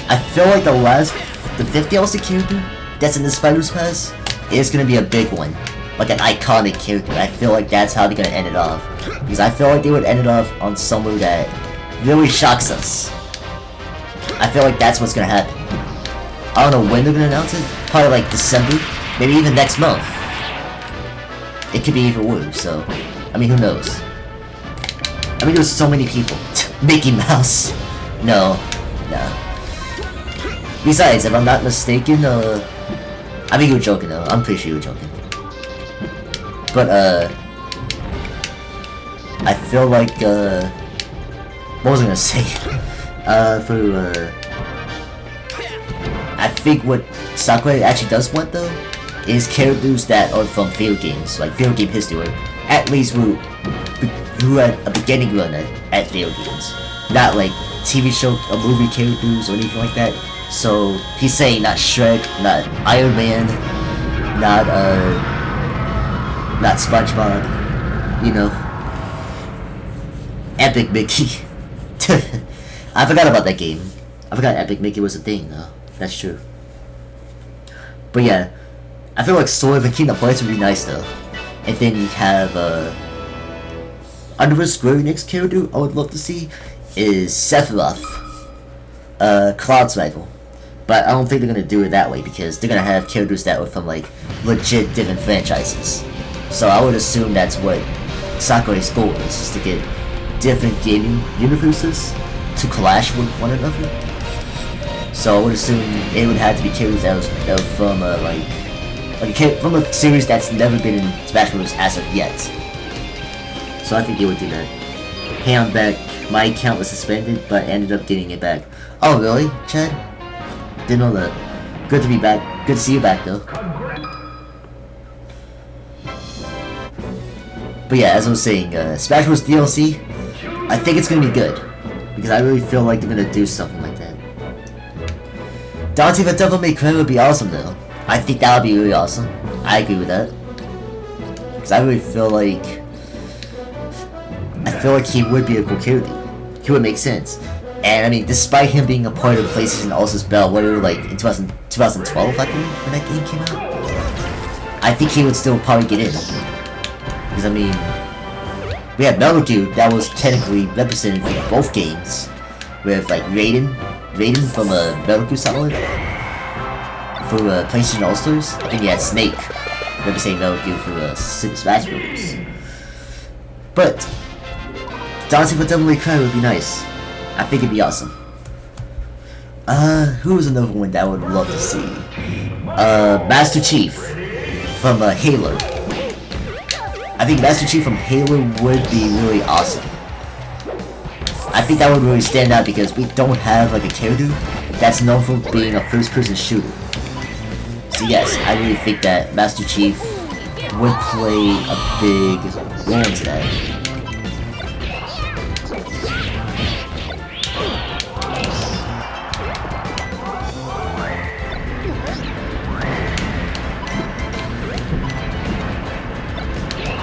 I feel like the 5th DLC character that's in this Fighters Pass is gonna be a big one. Like an iconic character. I feel like that's how they're gonna end it off. Because I feel like they would end it off on somewhere that really shocks us. I feel like that's what's gonna happen. I don't know when they're gonna announce it. Probably like December. Maybe even next month. It could be even worse, so... I mean, who knows? I mean, there's so many people. Mickey Mouse. No. No. Besides, if I'm not mistaken, I mean, you were joking though. I'm pretty sure you were joking. But, I feel like, what was I gonna say? I think what Sakurai actually does want though is characters that are from video games, like video game history, or at least who had a beginning run at video games, not like TV show or movie characters or anything like that. So he's saying not Shrek, not Iron Man, not SpongeBob, you know, Epic Mickey. I forgot about that game. I forgot Epic Mickey was a thing though. That's true. But yeah, I feel like Sword of the Kingdom Hearts would be nice though. And then you have another Square Enix character I would love to see is Sephiroth, Cloud's rival. But I don't think they're gonna do it that way because they're gonna have characters that were from like legit different franchises. So I would assume that's what Sakurai's goal is to get different gaming universes to clash with one another. So I would assume it would have to be characters that were from from a series that's never been in Smash Bros. As of yet. So I think they would do that. Hey, I'm back. My account was suspended, but ended up getting it back. Oh really, Chad? Didn't know that. Good to be back. Good to see you back though. But yeah, as I was saying, Smash Bros. DLC, I think it's gonna be good. Because I really feel like they're gonna do something like that. Dante the Devil May Cry would be awesome though. I think that would be really awesome. I agree with that. Because I really feel like... he would be a cool character. He would make sense. And I mean, despite him being a part of PlayStation All-Stars Battle, whatever, like in 2012, I believe, when that game came out, I think he would still probably get in. Because I mean, we had Metal Gear that was technically represented from both games, with like Raiden from Metal Gear Solid for PlayStation All-Stars. I think he had Snake representing Metal Gear for Super Smash Bros. But Dancing with Devil May Cry would be nice. I think it'd be awesome. Who was another one that I would love to see? Master Chief from Halo. I think Master Chief from Halo would be really awesome. I think that would really stand out because we don't have like a character that's known for being a first-person shooter. So yes, I really think that Master Chief would play a big role into that.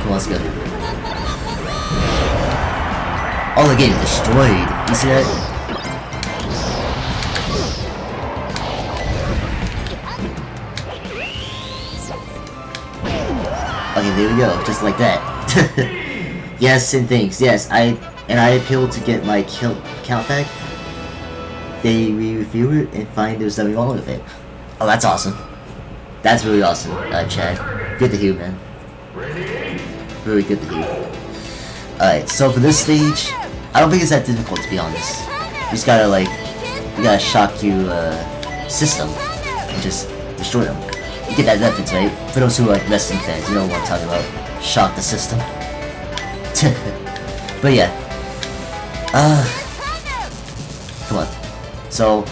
Let's go. Oh, they're getting destroyed. You see that? Okay, there we go, just like that. Yes, and things. Yes, I appealed to get my count back. They review it and find there's nothing wrong with it. Oh, that's awesome. That's really awesome, Chad. Good to hear, man. Really good to hear. Alright, so for this stage, I don't think it's that difficult, to be honest. You just gotta, like, you gotta shock your system and just destroy them. You get that reference, right? For those who are like wrestling fans, you know what I'm talking about. Shock the system. But yeah. Come on. So.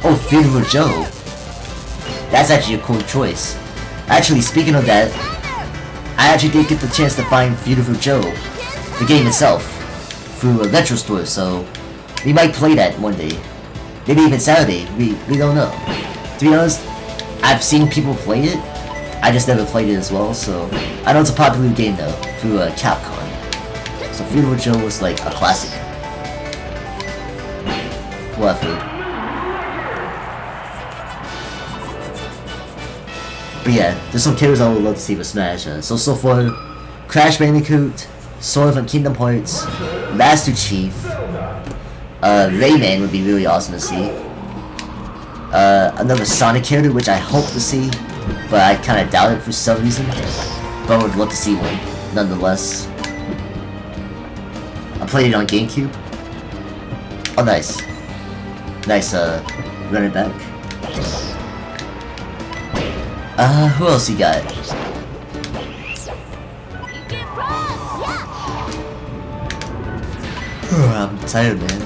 Oh, Beautiful Joe. That's actually a cool choice. Actually, speaking of that, I actually did get the chance to find Beautiful Joe, the game itself, through a retro store, so we might play that one day. Maybe even Saturday, we don't know. To be honest, I've seen people play it, I just never played it as well, so I know it's a popular game though, through Capcom. So Beautiful Joe was like a classic. Cool effort. But yeah, there's some characters I would love to see for Smash. So far, Crash Bandicoot, Sora from Kingdom Hearts, Master Chief, Rayman would be really awesome to see. Another Sonic character, which I hope to see, but I kind of doubt it for some reason. But I would love to see one, nonetheless. I played it on GameCube. Oh, nice. Nice, running back. Who else you got? I'm tired, man.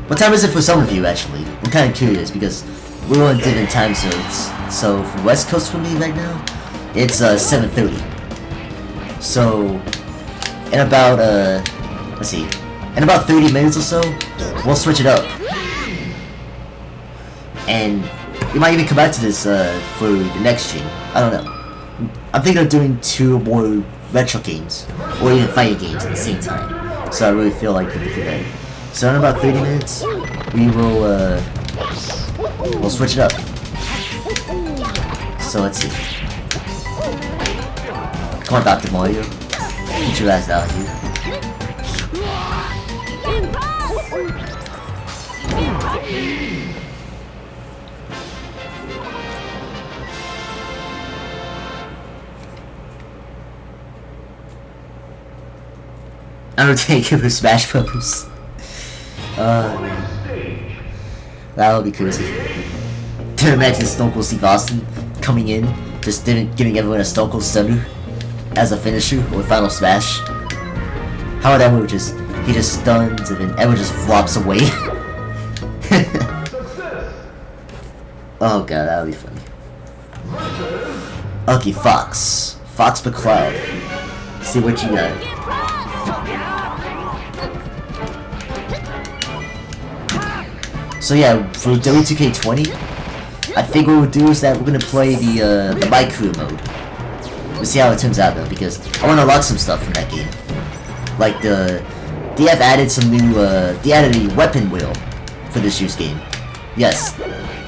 What time is it for some of you, actually? I'm kind of curious, because we're on different time zones. So, for West Coast for me right now, it's 7:30. So, in about, let's see, in about 30 minutes or so, we'll switch it up. And we might even come back to this for the next stream. I don't know. I'm thinking of doing 2 more retro games, or even fighting games at the same time. So I really feel like we could do that. So in about 30 minutes, we will we'll switch it up. So let's see. Come on, Dr. Mario. Get your ass out here. I don't take it for Smash Brothers. Man. That would be crazy. To imagine Stone Cold Steve Austin coming in, just giving everyone a Stone Cold Stunner as a finisher or final smash. How would that move? He just stuns and then everyone just flops away. Oh god, that would be funny. Okay, Fox McCloud. See what you got. So yeah, for W2K20, I think what we'll do is that we're gonna play the My Crew mode. We'll see how it turns out though, because I want to unlock some stuff from that game. Like they have added some new, they added a weapon wheel for this year's game. Yes,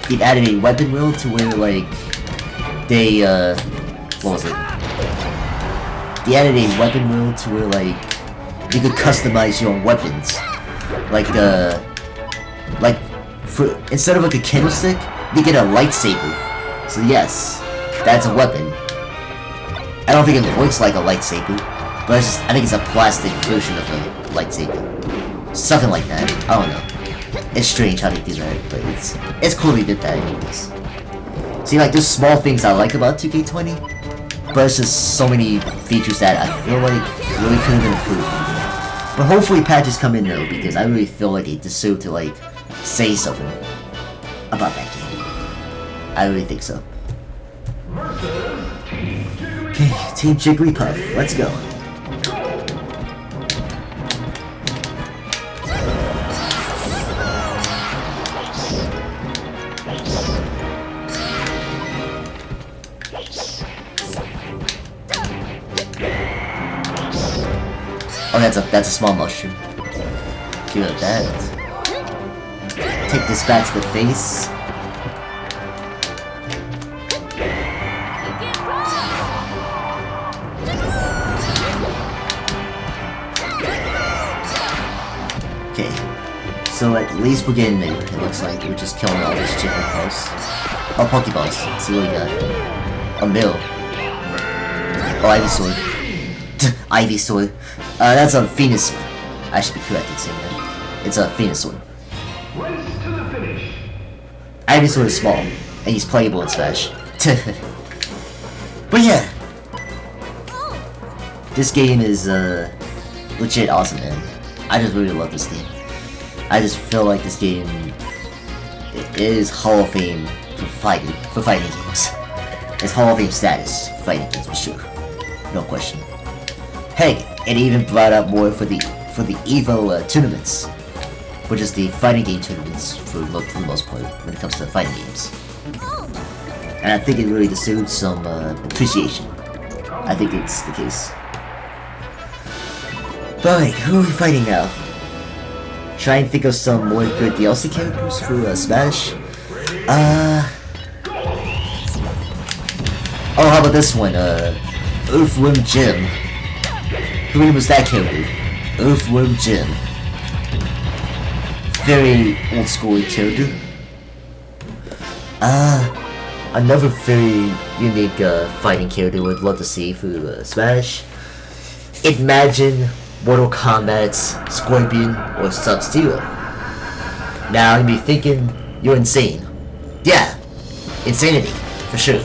they've added a weapon wheel to where like, they, what was it? They added a weapon wheel to where like, you could customize your own weapons. Like, instead of like a candlestick, you get a lightsaber. So yes, that's a weapon. I don't think it looks like a lightsaber, but I think it's a plastic version of a lightsaber. Something like that. I don't know. It's strange how they do that, but it's cool they did that anyways. See, like, there's small things I like about 2K20, but it's just so many features that I feel like really could have been improved. But hopefully patches come in though, because I really feel like they deserve to like say something about that game. I really think so. Okay, Team Jigglypuff, let's go. Oh, that's a small mushroom. Give it that. Take this back to the face. So at least we're getting there, it looks like. We're just killing all these chicken balls. Oh, Pokeballs. Let's see what we got. A mill. Oh, Ivysaur. Ivysaur. That's a Venusaur. I should be correct in saying that. It's a Venusaur. Ivysaur is small, and he's playable in Smash. But yeah, this game is legit awesome, man. I just really love this game. I just feel like this game is Hall of Fame for fighting games. It's Hall of Fame status for fighting games for sure, no question. Hey, it even brought up more for the Evo tournaments, which is the fighting game tournaments for the most part when it comes to fighting games. And I think it really deserves some appreciation. I think it's the case. But like, who are we fighting now? Try and think of some more good DLC characters for Smash. Oh, how about this one? Earthworm Jim. Who even was that character? Earthworm Jim. Very old school character. Another very unique fighting character would love to see for Smash. Imagine Mortal Kombat's Scorpion or Sub-Zero. Now you'd be thinking you're insane. Yeah, insanity, for sure.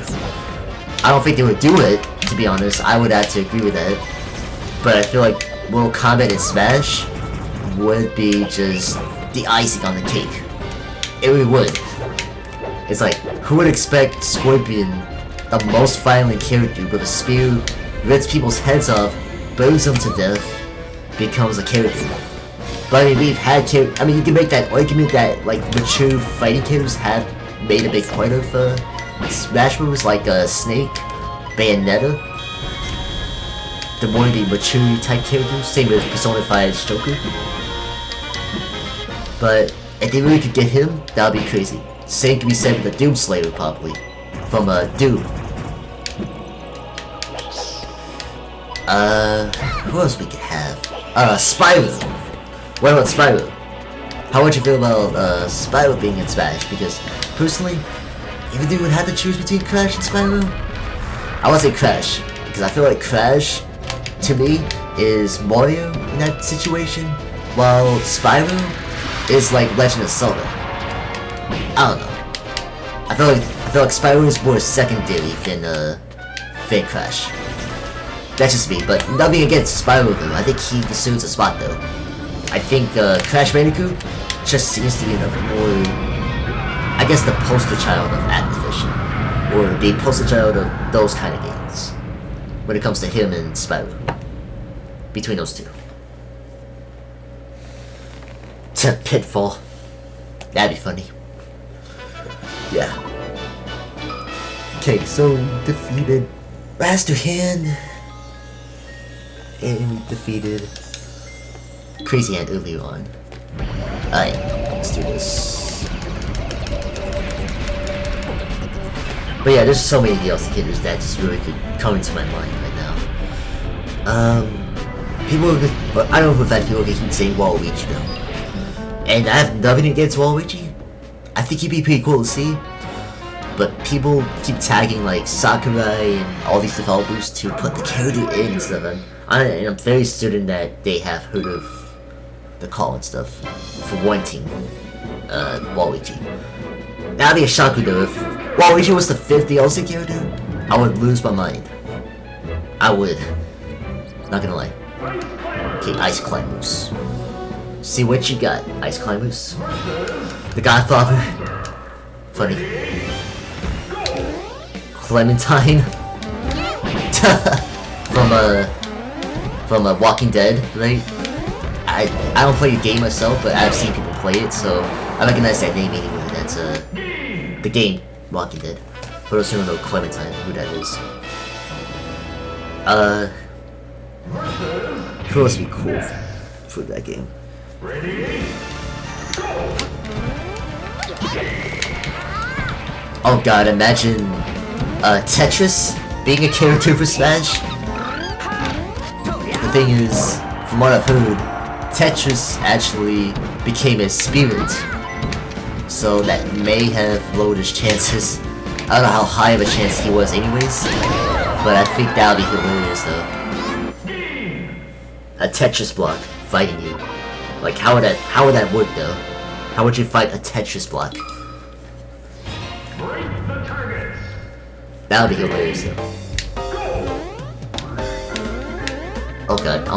I don't think they would do it, to be honest. I would have to agree with that. But I feel like Mortal Kombat and Smash would be just the icing on the cake. It really would. It's like, who would expect Scorpion, the most violent character with a spear, rips people's heads off, burns them to death, becomes a character? But I mean, we've had you can make that argument that, like, mature fighting characters have made a big point of Smash moves, like Snake, Bayonetta. The more the mature type characters, same with Persona 5's Joker. But if they really could get him, that would be crazy. Same can be said with the Doom Slayer, probably, from Doom. Who else we could have? Spyro. What about Spyro? How would you feel about Spyro being in Smash? Because personally, even if you would have to choose between Crash and Spyro, I would say Crash, because I feel like Crash, to me, is Mario in that situation, while Spyro is like Legend of Zelda. I don't know. I feel like Spyro is more secondary than Crash. That's just me, but nothing against Spyro though. I think he deserves a spot though. I think Crash Bandicoot just seems to be another more, I guess, the poster child of Activision, or the poster child of those kind of games when it comes to him and Spyro. Between those two. Pitfall. That'd be funny. Yeah. Okay, so defeated Master Hand, and we defeated Crazy Hand earlier on. Alright, let's do this. But yeah, there's so many DLC characters that just really could come into my mind right now. People, I don't know if that people keep saying Waluigi though. And I have nothing against Waluigi. I think he'd be pretty cool to see. But people keep tagging like Sakurai and all these developers to put the character in and stuff. And I'm very certain that they have heard of the call and stuff for wanting Waluigi. That'd be a shocker though. If Waluigi was the 5th DLC character, I would lose my mind. I would. Not gonna lie. Okay, Ice Climbers. See what you got, Ice Climbers. The Godfather. Funny. Clementine. from Walking Dead, right? I don't play the game myself, but I've seen people play it, so I recognize that name anyway. That's the game Walking Dead. For those who don't know Clementine, who that is. Who else would be cool for that game? Oh god, imagine Tetris being a character for Smash. The thing is, from what I've heard, Tetris actually became his spirit. So that may have lowered his chances. I don't know how high of a chance he was anyways, but I think that would be hilarious though. A Tetris block fighting you. Like how would that work though? How would you fight a Tetris block? That would be hilarious though. Oh god, I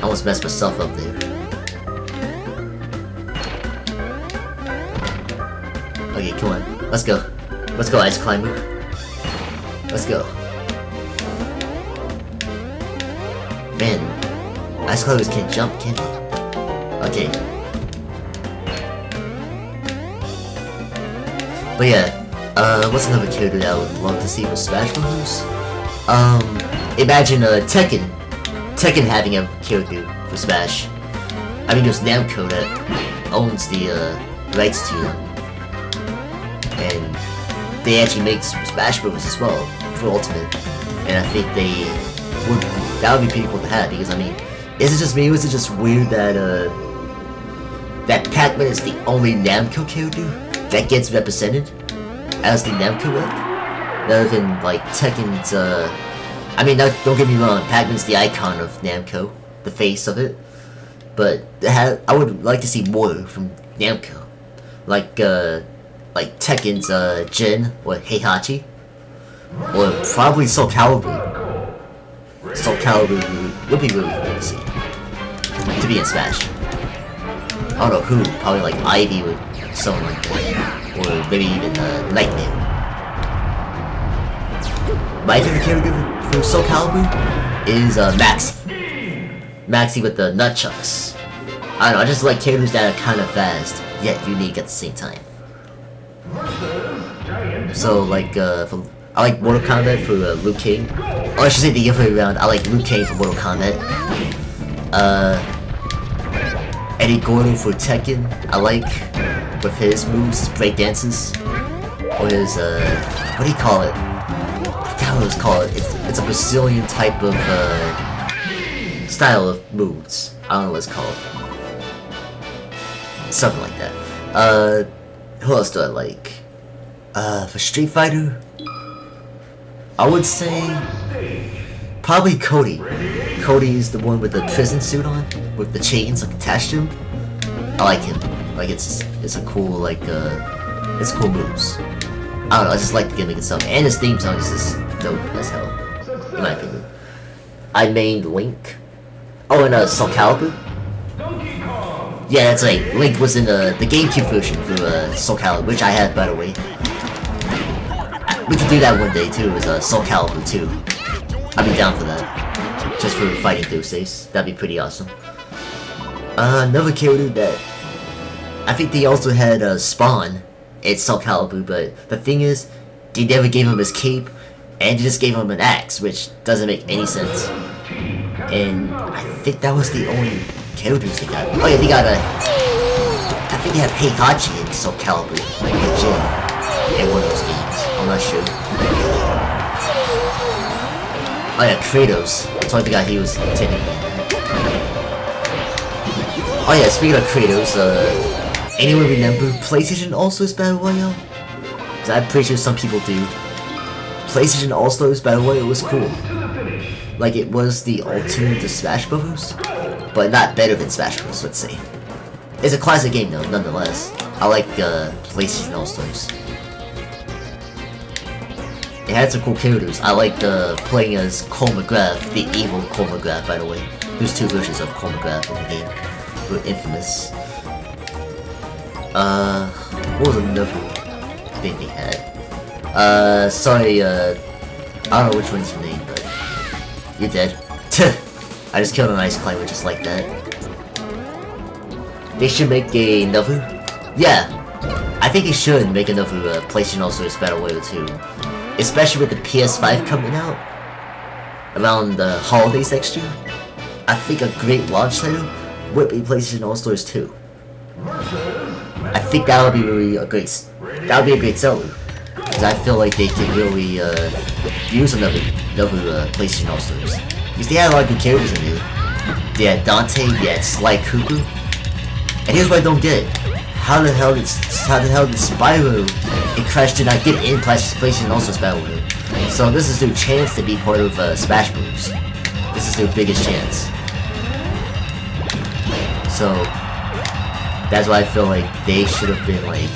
almost messed myself up there. Okay, come on. Let's go. Let's go, Ice Climber. Let's go. Man, Ice Climbers can't jump, can they? Okay. But yeah, what's another character that I would love to see for Smash Bros? Imagine Tekken having a character for Smash. I mean, there's Namco that owns the rights to them. And they actually make Smash Bros as well for Ultimate, and I think that would be pretty cool to have, because I mean, is it just me or is it just weird that that Pac-Man is the only Namco character that gets represented as the Namco rep, rather than like Tekken's I mean, don't get me wrong, Pac-Man's the icon of Namco, the face of it, but I would like to see more from Namco, like Tekken's Jin or Heihachi, or probably Soul Calibur. Soul Calibur would be really cool to see, to be in Smash. I don't know who, probably like Ivy or someone like that, or maybe even Nightmare. My favorite character for Soul Calibur is Maxie with the nunchucks. I don't know, I just like characters that are kind of fast, yet unique at the same time. So like, I like Mortal Kombat for Liu Kang. Oh, I should say the other way around. I like Liu Kang for Mortal Kombat. Eddie Gordo for Tekken. I like with his moves, his break dances, or his what do you call it? I forgot what it's called. It's a Brazilian type of style of moves. I don't know what it's called. Something like that. Who else do I like? For Street Fighter, I would say probably Cody. Cody is the one with the prison suit on, with the chains like attached to him. I like him. Like it's a cool like it's cool moves. I don't know. I just like the gimmick itself, and his theme song is just dope as hell, in my opinion. I mained Link. Oh, and Soul Calibur. Yeah, that's right. Link was in the GameCube version for Soul Calibur, which I have, by the way. We could do that one day too, as Soul Calibur 2. I'd be down for that. Just for fighting those days. That'd be pretty awesome. Another character that I think they also had Spawn in Soul Calibur, but the thing is, they never gave him his cape, and they just gave him an axe, which doesn't make any sense. And I think that was the only characters they got. Oh yeah, they got I think they have Heihachi in Soul Calibur, like the gym, in one of those games. I'm not sure. Oh yeah, Kratos. That's why I forgot he was technically. Oh yeah, speaking of Kratos, anyone remember PlayStation All-Stars Battle Royale? Cause I'm pretty sure some people do. PlayStation All-Stars Battle Royale was cool. Like it was the alternate to Smash Bros, but not better than Smash Bros, let's say. It's a classic game though, nonetheless. I like PlayStation All-Stars. It had some cool characters. I liked playing as Cole McGrath, the evil Cole McGrath, by the way. There's two versions of Cole McGrath in the game. We're infamous. What was another thing they had? Sorry, I don't know which one's your name, but you're dead. I just killed an ice climber just like that. They should make another. Yeah, I think they should make another PlayStation All-Stars Battle Royale 2. Especially with the PS5 coming out around the holidays next year. I think a great launch title would be PlayStation All-Stars 2. I think that would be really a great seller. Because I feel like they could really use another PlayStation All-Stars. Because they had a lot of good characters in there. They had Dante, they had Sly Cooper. And here's what I don't get. How the hell did Spyro and Crash did not get in PlayStation also Spyro? So this is their chance to be part of Smash Bros. This is their biggest chance. So that's why I feel like they should have been like.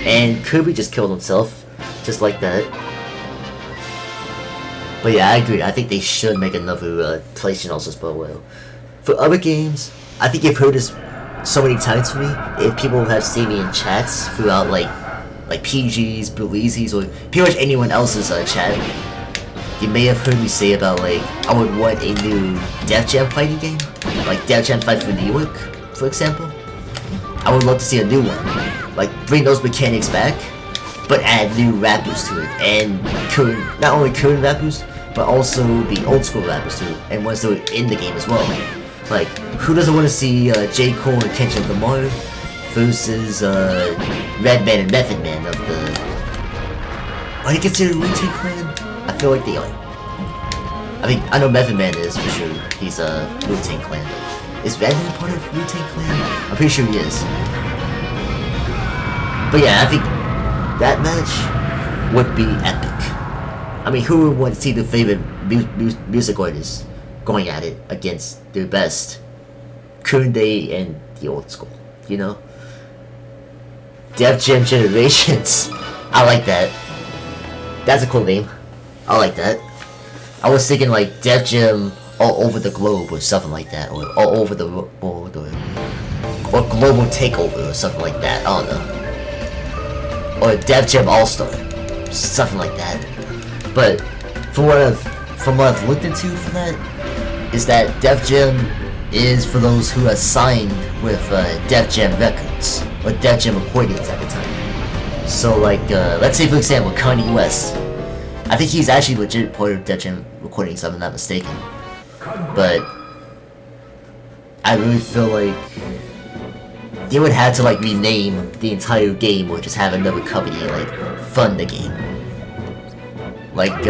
And Kirby just killed himself, just like that. But yeah, I agree. I think they should make another PlayStation also Spyro. For other games, I think you've heard this so many times from me. If people have seen me in chats throughout like PG's, Belize's, or pretty much anyone else's chat, you may have heard me say about like I would want a new Def Jam fighting game, like Def Jam Fight for New York, for example. I would love to see a new one, like bring those mechanics back, but add new rappers to it, and not only current rappers, but also the old school rappers too, and ones that are in the game as well. Like, who doesn't want to see J. Cole and Kendrick Lamar versus Redman and Method Man of the... Are they considered Wu-Tang Clan? I feel like they are. I mean, I know Method Man is for sure. He's a Wu-Tang Clan. Is Redman part of Wu-Tang Clan? I'm pretty sure he is. But yeah, I think that match would be epic. I mean, who would want to see their favorite music artists going at it against their best current day and the old school, you know? Def Jam Generations. I like that. That's a cool name. I like that. I was thinking like Def Jam all over the globe or something like that, or all over the world, or global takeover or something like that. I don't know. Or Def Jam All Star, something like that. But from what I've looked into for that, is that Def Jam is for those who are signed with Def Jam Records or Def Jam Recordings at the time. So like, let's say for example Kanye West. I think he's actually legit part of Def Jam Recordings, if I'm not mistaken. But I really feel like they would have to like rename the entire game or just have another company like fund the game. Like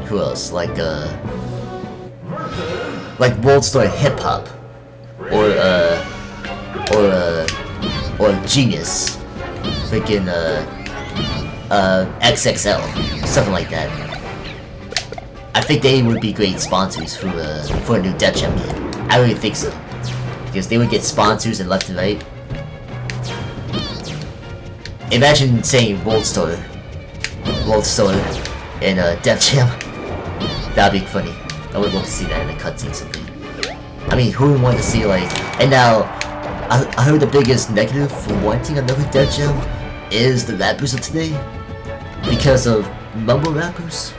who else? Like World Star Hip Hop or Genius, freaking XXL, something like that. I think they would be great sponsors for a new Def Jam game. I really think so, because they would get sponsors and left and right. Imagine saying World Star and Def Jam. That'd be funny. I would love to see that in a cutscene something. I mean, who would want to see like... And now, I heard the biggest negative for wanting another Def Jam is the rappers of today, because of mumble rappers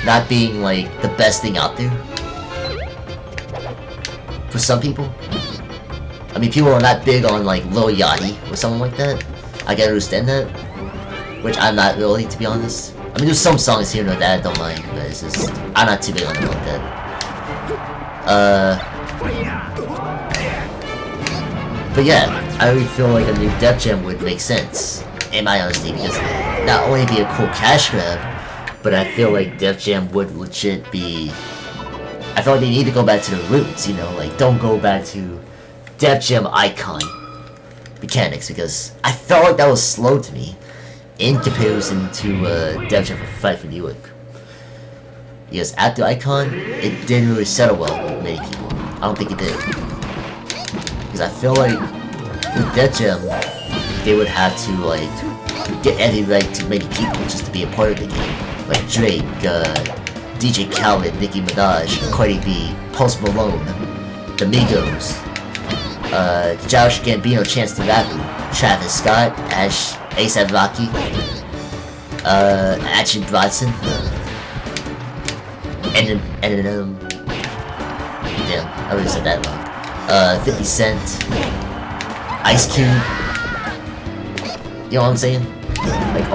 not being like the best thing out there. For some people. I mean, people are not big on like Lil Yachty or something like that. I can understand that, which I'm not really, to be honest. I mean, there's some songs here and there that I don't mind, but it's just, I'm not too big on them like that. But yeah, I really feel like a new Def Jam would make sense, in my honesty, because not only be a cool cash grab, but I feel like Def Jam would legit be... I feel like they need to go back to the roots, you know, like don't go back to Def Jam Icon mechanics, because I felt like that was slow to me in comparison to Def Jam Fight for New York. Because after Icon, it didn't really settle well with many people. I don't think it did. Because I feel like with Def Jam, they would have to like get every right to many people just to be a part of the game. Like Drake, DJ Khaled, Nicki Minaj, Cardi B, Post Malone, The Migos, Josh Gambino, Chance the Rapper, Travis Scott, A$AP Rocky, Action Bronson, Eminem, damn, I already said that wrong. 50 Cent, Ice Cube, you know what I'm saying? Like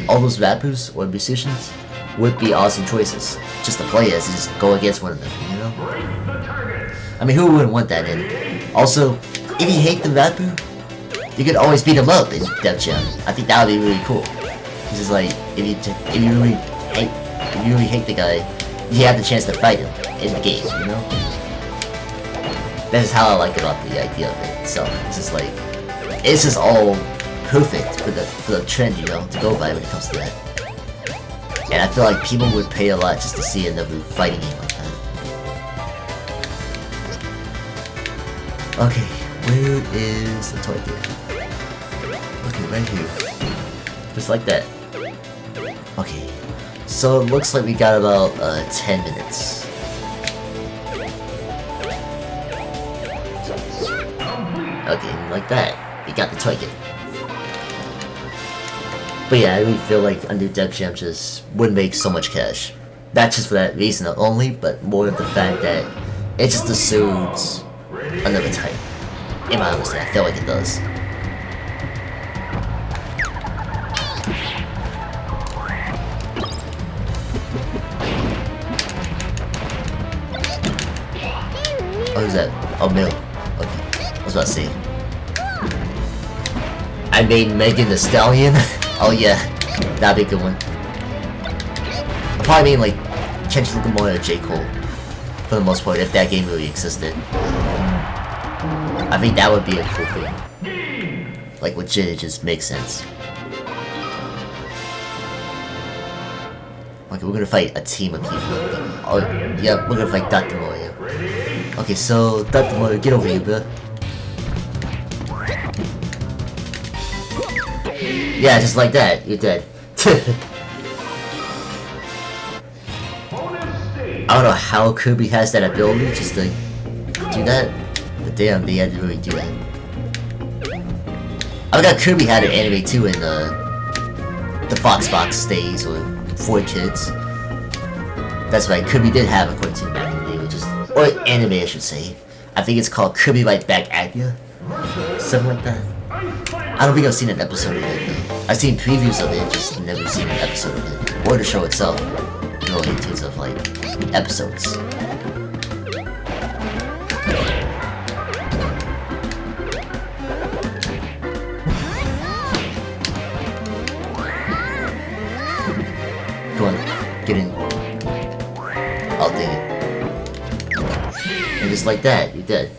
all those rappers or musicians would be awesome choices just to play as, just go against one another, you know? I mean, who wouldn't want that in? Also, if you hate the rapper, you could always beat him up in Def Jam. I think that would be really cool. It's just like, if you really hate the guy, you have the chance to fight him in the game, you know? That's how I like about the idea of it itself. It's just like, it's just all perfect for the trend, you know, to go by when it comes to that. And I feel like people would pay a lot just to see another fighting game like that. Okay, where is the target? Okay, right here. Just like that. Okay, so it looks like we got about 10 minutes. Okay, like that. We got the target. But yeah, I really feel like under Def Jam just would make so much cash. Not just for that reason only, but more of the fact that it just assumes another type. In my understanding, I feel like it does. Oh, who's that? Oh, Mill. Okay, I was about to say. I made Megan the Stallion. Oh yeah, that'd be a good one. I'll probably mean like Kendrick Lamar or J. Cole for the most part, if that game really existed. I think that would be a cool thing. Like legit, it just makes sense. Okay, we're gonna fight a team of people. Oh yeah, we're gonna fight Dr. Moria. Okay, so Dr. Moria, get over here, bro. Yeah, just like that, you're dead. I don't know how Kirby has that ability, just to do that. But damn, they had to really do that. I forgot Kirby had an anime too in the Foxbox days, or 4Kids. That's right, Kirby did have a cartoon back in the day, which is, or anime I should say. I think it's called Kirby Right Back at Ya. Something like that. I don't think I've seen an episode of it though. I've seen previews of it, just never seen an episode of it. Or the show itself. You know, in terms of like, episodes. Go on, get in. I'll dig it. And just like that, you're dead.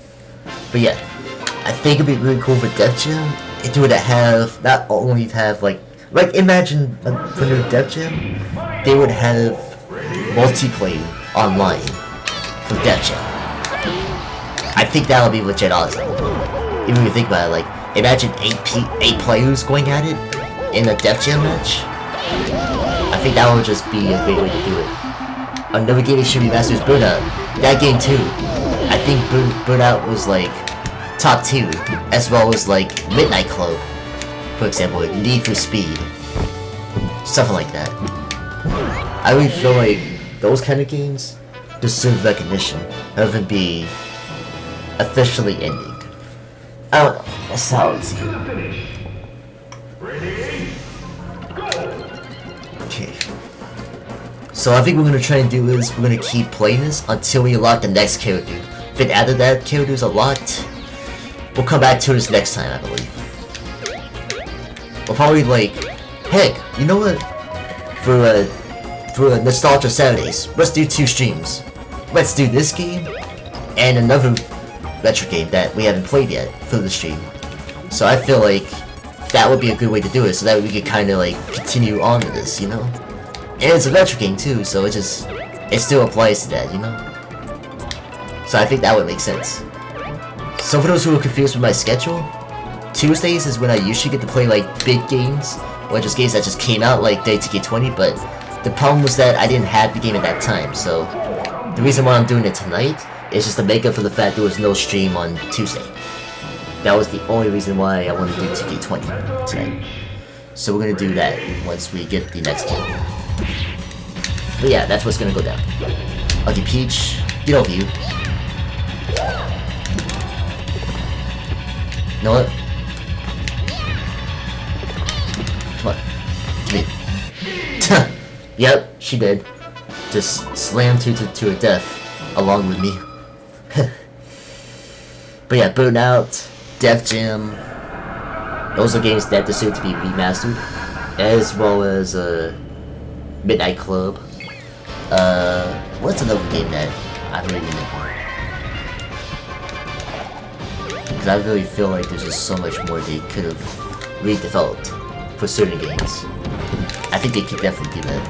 But yeah, I think it'd be really cool for Def Jam. It would have, not only have like imagine for new Def Jam, they would have multiplayer online for Def Jam. I think that would be legit awesome. Even if you think about it, like, imagine 8 players going at it in a Def Jam match. I think that would just be a great way to do it. Another game that should be Masters Burnout. That game too. I think Burnout was like top 2, as well as like Midnight Club, for example, like Need for Speed, stuff like that. I really feel like those kind of games deserve recognition, rather than be officially ending. I don't know, that's how it's here. Okay. So I think what we're gonna try and do is we're gonna keep playing this until we unlock the next character. If it added that character's unlocked, we'll come back to this next time, I believe. We'll probably like, heck, you know what? For Nostalgia Saturdays, let's do 2 streams. Let's do this game and another retro game that we haven't played yet for the stream. So I feel like that would be a good way to do it, so that we could kind of like continue on with this, you know. And it's a retro game too, so it still applies to that, you know. So I think that would make sense. So for those who are confused with my schedule, Tuesdays is when I usually get to play like big games, or just games that just came out like Day 2K20, but the problem was that I didn't have the game at that time, so the reason why I'm doing it tonight is just to make up for the fact there was no stream on Tuesday. That was the only reason why I wanted to do 2K20 tonight. So we're gonna do that once we get the next game. But yeah, that's what's gonna go down. Okay, Peach, get over you. You know what? Come on. Come here. Yep, she did. Just slammed to her death along with me. But yeah, Burnout, Def Jam, those are games that deserve to be remastered, as well as Midnight Club. What's another game that I don't even because I really feel like there's just so much more they could have redeveloped for certain games. I think they could definitely do that.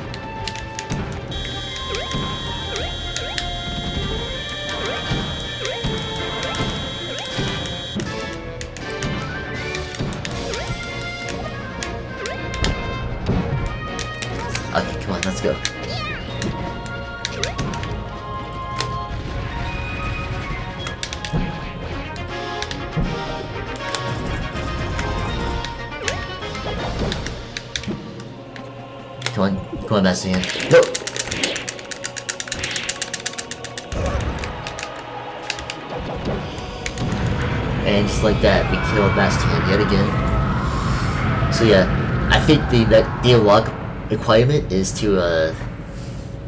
Okay, come on, let's go. Come on, Master Hand. No! And just like that, we killed Master Hand yet again. So yeah, I think the unlock requirement is to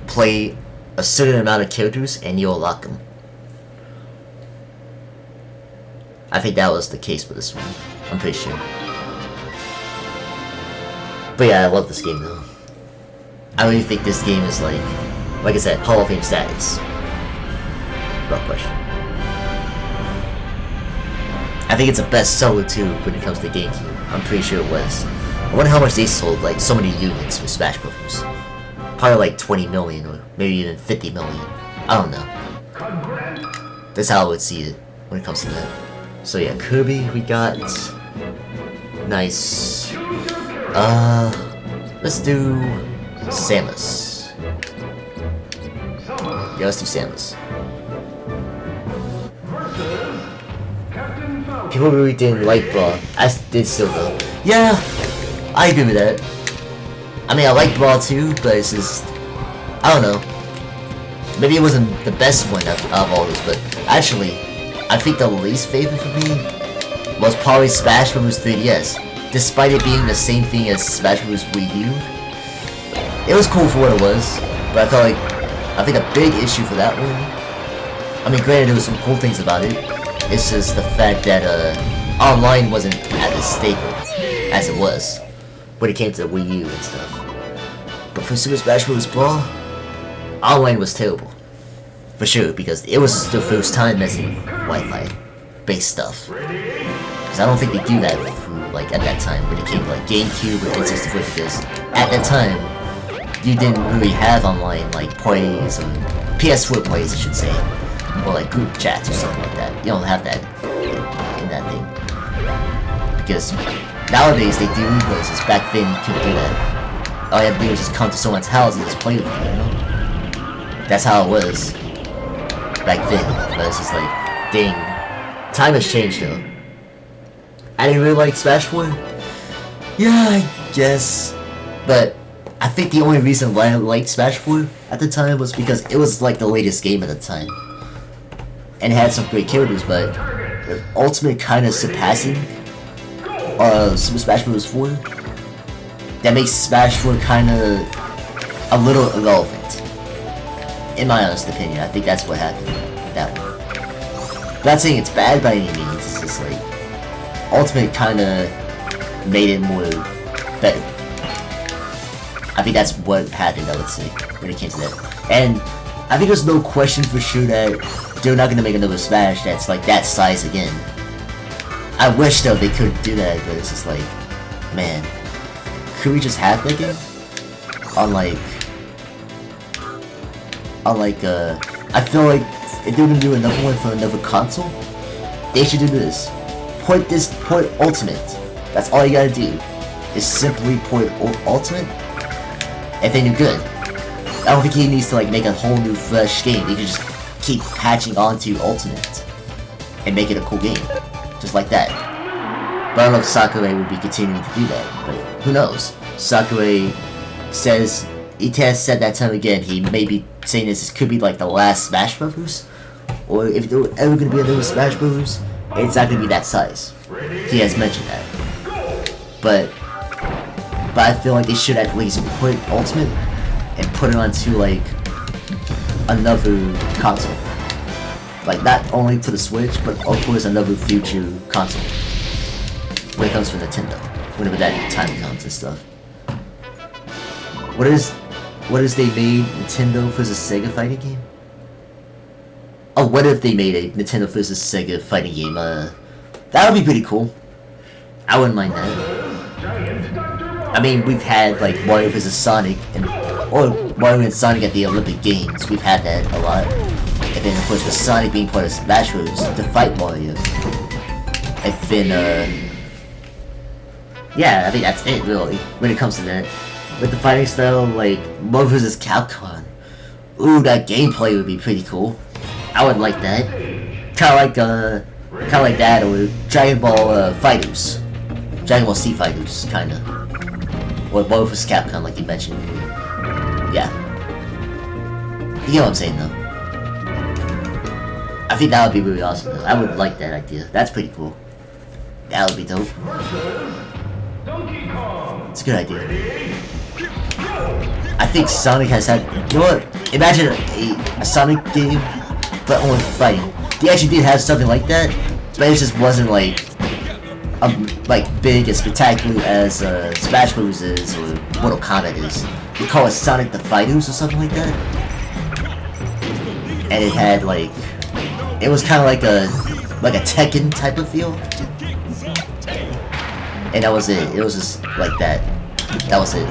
play a certain amount of characters and you'll unlock them. I think that was the case with this one. I'm pretty sure. But yeah, I love this game though. I really think this game is like I said, Hall of Fame status. No question. I think it's a bestseller too when it comes to GameCube. I'm pretty sure it was. I wonder how much they sold, like so many units with Smash Bros. Probably like 20 million or maybe even 50 million. I don't know. That's how I would see it when it comes to that. So yeah, Kirby we got. Nice. Let's do Samus. Yeah, let's do Samus. People really didn't like Brawl. I did still though. Yeah, I agree with that. I mean, I like Brawl too, but it's just... I don't know. Maybe it wasn't the best one of all those, but actually, I think the least favorite for me was probably Smash Bros. 3DS. Despite it being the same thing as Smash Bros. Wii U, it was cool for what it was, but I felt like, I think a big issue for that one, I mean granted there was some cool things about it, it's just the fact that online wasn't as stable as it was when it came to Wii U and stuff. But for Super Smash Bros. Brawl, online was terrible. For sure, because it was the first time messing with Wi-Fi based stuff. Because I don't think they do that through, like, at that time when it came to like GameCube or N64, because at that time you didn't really have online like parties or PS4 parties I should say, or like group chats or something like that. You don't have that in that thing. Because nowadays they do, but it's just back then you couldn't do that. All you have to do is just come to someone's house and just play with them, you know? That's how it was back then, but it's just like, dang, time has changed though. I didn't really like Smash 4. Yeah, I guess. But I think the only reason why I liked Smash 4 at the time was because it was like the latest game at the time. And it had some great characters, but the ultimate kind of surpassing Super Smash Bros. 4, that makes Smash 4 kind of a little irrelevant. In my honest opinion, I think that's what happened with that one. I'm not saying it's bad by any means, it's just like Ultimate kinda made it more better. I think that's what happened, I would say, when it came to that. And I think there's no question for sure that they're not gonna make another Smash that's like that size again. I wish though they could do that, but it's just like, man, could we just have that game? I feel like if they're gonna do another one for another console, they should do this. Port Ultimate. That's all you gotta do. Is simply port Ultimate, and then you're good. I don't think he needs to like make a whole new fresh game. They can just keep patching onto Ultimate and make it a cool game, just like that. But I don't know if Sakurai will be continuing to do that. But who knows? Sakurai says he has said that time again. He may be saying this could be like the last Smash Bros. Or if there were ever gonna be another Smash Bros. It's not gonna be that size. He has mentioned that. But I feel like they should at least put Ultimate and put it onto like another console. Like not only for the Switch, but of course another future console. When it comes to Nintendo. Whenever that time comes and stuff. What is they made Nintendo vs Sega fighting game? Oh, what if they made a Nintendo vs Sega fighting game? That would be pretty cool. I wouldn't mind that. I mean, we've had like Mario vs Sonic or Mario and Sonic at the Olympic Games. We've had that a lot. And then of course with Sonic being part of Smash Bros. To fight Mario. And then yeah, I think that's it really when it comes to that. With the fighting style like Marvel vs Capcom. Ooh, that gameplay would be pretty cool. I would like that. Kinda like that or Dragon Ball Fighters. Dragon Ball C Fighters, kinda. Or Marvel vs Capcom like you mentioned. Yeah. You know what I'm saying though. I think that would be really awesome though. I would like that idea. That's pretty cool. That would be dope. It's a good idea. I think Sonic has had... You know what? Imagine a Sonic game, but only for fighting. They actually did have something like that, but it just wasn't like big and spectacular as Smash Bros. Is or Mortal Kombat is. They call it Sonic the Fighters or something like that. And it had like... It was kind of like a Tekken type of feel. And that was it. It was just like that. That was it.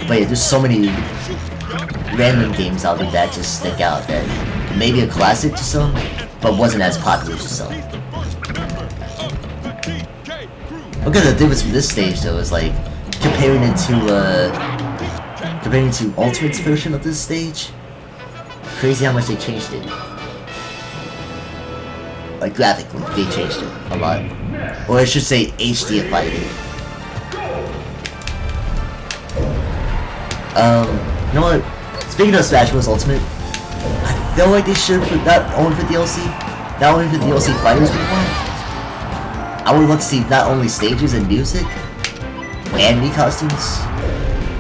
But yeah, there's so many random games out there that just stick out that maybe a classic to some, but wasn't as popular to some. Look at the difference with this stage though, is like comparing it to Ultimate's version of this stage. Crazy how much they changed it. Like graphically, they changed it a lot. Or I should say HDified it. You know what? Speaking of Smash Bros. Ultimate, I feel like they should put not only for DLC fighters we want. I would love to see not only stages and music, and new costumes.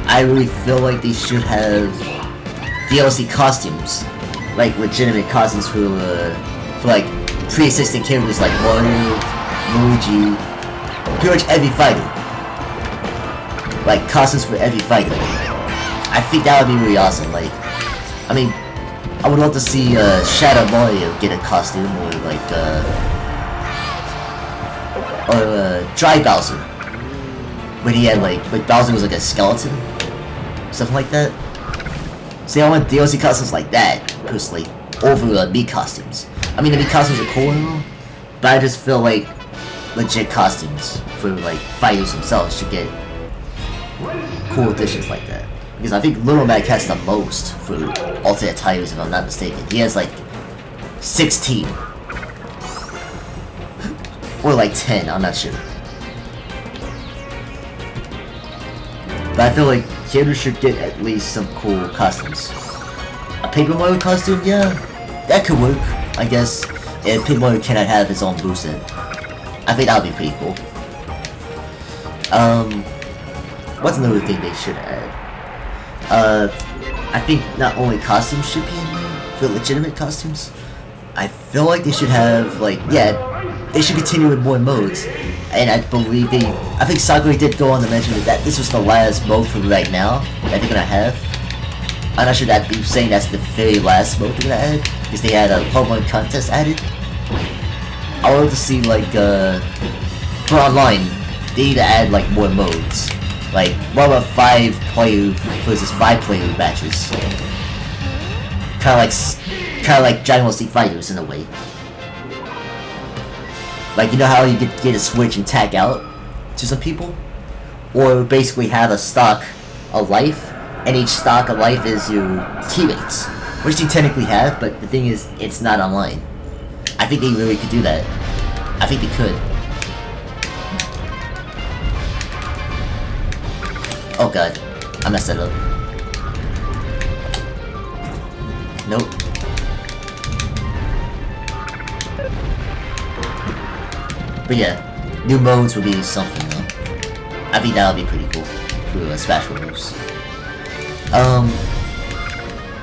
I really feel like they should have DLC costumes, like legitimate costumes for like pre-existing characters like Mario, Luigi, pretty much every fighter. Like costumes for every fighter. I think that would be really awesome. Like, I mean, I would love to see Shadow Mario get a costume, or like Dry Bowser, when he had like Bowser was like a skeleton, something like that. See, I want DLC costumes like that personally over Mii costumes. I mean, the Mii costumes are cool and all, but I just feel like legit costumes for like fighters themselves should get cool additions like that. Because I think Little Mac has the most for alternate tires, if I'm not mistaken. He has like 16. Or like 10, I'm not sure. But I feel like characters should get at least some cool costumes. A Paper Mario costume, yeah, that could work, I guess. If Paper Mario cannot have his own boosted. I think that would be pretty cool. What's another thing they should add? I think not only costumes should be in there, for legitimate costumes. I feel like they should have, like, yeah, they should continue with more modes. And I believe I think Sakurai did go on to mention that this was the last mode for right now that they're gonna have. I'm not sure that they're saying that's the very last mode they're gonna add, because they had a Pokemon contest added. I would love to see, like, for online, they need to add, like, more modes. Like, what about 5-player versus 5-player matches? Kinda like Dragon Ball Z Fighters in a way. Like, you know how you get a switch and tag out to some people? Or basically have a stock of life, and each stock of life is your teammates. Which you technically have, but the thing is, it's not online. I think they really could do that. I think they could. Oh god, I messed that up. Nope. But yeah, new modes would be something though. I think that would be pretty cool for Smash Bros.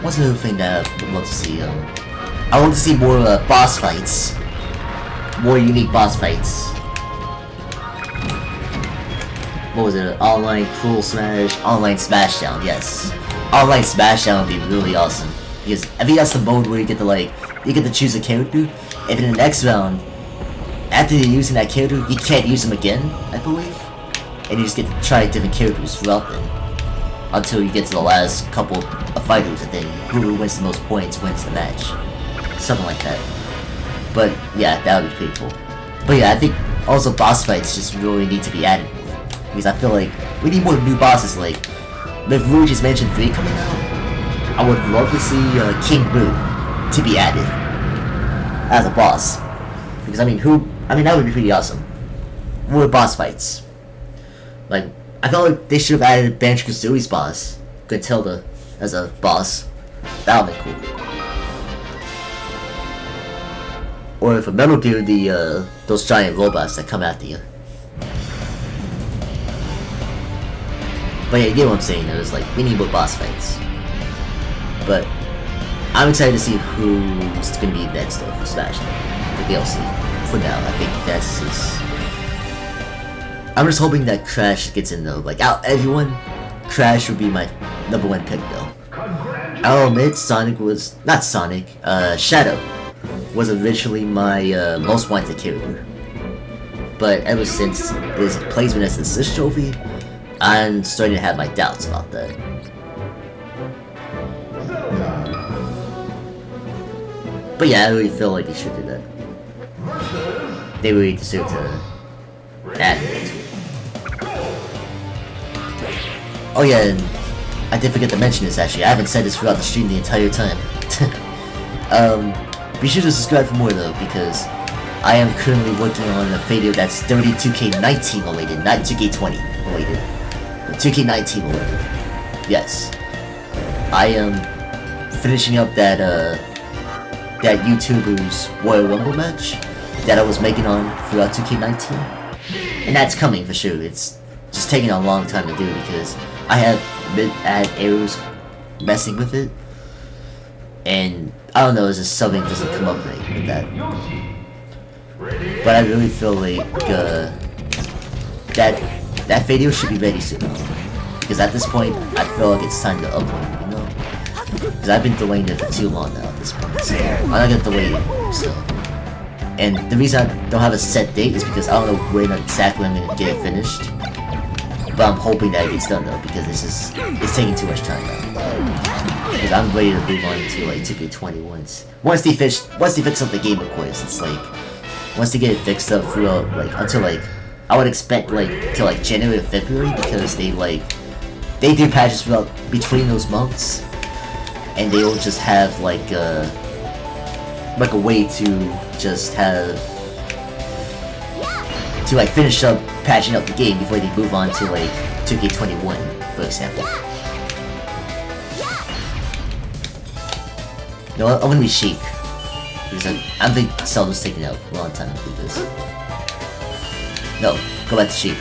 What's another thing that I would love to see? I want to see more boss fights. More unique boss fights. What was it? Online Cruel Smash, Online Smashdown, yes. Online Smashdown would be really awesome. Because I think that's the mode where you get to like you get to choose a character, and in the next round, after you're using that character, you can't use them again, I believe. And you just get to try different characters throughout them. Until you get to the last couple of fighters, and then whoever wins the most points wins the match. Something like that. But yeah, that would be pretty cool. But yeah, I think also boss fights just really need to be added more. Because I feel like we need more new bosses, like with Luigi's Mansion 3 coming out. I would love to see King Boo to be added as a boss. Because I mean that would be pretty awesome. More boss fights. Like, I felt like they should have added Banjo-Kazooie's boss, Gruntilda, as a boss. That would be cool. Or for Metal Gear, those giant robots that come after you. But yeah, you get what I'm saying. It was like, we need more boss fights. But I'm excited to see who's gonna be next though for Smash, the DLC. For now, I think that's just... I'm just hoping that Crash gets in though. Like, out everyone, Crash would be my #1 pick though. I'll admit, Shadow was originally my most wanted character. But ever since his placement as an assist trophy, I'm starting to have my doubts about that. But yeah, I really feel like they should do that. They really deserve to add it to it. Oh yeah, and I did forget to mention this actually. I haven't said this throughout the stream the entire time. Be sure to subscribe for more though, because I am currently working on a video that's 32K19 related, not 2K20 related, but 2K19 related. Yes. I am finishing up that YouTuber's Royal Rumble match that I was making on throughout 2K19. And that's coming for sure. It's just taking a long time to do because I have mid-ad errors messing with it. And I don't know, it's just something doesn't come up right with that. But I really feel like that video should be ready soon. Because at this point, I feel like it's time to upload, you know? Because I've been delaying it for too long now at this point, so I'm not gonna delay it, so. And the reason I don't have a set date is because I don't know when exactly I'm gonna get it finished. But I'm hoping that it gets done though, because it's taking too much time now. Because I'm ready to move on to like 2K20 once they fix up the game of course. It's like once they get it fixed up throughout like until like I would expect like till like January or February, because they do patches throughout between those months, and they will just have like a way to just have to like finish up patching up the game before they move on to like 2K21, for example. You know what? I'm gonna be Sheik. Because I don't think Zelda's taking out a long time to do this. No, go back to Sheik.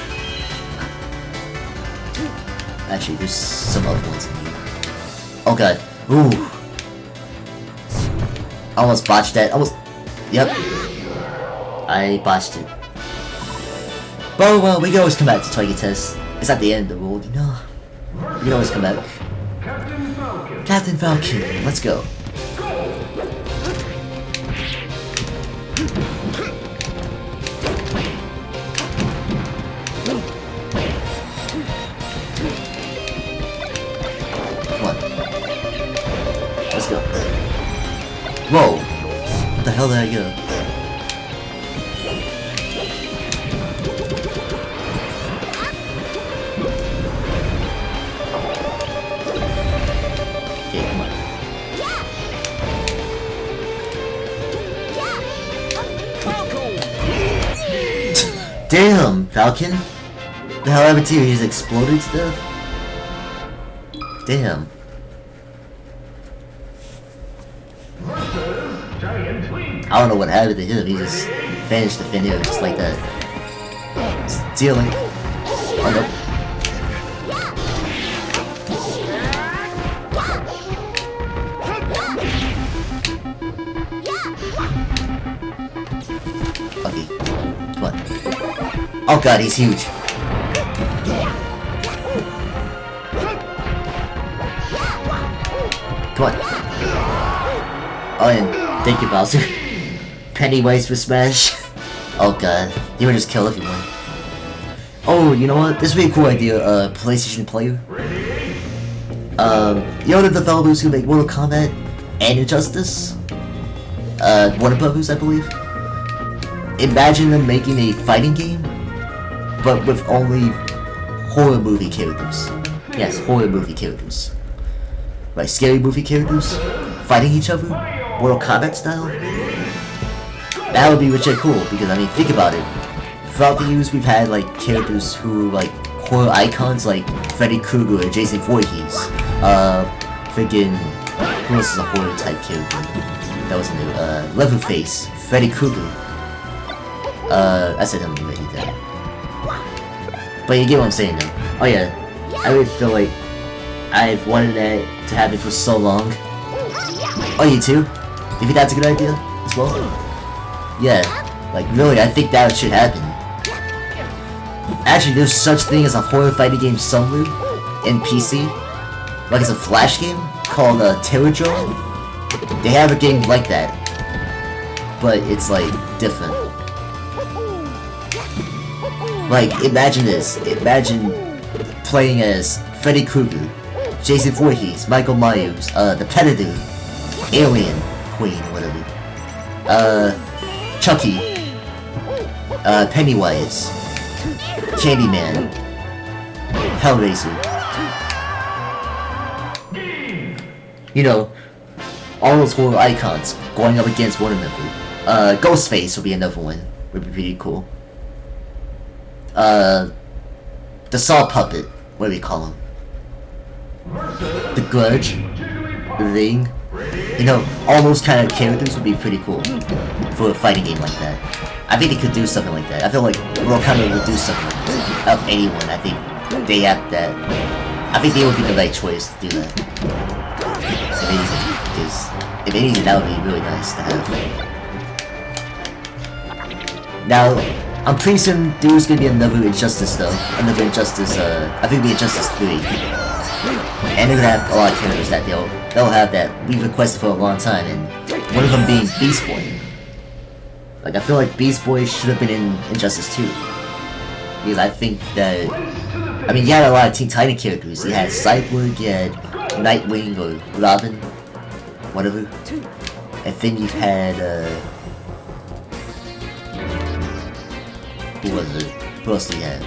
Actually, there's some other ones in here. Oh god. Ooh. I almost botched that. Yep. I botched it. But well, we can always come back to target test. It's at the end of the world, you know. We can always come back. Captain Falcon, let's go. Come on. Let's go. Whoa. What the hell did I go? Damn, Falcon! The hell happened to you? He's exploded to death? Damn. I don't know what happened to him. He just vanished the video just like that. Stealing. Oh no. Okay. Come on. Oh god, he's huge. Come on. Oh, and Thank you, Bowser. Pennywise for Smash. Oh god, he would just kill everyone. Oh, you know what? This would be a cool idea. PlayStation player. You know the developers who make Mortal Kombat and Injustice? Warner Brothers, I believe. Imagine them making a fighting game, but with only horror movie characters. Yes, horror movie characters. Like scary movie characters fighting each other, Mortal Kombat style. That would be legit cool because I mean, think about it. Throughout the years, we've had like characters who like horror icons like Freddy Krueger or Jason Voorhees. Friggin' who else is a horror type character? That was new. Leatherface, Freddy Krueger. I said him already there. But you get what I'm saying though. Oh yeah, I really feel like I've wanted that to happen for so long. Oh, you too? You think that's a good idea as well? Yeah, like really, I think that should happen. Actually, there's such thing as a horror fighting game somewhere in PC. Like it's a Flash game called Terror Drone. They have a game like that, but it's like different. Like imagine this. Imagine playing as Freddy Krueger, Jason Voorhees, Michael Myers, the Predator, Alien Queen, whatever. Chucky, Pennywise, Candyman, Hellraiser. You know, all those horror icons going up against one another. Ghostface would be another one. Would be pretty cool. The Saw Puppet, what do we call him? The Grudge, The Ring. You know, all those kind of characters would be pretty cool for a fighting game like that. I think they could do something like that. I feel like Mortal Kombat would do something like that. Of anyone, I think they have that. I think they would be the right choice to do that. If anything, because if anything, that would be really nice to have. Now, I'm pretty certain there's gonna be another Injustice though. Another Injustice, I think it'll be Injustice 3. And they're gonna have a lot of characters that they'll have that we've requested for a long time, and one of them being Beast Boy. Like I feel like Beast Boy should have been in Injustice 2. Because I think that I mean you had a lot of Teen Titan characters. You had Cyborg, you had Nightwing or Robin, whatever. And then you had who was it? Who else do you have?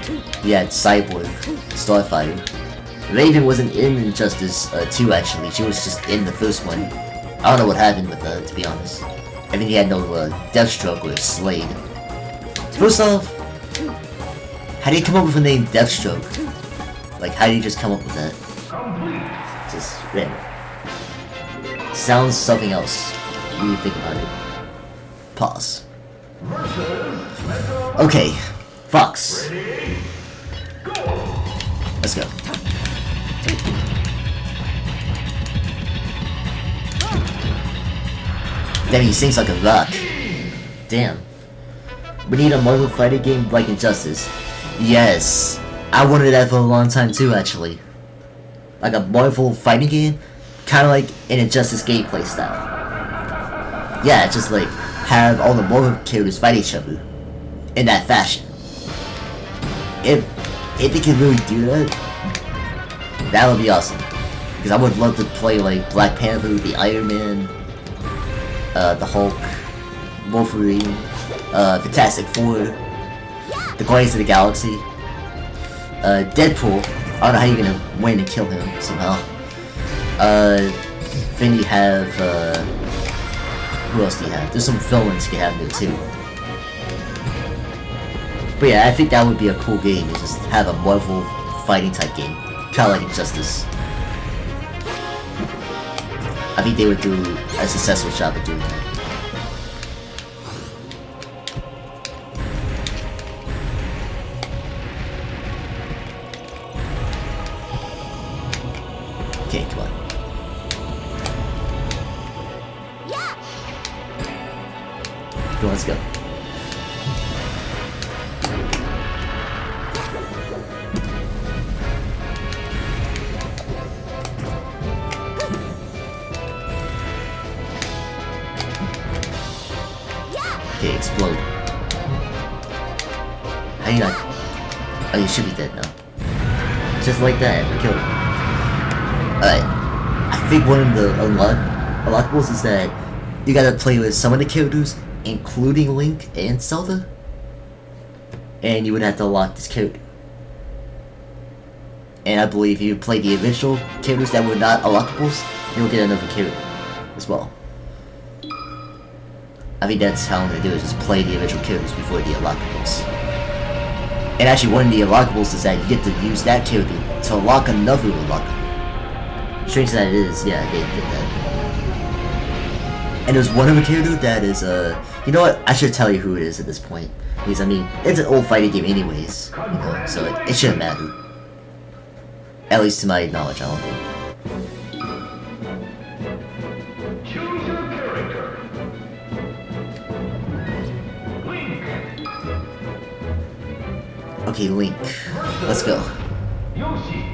You had Cyborg, Starfire. Raven wasn't in Injustice 2 actually, she was just in the first one. I don't know what happened with her, to be honest. I think he had no Deathstroke or Slade. First off, how do you come up with the name Deathstroke? Like, how do you just come up with that? Just random. Sounds something else when you think about it. Pause. Okay, Fox. Let's go. Damn, he sings like a rock. Damn. We need a Marvel fighting game like Injustice. Yes. I wanted that for a long time too, actually. Like a Marvel fighting game, kind of like an Injustice gameplay style. Yeah, just like have all the Marvel characters fight each other in that fashion. If they can really do that, that would be awesome. Because I would love to play like Black Panther, the Iron Man, the Hulk, Wolverine, Fantastic Four, the Guardians of the Galaxy, Deadpool. I don't know how you're gonna win and kill him somehow. Then you have, who else do you have? There's some villains you can have there too. But yeah, I think that would be a cool game, to just have a Marvel fighting type game. Kinda like Injustice. I think they would do a successful job at doing that. Okay, come on. Go, let's go. explode. How you not? Oh, you should be dead now. Just like that, kill him. Alright. I think one of the unlockables is that you gotta play with some of the characters, including Link and Zelda. And you would have to unlock this character. And I believe if you play the original characters that were not unlockables, you'll get another character as well. I think that's how I'm gonna do it, just play the original characters before the unlockables. And actually one of the unlockables is that you get to use that character to unlock another unlockable. Strange that it is, yeah, they did that. And there's one other character that is, you know what, I should tell you who it is at this point. Because, I mean, it's an old fighting game anyways, you know, so it shouldn't matter. At least to my knowledge, I don't think. Choose your character. Link. Okay, Link. Let's go. Yoshi.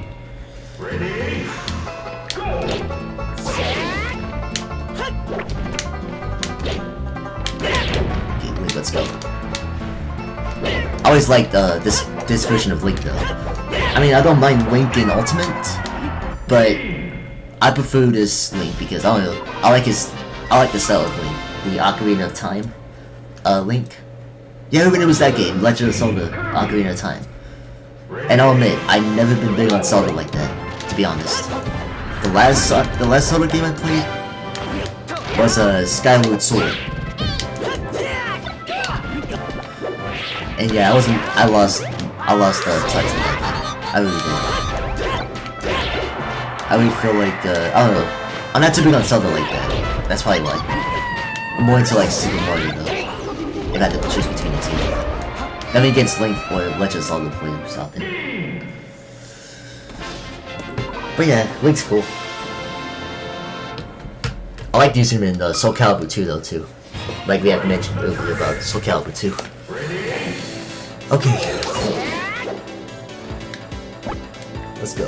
Ready? Go. Okay, Link, let's go. I always liked this version of Link though. I mean, I don't mind Link in Ultimate, but I prefer this Link because I don't know. I like the style of Link, the Ocarina of Time, Link. Yeah, when it was that game, Legend of Zelda, Ocarina of Time. And I'll admit, I've never been big on Zelda like that, to be honest. The last Zelda game I played was Skyward Sword. And yeah, I lost touch with that game. I really did. I really feel like, I don't know. I'm not too big on Zelda like that. That's probably why. I'm more into like Super Mario though. If I had to choose between the two. That mean against Link or Legend of Zelda players out there. But yeah, Link's cool. I like using him in Soul Calibur 2 though too. Like we have mentioned earlier about Soul Calibur 2. Okay. Let's go.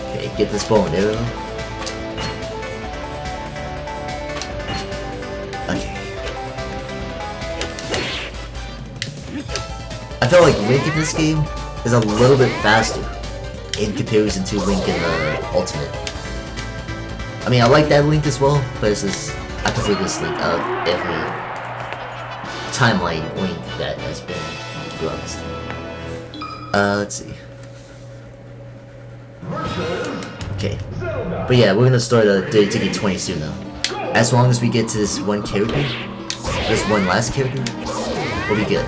Okay, get this bow and arrow. Okay. I feel like Link in this game is a little bit faster in comparison to Link in the Ultimate. I mean, I like that Link as well, but it's just, I prefer this Link out of every timeline Link that has been throughout this thing. Let's see. Okay. But yeah, we're gonna start Dirty Tiki 20 soon now. As long as we get to this one character, this one last character, we'll be good.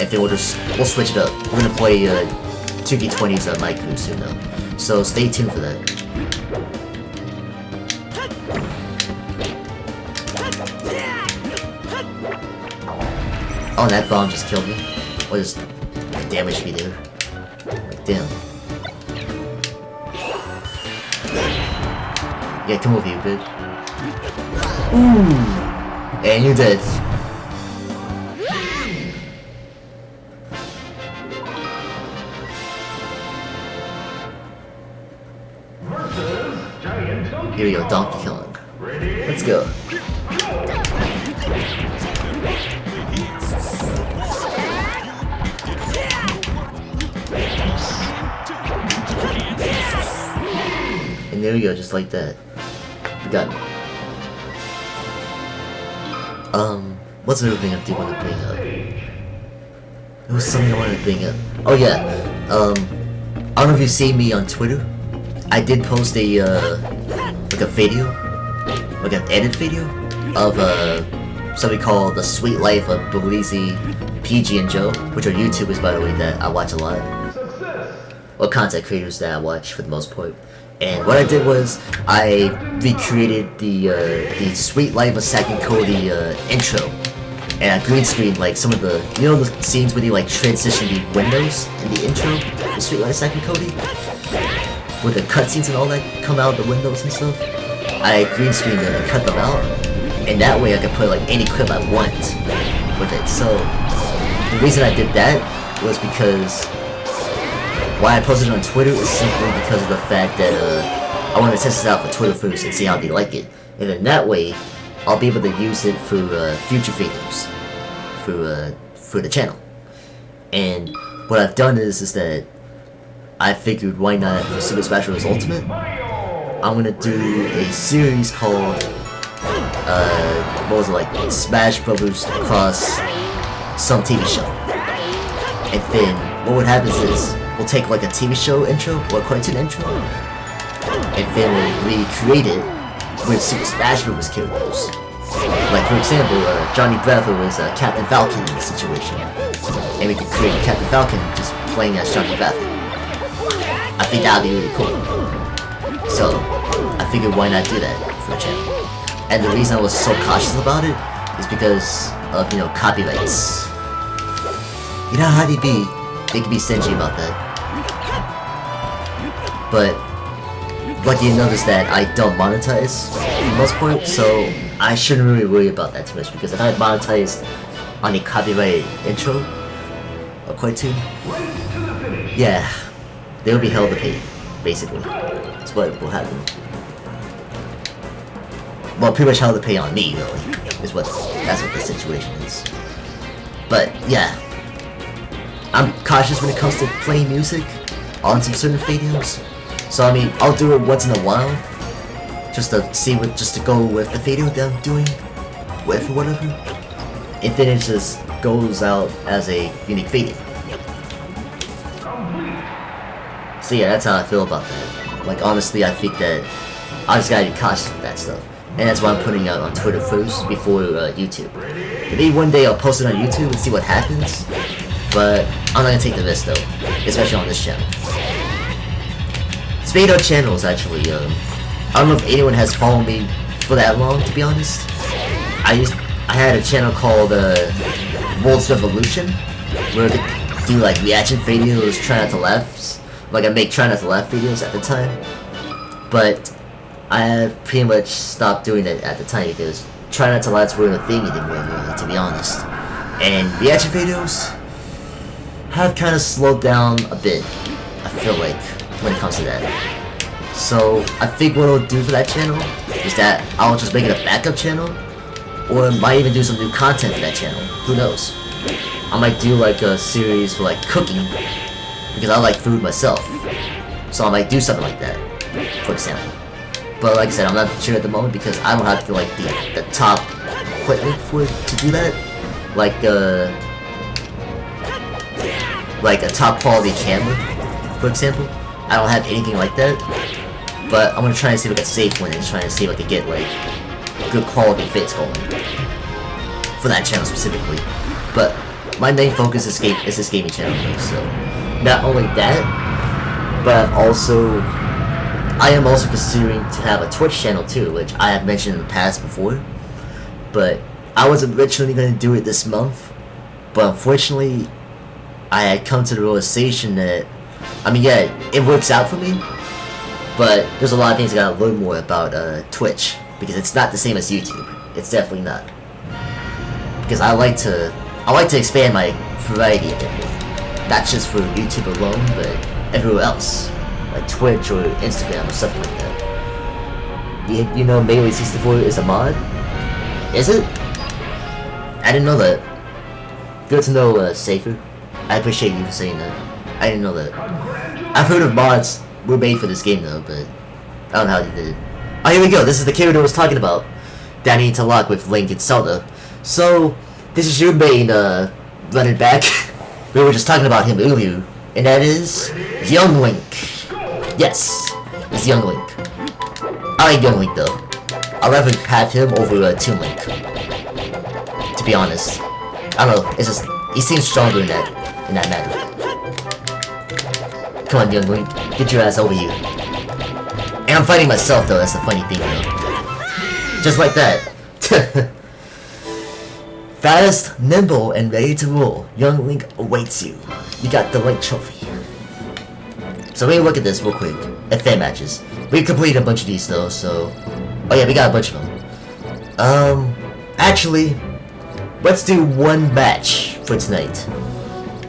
And then we'll switch it up. We're gonna play Tiki 20's my crew soon though. So stay tuned for that. Oh, that bomb just killed me. Or just damaged me there. Like, damn. Yeah, come over here, bitch. Ooh! And you're dead. Here we go, Donkey Kong. Let's go. And there we go, just like that. We got it. What's another thing I do want to bring up? There was something I wanted to bring up. Oh yeah, I don't know if you've seen me on Twitter. I did post a, like a video, like an edit video, of, something called The Sweet Life of Belize, PG and Joe, which are YouTubers, by the way, that I watch a lot. Well, content creators that I watch for the most part. And what I did was, I recreated the Sweet Life of Zack and Cody intro. And I green screened like some of the, you know the scenes where they like transition the windows in the intro, the Sweet Life of Zack and Cody? Where the cutscenes and all that come out the windows and stuff. I green screened them and cut them out. And that way I could put like any clip I want with it. So, the reason I did that was because why I posted it on Twitter is simply because of the fact that I want to test this out for Twitter first and see how they like it. And then that way, I'll be able to use it for future videos for the channel. And what I've done is that I figured why not for Super Smash Bros. Ultimate. I'm gonna do a series called what was it, like Smash Bros. Across some TV show. And then what would happen is we'll take like a TV show intro or a cartoon intro, and then we'll recreate it with Super Smash Bros. Characters. Like for example, Johnny Bravo was Captain Falcon in this situation, and we could create Captain Falcon just playing as Johnny Bravo. I think that'd be really cool. So I figured why not do that for the channel. And the reason I was so cautious about it is because of, you know, copyrights. You know how they be? They can be stingy about that. But lucky you notice that I don't monetize for the most part, so I shouldn't really worry about that too much, because if I had monetized on a copyrighted intro or cartoon, yeah, they will be held to pay, basically. That's what will happen. Well, pretty much held to pay on me, really, that's what the situation is. But yeah, I'm cautious when it comes to playing music on some certain videos. So I mean, I'll do it once in a while, just to go with the video that I'm doing with or whatever. And then it just goes out as a unique video. So yeah, that's how I feel about that. Like honestly, I think that I just gotta be cautious with that stuff. And that's why I'm putting it out on Twitter first before YouTube. Maybe one day I'll post it on YouTube and see what happens. But I'm not gonna take the risk though, especially on this channel. Speaking of channels, actually, I don't know if anyone has followed me for that long, to be honest. I had a channel called Wolvez Revolution, where I could do like reaction videos, try not to laugh. Like I make try not to laugh videos at the time, but I pretty much stopped doing it at the time because try not to laugh wasn't a thing anymore, really, to be honest. And reaction videos have kind of slowed down a bit, I feel like, when it comes to that. So I think what I'll do for that channel is that I'll just make it a backup channel, or might even do some new content for that channel. Who knows? I might do like a series for like cooking, because I like food myself. So I might do something like that, for example. But like I said, I'm not sure at the moment because I don't have like the top equipment for it to do that. Like a top quality camera, for example. I don't have anything like that, but I'm gonna try and see if I can save one and try and see if I can get like good quality fits going for that channel specifically. But my main focus is this gaming channel though, so not only that, but I am also considering to have a Twitch channel too, which I have mentioned in the past before. But I was originally gonna do it this month, but unfortunately I had come to the realization that, I mean, yeah, it works out for me, but there's a lot of things I gotta learn more about Twitch, because it's not the same as YouTube. It's definitely not. Because I like to expand my variety a bit more, not just for YouTube alone, but everywhere else, like Twitch or Instagram or something like that. You know, Melee64 is a mod? Is it? I didn't know that. Good to know, Safer. I appreciate you for saying that. I didn't know that. I've heard of mods were made for this game though, but I don't know how they did it. Oh, here we go. This is the character I was talking about that I need to lock with Link and Zelda. So, this is your main running back. We were just talking about him earlier, and that is Young Link. Yes, it's Young Link. I like Young Link though. I'd rather have him over Toon Link, to be honest. I don't know. It's just he seems stronger in that matter. Come on, Young Link, get your ass over here. And I'm fighting myself though, that's the funny thing though. Just like that. Fast, nimble, and ready to rule, Young Link awaits you. You got the Link Trophy. So let me look at this real quick, at fan matches. We've completed a bunch of these though, so... Oh yeah, we got a bunch of them. Actually, let's do one match for tonight.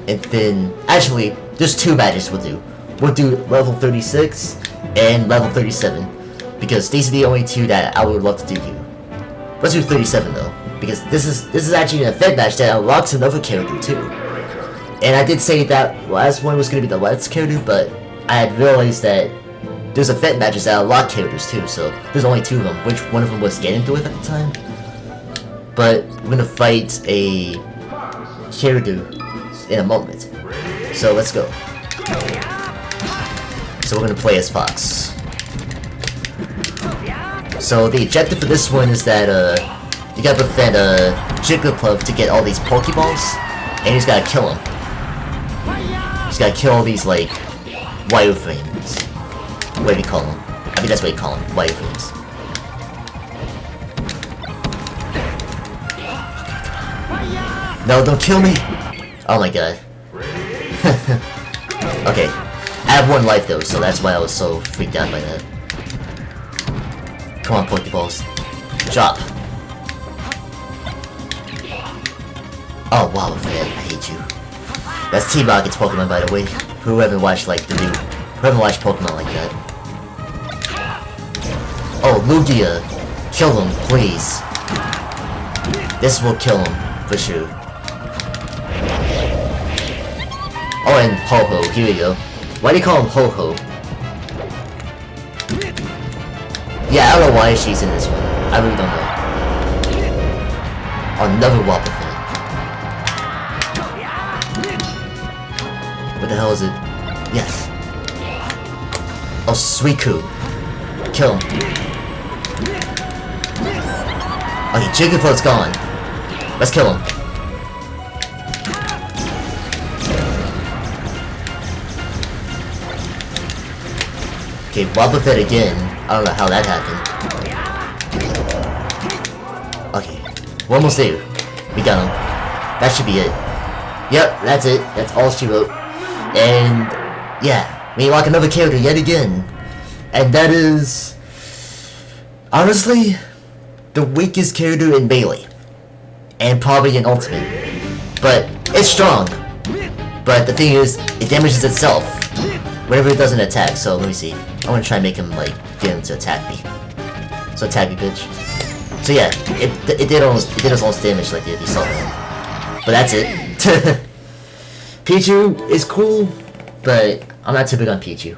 And then, actually, there's two matches we'll do. We'll do level 36 and level 37. Because these are the only two that I would love to do here. Let's do 37 though, because this is actually an event match that unlocks another character too. And I did say that last one was gonna be the last character, but I had realized that there's event matches that unlock characters too, so there's only 2 of them, which one of them was Ganondorf at the time. But we're gonna fight a character in a moment. So let's go. So we're gonna play as Fox. So the objective for this one is that you gotta prevent Jigglypuff to get all these Pokeballs, and you just gotta kill him. You just gotta kill all these like wireframes. What do you call them? I think that's what you call them, wireframes. No, don't kill me! Oh my god. Okay, I have 1 life though, so that's why I was so freaked out by that. Come on, Pokeballs. Drop. Oh wow, man, I hate you. That's Team Rocket's Pokemon, by the way. Who haven't watched like who haven't watched Pokemon like that? Oh, Lugia, kill him, please. This will kill him for sure. Oh, and Ho-Ho, here we go. Why do you call him Ho-Ho? Yeah, I don't know why she's in this one. I really don't know. Another Wobbuffet. What the hell is it? Yes. Oh, Suicune. Kill him. Okay, Jigglypuff's gone. Let's kill him. Okay, Wobbuffet again. I don't know how that happened. Okay, we're almost there. We got him. That should be it. Yep, that's it. That's all she wrote. And yeah, we unlock another character yet again. And that is honestly the weakest character in Melee. And probably in Ultimate. But it's strong. But the thing is, it damages itself whenever it doesn't attack. So let me see. I want to try and make him like get him to attack me. So attack me, bitch. So yeah, it did almost damage like if you saw that. But that's it. Pichu is cool, but I'm not too big on Pichu.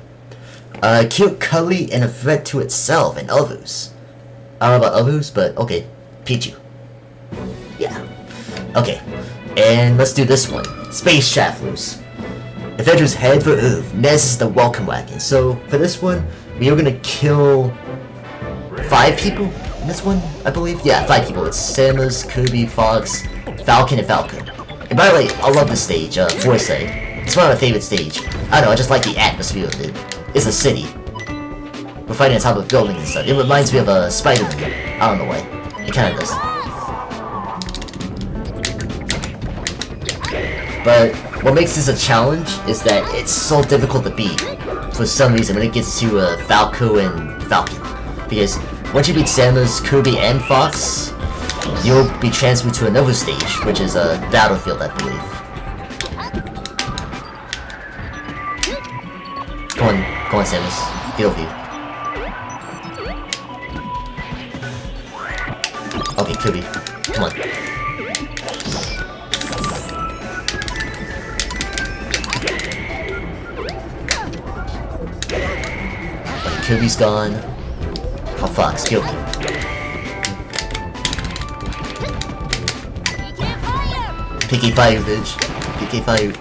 Cute, cuddly, and a threat to itself and others. I don't know about others, but okay, Pichu. Yeah. Okay, and let's do this one. Space Shufflers. Adventures head for Earth. Ness is the welcome wagon. So for this one, we are gonna kill 5 people in this one, I believe. Yeah, 5 people. It's Samus, Kirby, Fox, Falcon, and Falco. And by the way, I love this stage, Foresight. It's one of my favorite stage. I don't know, I just like the atmosphere of it. It's a city. We're fighting on top of buildings and stuff. It reminds me of Spider-Man. I don't know why. It kinda does. But what makes this a challenge is that it's so difficult to beat for some reason when it gets to Falco and Falcon. Because once you beat Samus, Kirby, and Fox, you'll be transferred to another stage, which is a battlefield, I believe. Go on, Samus. Get over here. Okay, Kirby. Come on. Kirby's gone. Oh, Fox, kill me. PK fire, bitch. PK fire.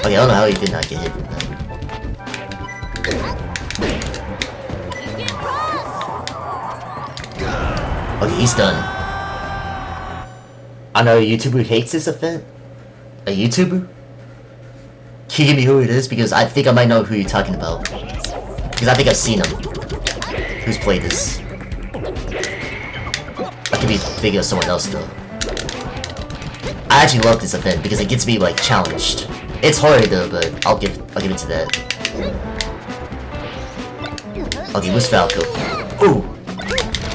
Okay, I don't know how he did not get hit from that. Okay, he's done. I know a YouTuber who hates this event. A YouTuber? Can you give me who it is? Because I think I might know who you're talking about. Because I think I've seen him. Who's played this? I could be thinking of someone else though. I actually love this event because it gets me like challenged. It's hard though, but I'll give it to that. Okay, where's Falco? Ooh!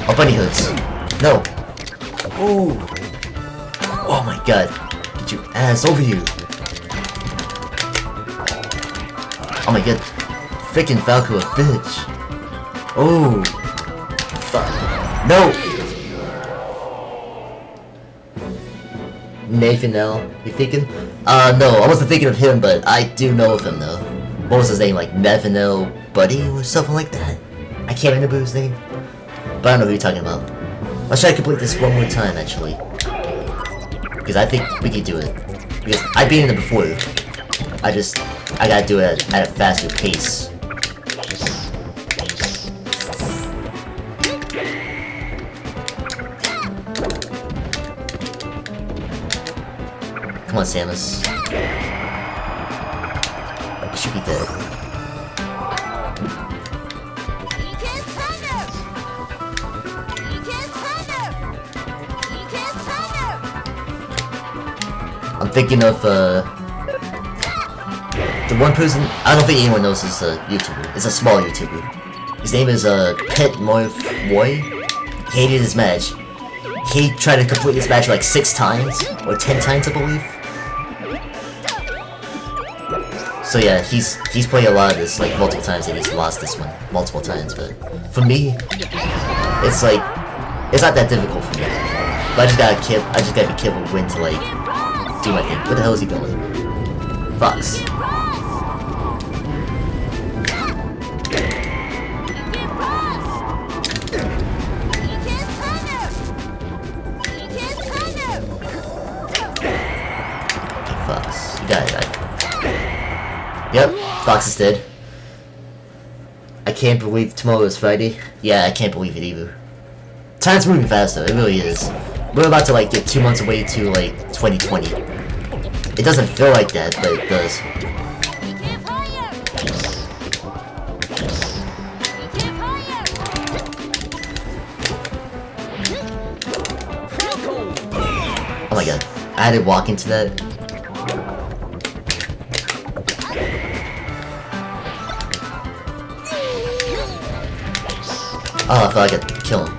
Oh, bunny hoods. No! Ooh! Oh my god. Get your ass over here. Oh my god. Freaking Falco, a bitch. Oh. Fuck. No! Nathan L. You thinking? No, I wasn't thinking of him, but I do know of him though. What was his name? Like Nathan L. Buddy or something like that? I can't remember his name. But I don't know who you're talking about. Let's try to complete this one more time actually. Because I think we can do it. Because I've been in it before. I gotta do it at a faster pace. Come on, Samus. You should be dead. I'm thinking of, the one person, I don't think anyone knows this, YouTuber. It's a small YouTuber. His name is, Pet Morph Boy. He hated his match. He tried to complete this match like 6 times, or 10 times, I believe. So yeah, he's played a lot of this, like, multiple times, and he's lost this one multiple times, but for me, it's like, it's not that difficult for me. But I just gotta be careful when to, like, do my thing. Where the hell is he going? Fox. Okay, Fox. You got it, right? Yep, Fox is dead. I can't believe tomorrow is Friday. Yeah, I can't believe it either. Time's moving fast though, it really is. We're about to like get 2 months away to like 2020. It doesn't feel like that, but it does. Oh my god, I had to walk into that. Oh, I thought I could kill him.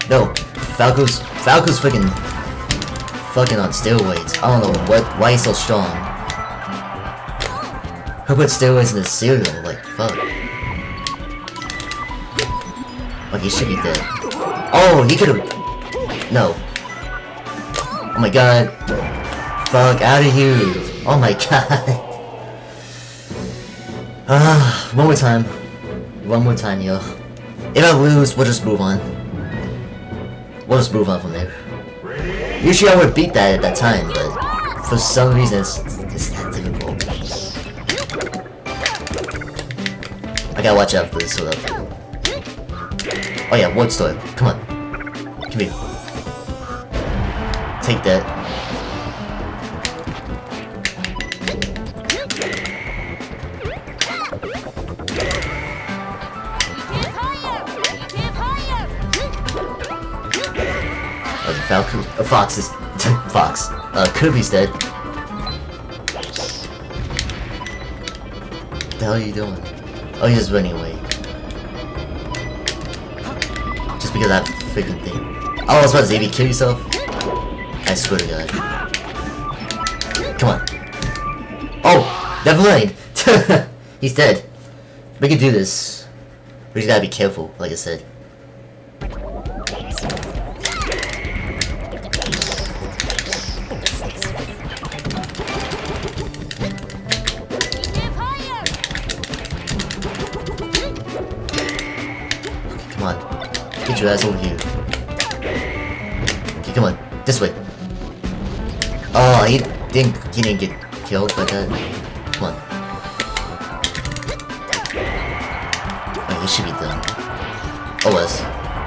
No, Falco's fucking on steroids. I don't know why he's so strong. Who put steroids in his cereal? Like, fuck. Oh, he should be dead. Oh, he could've... No. Oh my god. Fuck, out of here. Oh my god. One more time. One more time, yo. If I lose, we'll just move on. We'll just move on from there. Usually I would beat that at that time, but for some reason it's that difficult. I gotta watch out for this, hold up. Oh yeah, Wood Store. Come on. Come here. Take that. Falco, Fox is Fox. Kirby's dead. What the hell are you doing? Oh, he's just running away. Just because of that freaking thing. Oh, I was about to say, if you kill yourself, I swear to God. Come on. Oh, never mind. He's dead. We can do this. We just gotta be careful, like I said. Come on. Get your ass over here. Okay, come on. This way. Oh, he didn't get killed by that. Come on. Oh, he should be done. OS.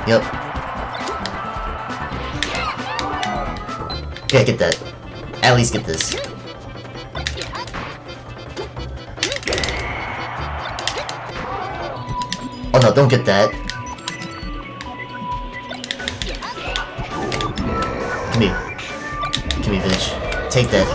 Yep. Okay, get that. At least get this. Oh no, don't get that. Come here. Come here, bitch. Take that.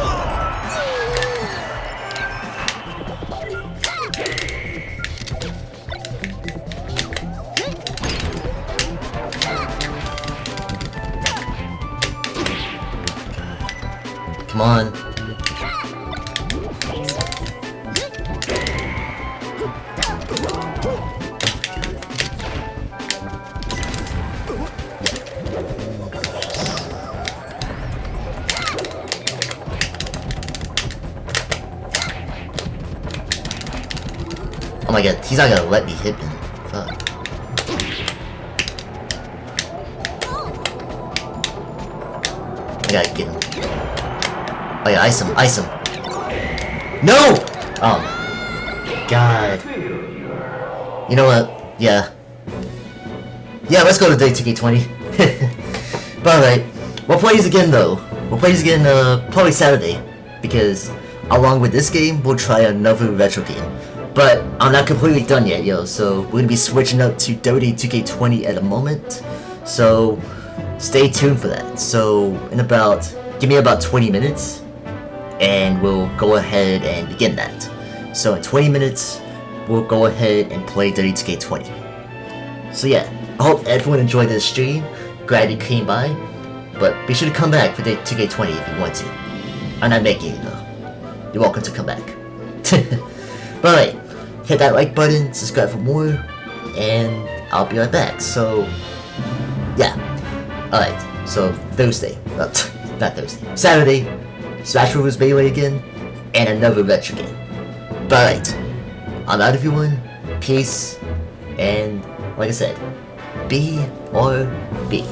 Come on. my god, he's not gonna let me hit him. Fuck. I gotta get him. Oh yeah, ice him, ice him. No! Oh my god. You know what? Yeah. Yeah, let's go to day 2K20. But alright. We'll play these again though. We'll play these again probably Saturday. Because along with this game, we'll try another retro game. But I'm not completely done yet, yo. So we're gonna be switching up to Dirty 2K20 at the moment. So stay tuned for that. So in about, give me about 20 minutes. And we'll go ahead and begin that. So in 20 minutes, we'll go ahead and play Dirty 2K20. So yeah, I hope everyone enjoyed this stream. Glad you came by. But be sure to come back for Dirty 2K20 if you want to. I'm not making it though. You're welcome to come back. But alright, hit that like button, subscribe for more, and I'll be right back. So yeah. Alright, so Thursday. Not Thursday. Saturday. PhantasmWolvez Melee again, and another retro game. But alright, I'm out everyone, peace, and like I said, B or B.